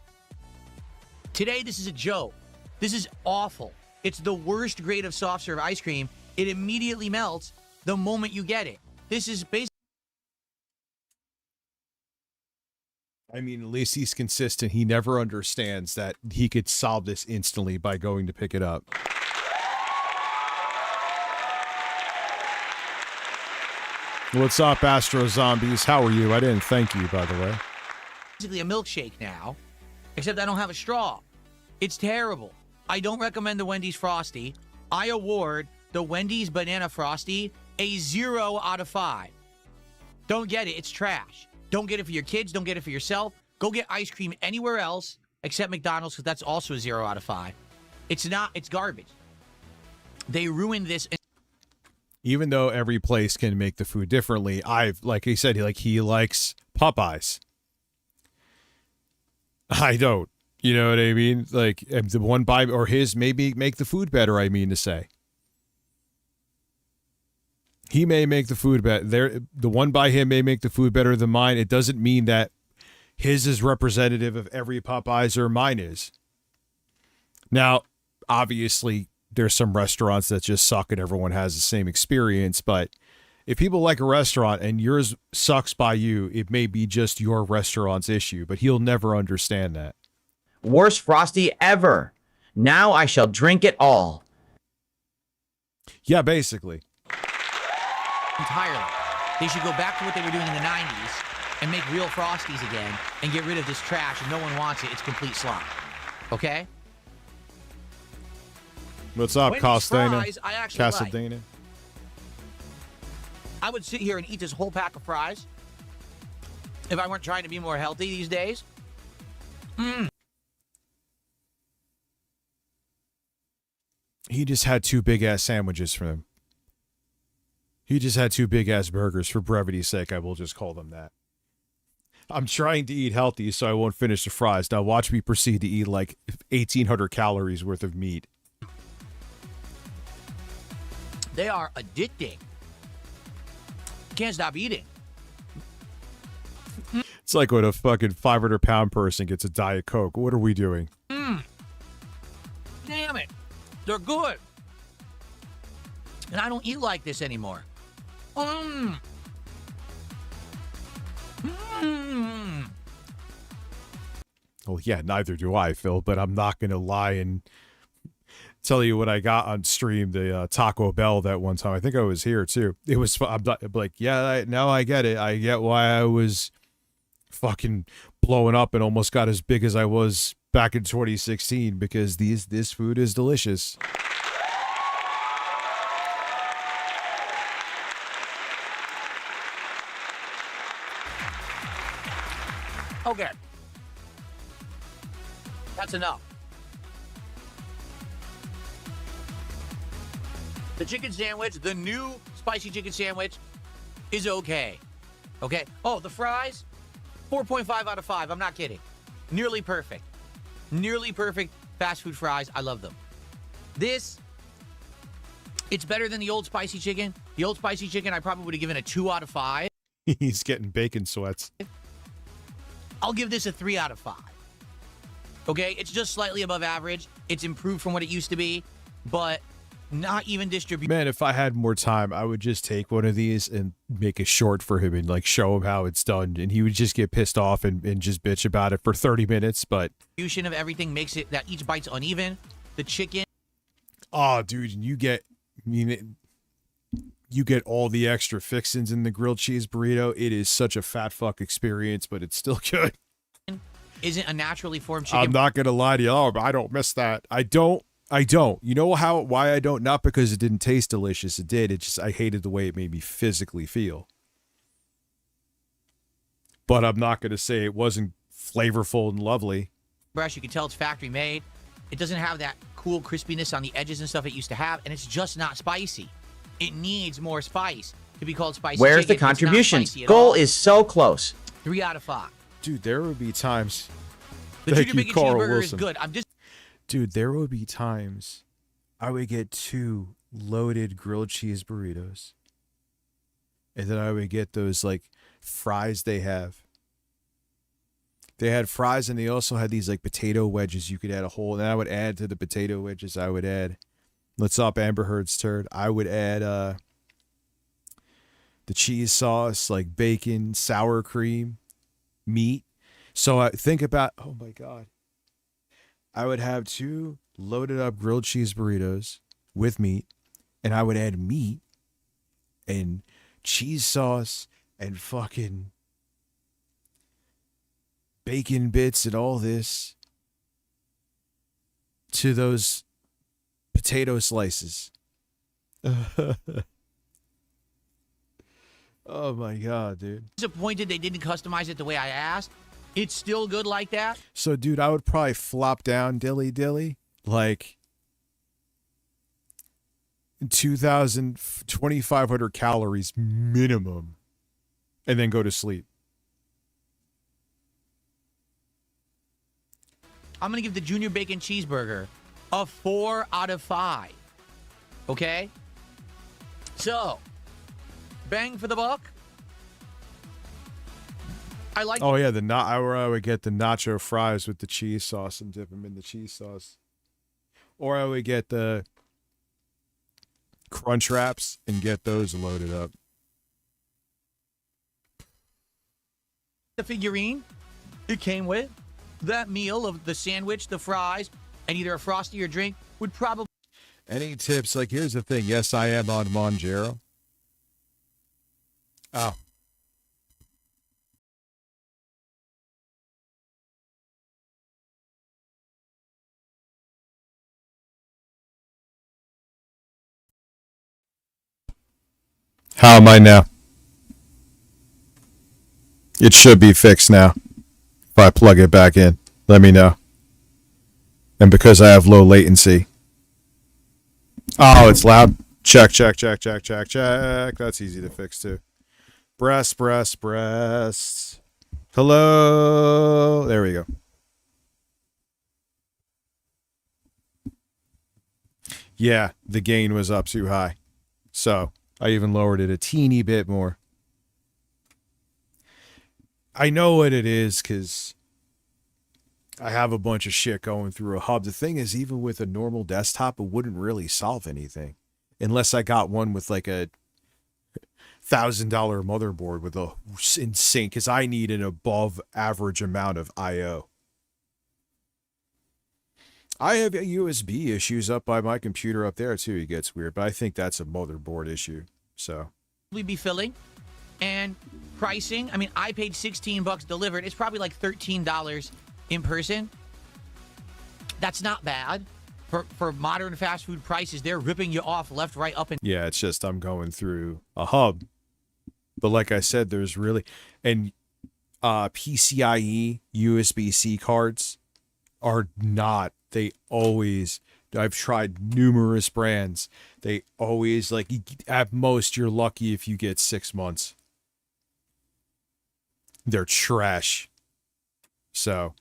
Today, this is a joke. This is awful. It's the worst grade of soft serve ice cream. It immediately melts the moment you get it. This is basically... I mean, at least he's consistent. He never understands that he could solve this instantly by going to pick it up. What's up, Astro Zombies? How are you? I didn't thank you, by the way. Basically a milkshake now, except I don't have a straw. It's terrible. I don't recommend the Wendy's Frosty. I award the Wendy's Banana Frosty a 0 out of 5. Don't get it. It's trash. Don't get it for your kids. Don't get it for yourself. Go get ice cream anywhere else except McDonald's, because that's also a 0 out of 5. It's not. It's garbage. They ruined this. Even though every place can make the food differently, like he said, he likes Popeyes. I don't. You know what I mean? Like, the one by, or his maybe make the food better, I mean to say. He may make the food better. The one by him may make the food better than mine. It doesn't mean that his is representative of every Popeyes or mine is. Now, obviously, there's some restaurants that just suck and everyone has the same experience, but if people like a restaurant and yours sucks by you, it may be just your restaurant's issue, but he'll never understand that. Worst Frosty ever. Now I shall drink it all. Yeah, basically. Entirely. They should go back to what they were doing in the 90s and make real Frosties again and get rid of this trash, and no one wants it. It's complete slop. Okay? What's up, Wendy's Costana? fries, I actually like. Casadena? I would sit here and eat this whole pack of fries if I weren't trying to be more healthy these days. He just had 2 big-ass sandwiches for him. He just had 2 big-ass burgers. For brevity's sake, I will just call them that. I'm trying to eat healthy so I won't finish the fries. Now watch me proceed to eat like 1,800 calories worth of meat. They are addicting. Can't stop eating. It's like when a fucking 500-pound person gets a Diet Coke. What are we doing? Damn it. They're good. And I don't eat like this anymore. Well, yeah, neither do I, Phil, but I'm not going to lie and tell you what I got on stream, the Taco Bell that one time. I think I was here, too. It was, I'm like, yeah, now I get it. I get why I was fucking blowing up and almost got as big as I was back in 2016, because this food is delicious. Okay. That's enough. The chicken sandwich, the new spicy chicken sandwich, is okay. Okay? Oh, the fries? 4.5 out of 5. I'm not kidding. Nearly perfect. Nearly perfect fast food fries. I love them. This, it's better than the old spicy chicken. The old spicy chicken, I probably would have given a 2 out of 5. He's getting bacon sweats. I'll give this a 3 out of 5. Okay? It's just slightly above average. It's improved from what it used to be, but not even distributed. Man, if I had more time, I would just take one of these and make a short for him and like show him how it's done, and he would just get pissed off and just bitch about it for 30 minutes. But distribution of everything makes it that each bite's uneven. The chicken. Oh, dude, you get all the extra fixins in the grilled cheese burrito. It is such a fat fuck experience, but it's still good. Isn't a naturally formed chicken. I'm not gonna lie to you. Oh, I don't miss that. I don't. You know why I don't? Not because it didn't taste delicious. It did. It just, I hated the way it made me physically feel. But I'm not going to say it wasn't flavorful and lovely. Fresh, you can tell it's factory made. It doesn't have that cool crispiness on the edges and stuff it used to have, and it's just not spicy. It needs more spice to be called spicy Where's chicken. the contributions? It's not spicy at Goal all. is so close. 3 out of 5. Dude, there would be times. The Thank Junior you, Bacon Carl Cheeseburger Wilson. is good. I'm just. Dude, there would be times I would get 2 loaded grilled cheese burritos. And then I would get those like fries they have. They had fries, and they also had these like potato wedges you could add a whole. And I would add to the potato wedges, I would add, what's up, Amber Heard's turd? I would add the cheese sauce, like bacon, sour cream, meat. So I think about, oh my God. I would have 2 loaded up grilled cheese burritos with meat, and I would add meat and cheese sauce and fucking bacon bits and all this to those potato slices. Oh my God, dude. Disappointed they didn't customize it the way I asked. It's still good like that. So, dude, I would probably flop down dilly dilly like 2,500 calories minimum and then go to sleep. I'm going to give the Junior Bacon Cheeseburger a 4 out of 5. Okay? So, bang for the buck. I like. Oh yeah, I would get the nacho fries with the cheese sauce and dip them in the cheese sauce, or I would get the crunch wraps and get those loaded up. The figurine it came with, that meal of the sandwich, the fries, and either a Frosty or drink would probably. Any tips? Like, here's the thing. Yes, I am on Monjaro. Oh. How am I now? It should be fixed now. If I plug it back in, let me know. And because I have low latency. Oh, it's loud. Check. That's easy to fix too. Breast. Hello. There we go. Yeah, the gain was up too high. So I even lowered it a teeny bit more. I know what it is because I have a bunch of shit going through a hub. The thing is, even with a normal desktop, it wouldn't really solve anything. Unless I got one with like a $1,000 motherboard with a insane, because I need an above average amount of I/O. I have USB issues up by my computer up there too. It gets weird, but I think that's a motherboard issue. So be filling and pricing. I mean, I paid $16 delivered. It's probably like $13 in person. That's not bad for modern fast food prices. They're ripping you off left, right, up, and yeah. It's just I'm going through a hub, but like I said, there's really and PCIe USB-C cards are not. They always. I've tried numerous brands. They always like at most you're lucky if you get 6 months. They're trash. So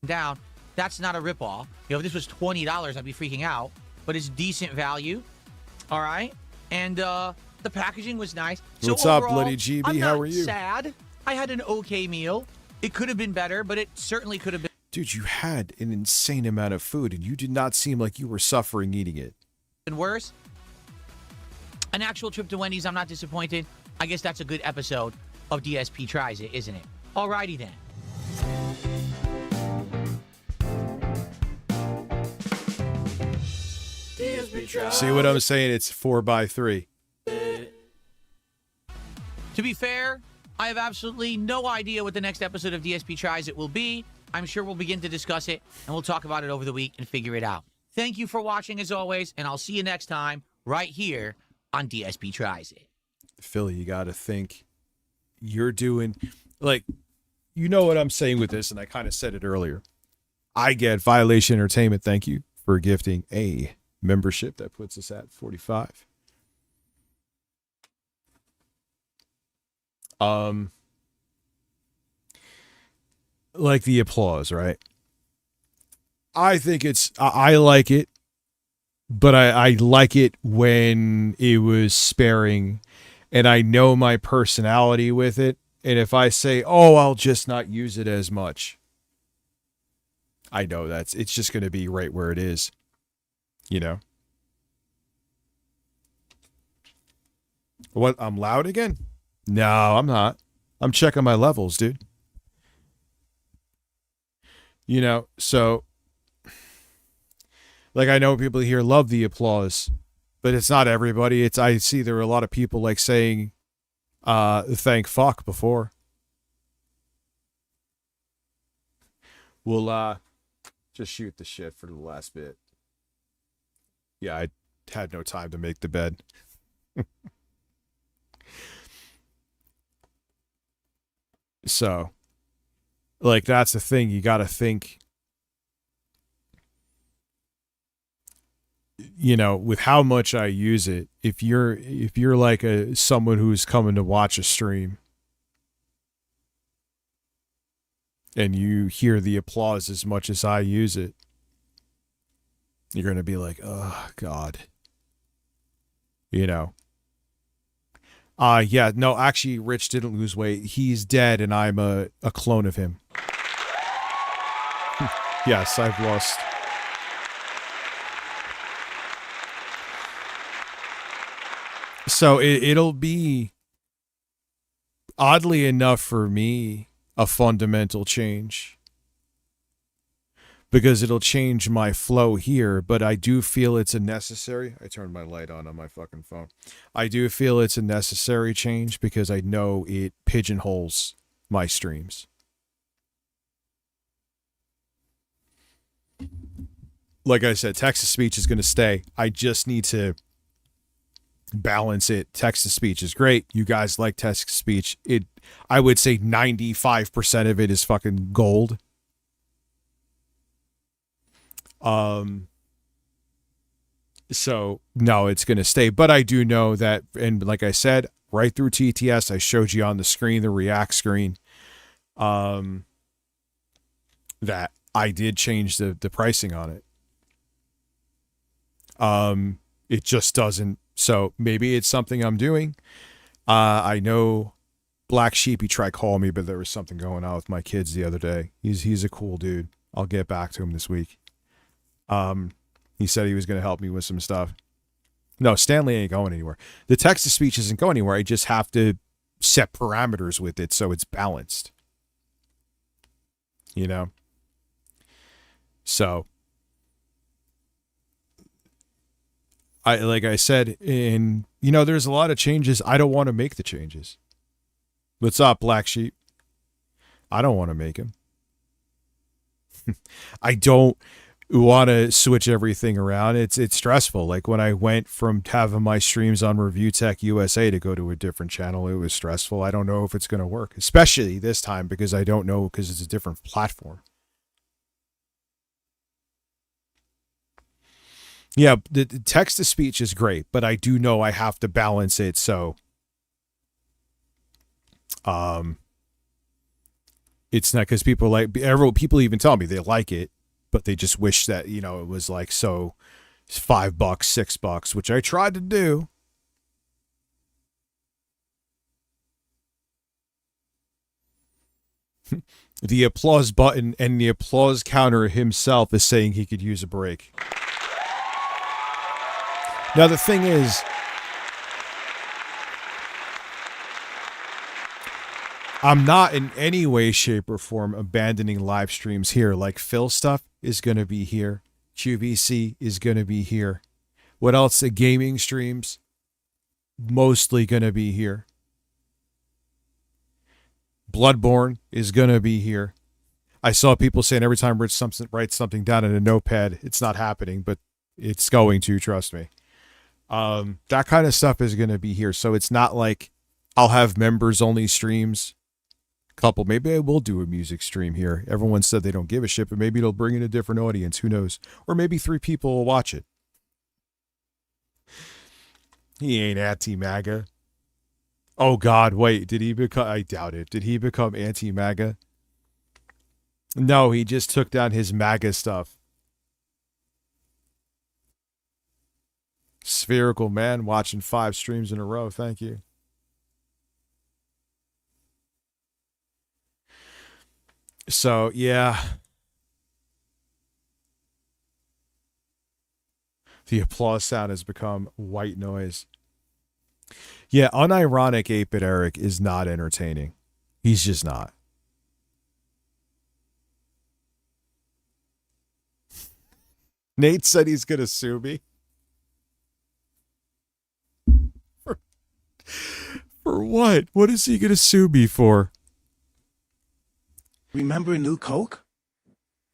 down. That's not a ripoff. You know, if this was $20, I'd be freaking out. But it's decent value. All right. And the packaging was nice. So what's overall, up, Bloody GB? I'm How not are you? sad. I had an okay meal. It could have been better, but it certainly could have been. Dude, you had an insane amount of food, and you did not seem like you were suffering eating it. And worse. An actual trip to Wendy's, I'm not disappointed. I guess that's a good episode of DSP Tries It, isn't it? Alrighty then. See what I'm saying? It's 4x3. To be fair, I have absolutely no idea what the next episode of DSP Tries It will be. I'm sure we'll begin to discuss it, and we'll talk about it over the week and figure it out. Thank you for watching, as always, and I'll see you next time right here on DSP Tries It. Philly, you got to think you're doing, like, you know what I'm saying with this, and I kind of said it earlier. I get Violation Entertainment, thank you for gifting a membership that puts us at 45. Like the applause, right? I think I like it, but I like it when it was sparing, and I know my personality with it. And if I say, oh, I'll just not use it as much, I know it's just going to be right where it is, you know? What, I'm loud again? No, I'm not. I'm checking my levels, dude. You know, so, like, I know people here love the applause, but it's not everybody. I see there are a lot of people, like, saying, thank fuck before. We'll just shoot the shit for the last bit. Yeah, I had no time to make the bed. So, like, that's the thing. You got to think, you know, with how much I use it. If you're like someone who's coming to watch a stream and you hear the applause as much as I use it, you're going to be like, oh, God. You know. Yeah, no, actually, Rich didn't lose weight. He's dead, and I'm a clone of him. Yes, I've lost. So it'll be, oddly enough for me, a fundamental change. Because it'll change my flow here, but I do feel it's a necessary. I turned my light on my fucking phone. I do feel it's a necessary change because I know it pigeonholes my streams. Like I said, text-to-speech is going to stay. I just need to balance it. Text-to-speech is great. You guys like text-to-speech. I would say 95% of it is fucking gold. So no, it's going to stay, but I do know that, and like I said, right through TTS, I showed you on the screen, the React screen, that I did change the pricing on it. It just doesn't, so maybe it's something I'm doing. I know Black Sheep, he tried calling me, but there was something going on with my kids the other day. He's a cool dude. I'll get back to him this week. He said he was going to help me with some stuff. No, Stanley ain't going anywhere. The text-to-speech isn't going anywhere. I just have to set parameters with it so it's balanced. You know? So, like I said, there's a lot of changes. I don't want to make the changes. What's up, Black Sheep? I don't want to make them. I don't want to switch everything around. It's stressful. Like when I went from having my streams on Review Tech USA to go to a different channel, it was stressful. I don't know if it's going to work, especially this time because I don't know, because it's a different platform. Yeah, the text-to-speech is great, but I do know I have to balance it. So, it's not, because people even tell me they like it, but they just wish that, it was like, so $5, $6, which I tried to do. The applause button and the applause counter himself is saying he could use a break. Now, the thing is, I'm not in any way, shape, or form abandoning live streams here. Like Phil stuff is going to be here. QVC is going to be here. What else? The gaming streams, mostly going to be here. Bloodborne is going to be here. I saw people saying every time Rich writes something down in a notepad, it's not happening, but it's going to, trust me. That kind of stuff is going to be here. So it's not like I'll have members only streams. Maybe I will do a music stream here. Everyone said they don't give a shit, but maybe it'll bring in a different audience. Who knows? Or maybe 3 people will watch it. He ain't anti-MAGA. Oh God, wait, did he become, I doubt it. Did he become anti-MAGA? No, he just took down his MAGA stuff. Spherical Man watching 5 streams in a row. Thank you. So, yeah. The applause sound has become white noise. Yeah, unironic 8-Bit Eric is not entertaining. He's just not. Nate said he's going to sue me For what? What is he gonna sue me for? Remember New Coke?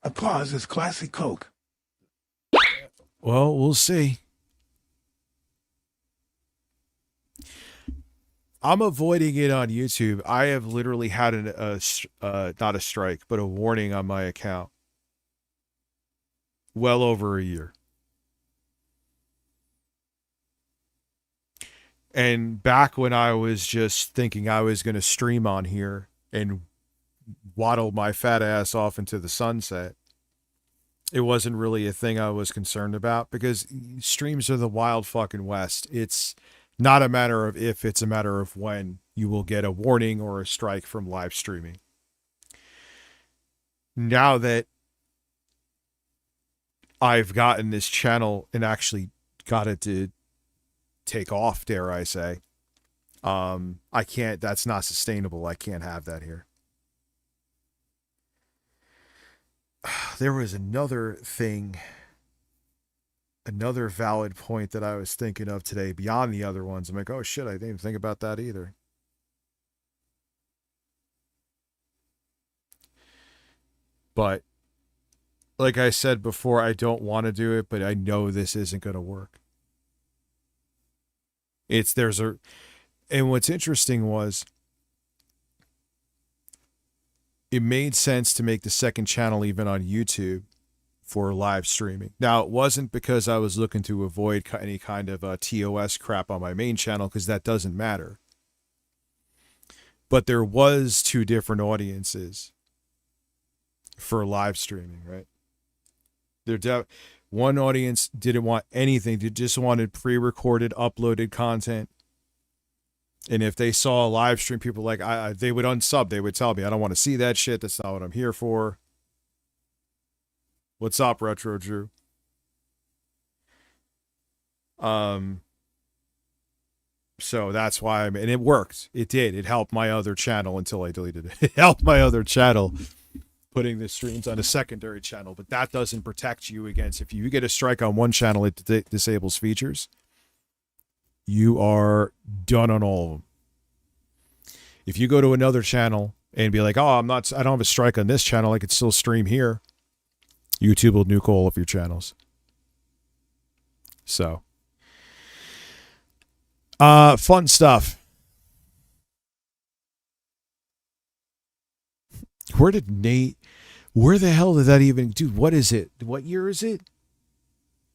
Applause is classic Coke. Well, we'll see. I'm avoiding it on YouTube. I have literally had not a strike, but a warning on my account. Well over a year. And back when I was just thinking I was going to stream on here and waddle my fat ass off into the sunset, it wasn't really a thing I was concerned about, because streams are the wild fucking west. It's not a matter of if, it's a matter of when you will get a warning or a strike from live streaming. Now that I've gotten this channel and actually got it to take off, dare I say, I can't, that's not sustainable. I can't have that here. There was another thing, another valid point that I was thinking of today beyond the other ones. I'm like, oh shit, I didn't even think about that either. But like I said before, I don't want to do it, but I know this isn't going to work. And what's interesting was, it made sense to make the second channel even on YouTube for live streaming. Now, it wasn't because I was looking to avoid any kind of TOS crap on my main channel, because that doesn't matter. But there was two different audiences for live streaming, right? One audience didn't want anything. They just wanted pre-recorded, uploaded content. And if they saw a live stream, people like, they would unsub. They would tell me, I don't want to see that shit. That's not what I'm here for. What's up, Retro Drew? So that's why and it worked. It did. It helped my other channel until I deleted it. It helped my other channel, putting the streams on a secondary channel. But that doesn't protect you against, if you get a strike on one channel, it disables features. You are done on all of them. If you go to another channel and be like, oh, I don't have a strike on this channel, I could still stream here, YouTube will nuke all of your channels. So, fun stuff. Where the hell did that even, dude, what is it? What year is it?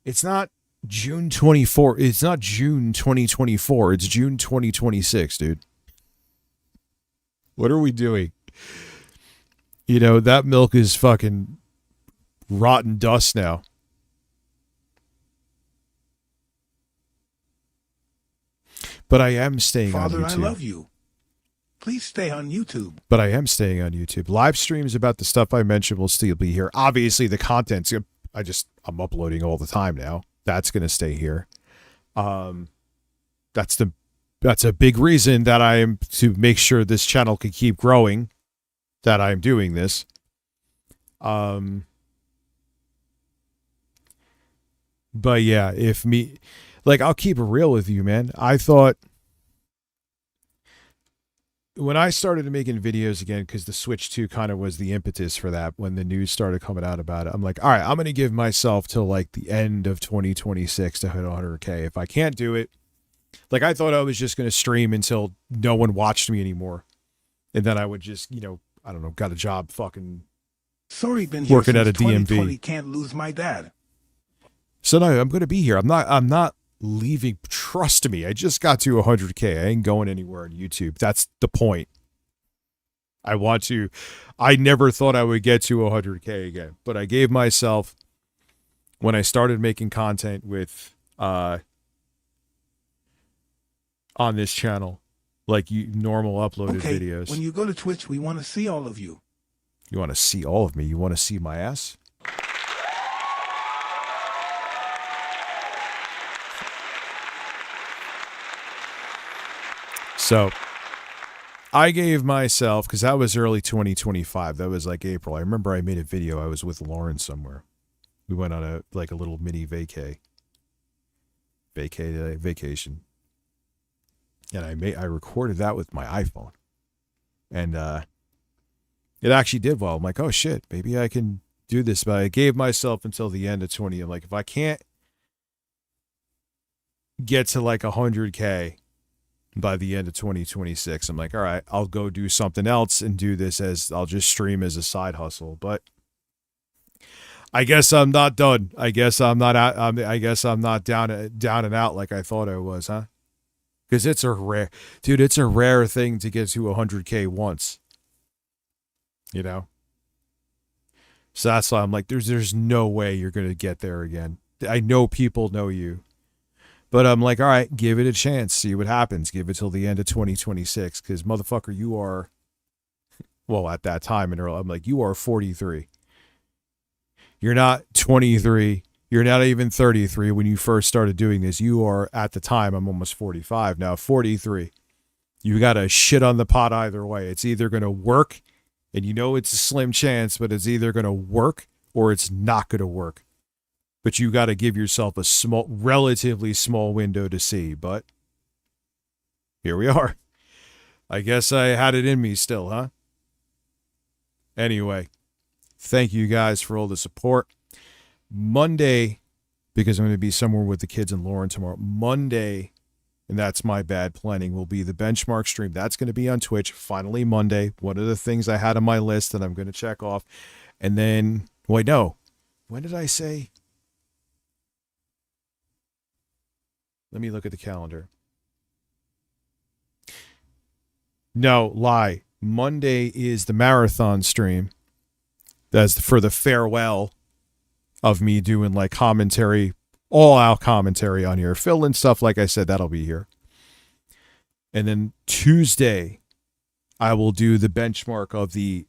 It's not June 24. It's not June 2024. It's June 2026, dude. What are we doing? You know, that milk is fucking rotten dust now. But I am staying Father, on YouTube. I love you. Please stay on YouTube. But I am staying on YouTube. Live streams about the stuff I mentioned will still be here. Obviously, the content's, I'm uploading all the time now. That's going to stay here. That's a big reason that I am, to make sure this channel can keep growing, that I'm doing this. But yeah, I'll keep it real with you, man. I thought, when I started making videos again, because the Switch 2 kind of was the impetus for that, when the news started coming out about it, I'm like, all right, I'm going to give myself till like the end of 2026 to hit 100K. If I can't do it, like, I thought I was just going to stream until no one watched me anymore. And then I would just, I don't know, got a job fucking Sorry, been here working at a since 2020, DMV. can't lose my dad. So no, I'm going to be here. I'm not leaving. Trust me. I just got to 100K. I ain't going anywhere on YouTube. That's the point. I never thought I would get to 100K again, but I gave myself, when I started making content with, on this channel, like normal uploaded videos. When you go to Twitch, we want to see all of you. You want to see all of me? You want to see my ass? So I gave myself, because that was early 2025. That was like April. I remember I made a video. I was with Lauren somewhere. We went on a little mini vacation. And I recorded that with my iPhone. And it actually did well. I'm like, oh shit, maybe I can do this. But I gave myself until the end of 20. I'm like, if I can't get to like 100K by the end of 2026, I'm like, all right, I'll go do something else and do this as I'll just stream as a side hustle. But I guess I'm not done. I guess I'm not out. I guess I'm not down and out like I thought I was, huh? Because it's a rare, dude. It's a rare thing to get to 100K once. You know. So that's why I'm like, there's no way you're gonna get there again. I know people know you, but I'm like, all right, give it a chance, see what happens. Give it till the end of 2026, because motherfucker, you are. Well, at that time, and I'm like, you are 43. You're not 23. You're not even 33 when you first started doing this. You are, at the time, I'm almost 45 now, 43. You got to shit on the pot either way. It's either going to work, and you know it's a slim chance, but it's either going to work or it's not going to work. But you got to give yourself a relatively small window to see. But here we are. I guess I had it in me still, huh? Anyway. Thank you guys for all the support. Monday, because I'm going to be somewhere with the kids and Lauren tomorrow, Monday, and that's my bad planning, will be the benchmark stream. That's going to be on Twitch. Finally, Monday. One of the things I had on my list that I'm going to check off. And then, wait, no. When did I say? Let me look at the calendar. No, lie. Monday is the marathon stream. That's for the farewell of me doing like commentary, all out commentary on here. Phil and stuff, like I said, that'll be here. And then Tuesday, I will do the benchmark of the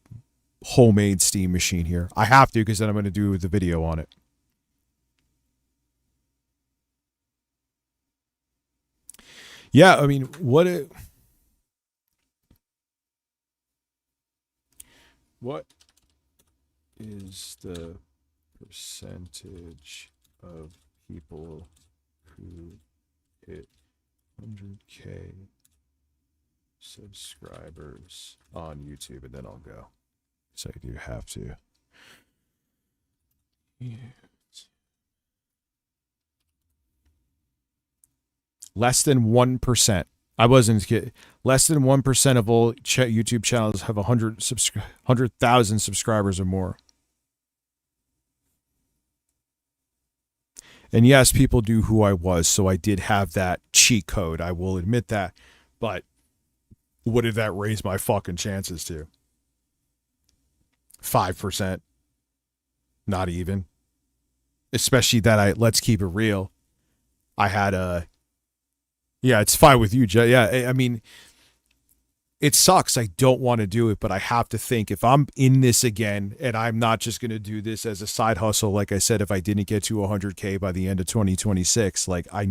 homemade steam machine here. I have to, because then I'm going to do the video on it. Yeah, I mean, what is the percentage of people who hit 100K subscribers on YouTube? And then I'll go. So I do have to. Yeah. Less than 1%. I wasn't kidding. Less than 1% of all YouTube channels have 100,000 subscribers or more. And yes, people do who I was, so I did have that cheat code. I will admit that. But what did that raise my fucking chances to? 5%. Not even. Especially that let's keep it real. I had a... Yeah, it's fine with you, Jay. Yeah, I mean, it sucks. I don't want to do it, but I have to think if I'm in this again, and I'm not just going to do this as a side hustle, like I said, if I didn't get to 100K by the end of 2026, like I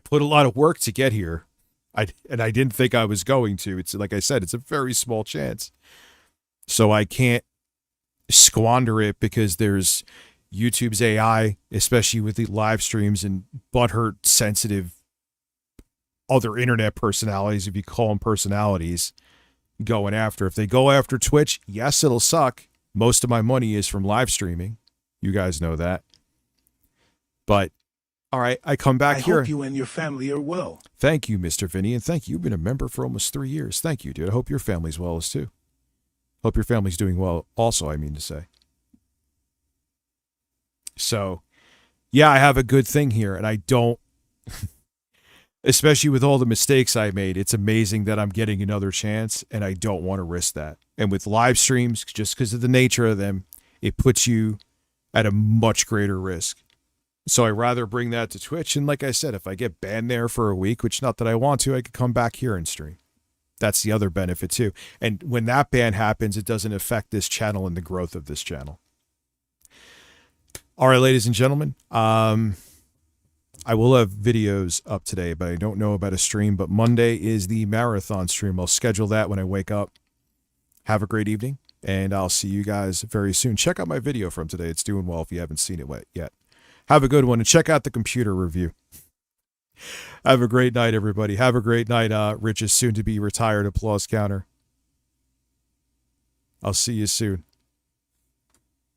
put a lot of work to get here. I didn't think I was going to. It's like I said, it's a very small chance. So I can't squander it because there's YouTube's AI, especially with the live streams and butthurt sensitive other internet personalities, if you call them personalities, going after. If they go after Twitch, yes, it'll suck. Most of my money is from live streaming. You guys know that. But, all right, I come back here. I hope you and your family are well. Thank you, Mr. Vinny, and thank you. You've been a member for almost 3 years. Thank you, dude. I hope your family's well as too. Hope your family's doing well also, I mean to say. So, yeah, I have a good thing here, and I don't, especially with all the mistakes I made, it's amazing that I'm getting another chance, and I don't want to risk that. And with live streams, just because of the nature of them, it puts you at a much greater risk. So I'd rather bring that to Twitch, and like I said, if I get banned there for a week, which not that I want to, I could come back here and stream. That's the other benefit, too. And when that ban happens, it doesn't affect this channel and the growth of this channel. All right, ladies and gentlemen, I will have videos up today, but I don't know about a stream. But Monday is the marathon stream. I'll schedule that when I wake up. Have a great evening, and I'll see you guys very soon. Check out my video from today. It's doing well if you haven't seen it yet. Have a good one, and check out the computer review. Have a great night, everybody. Have a great night, Rich's soon-to-be retired applause counter. I'll see you soon.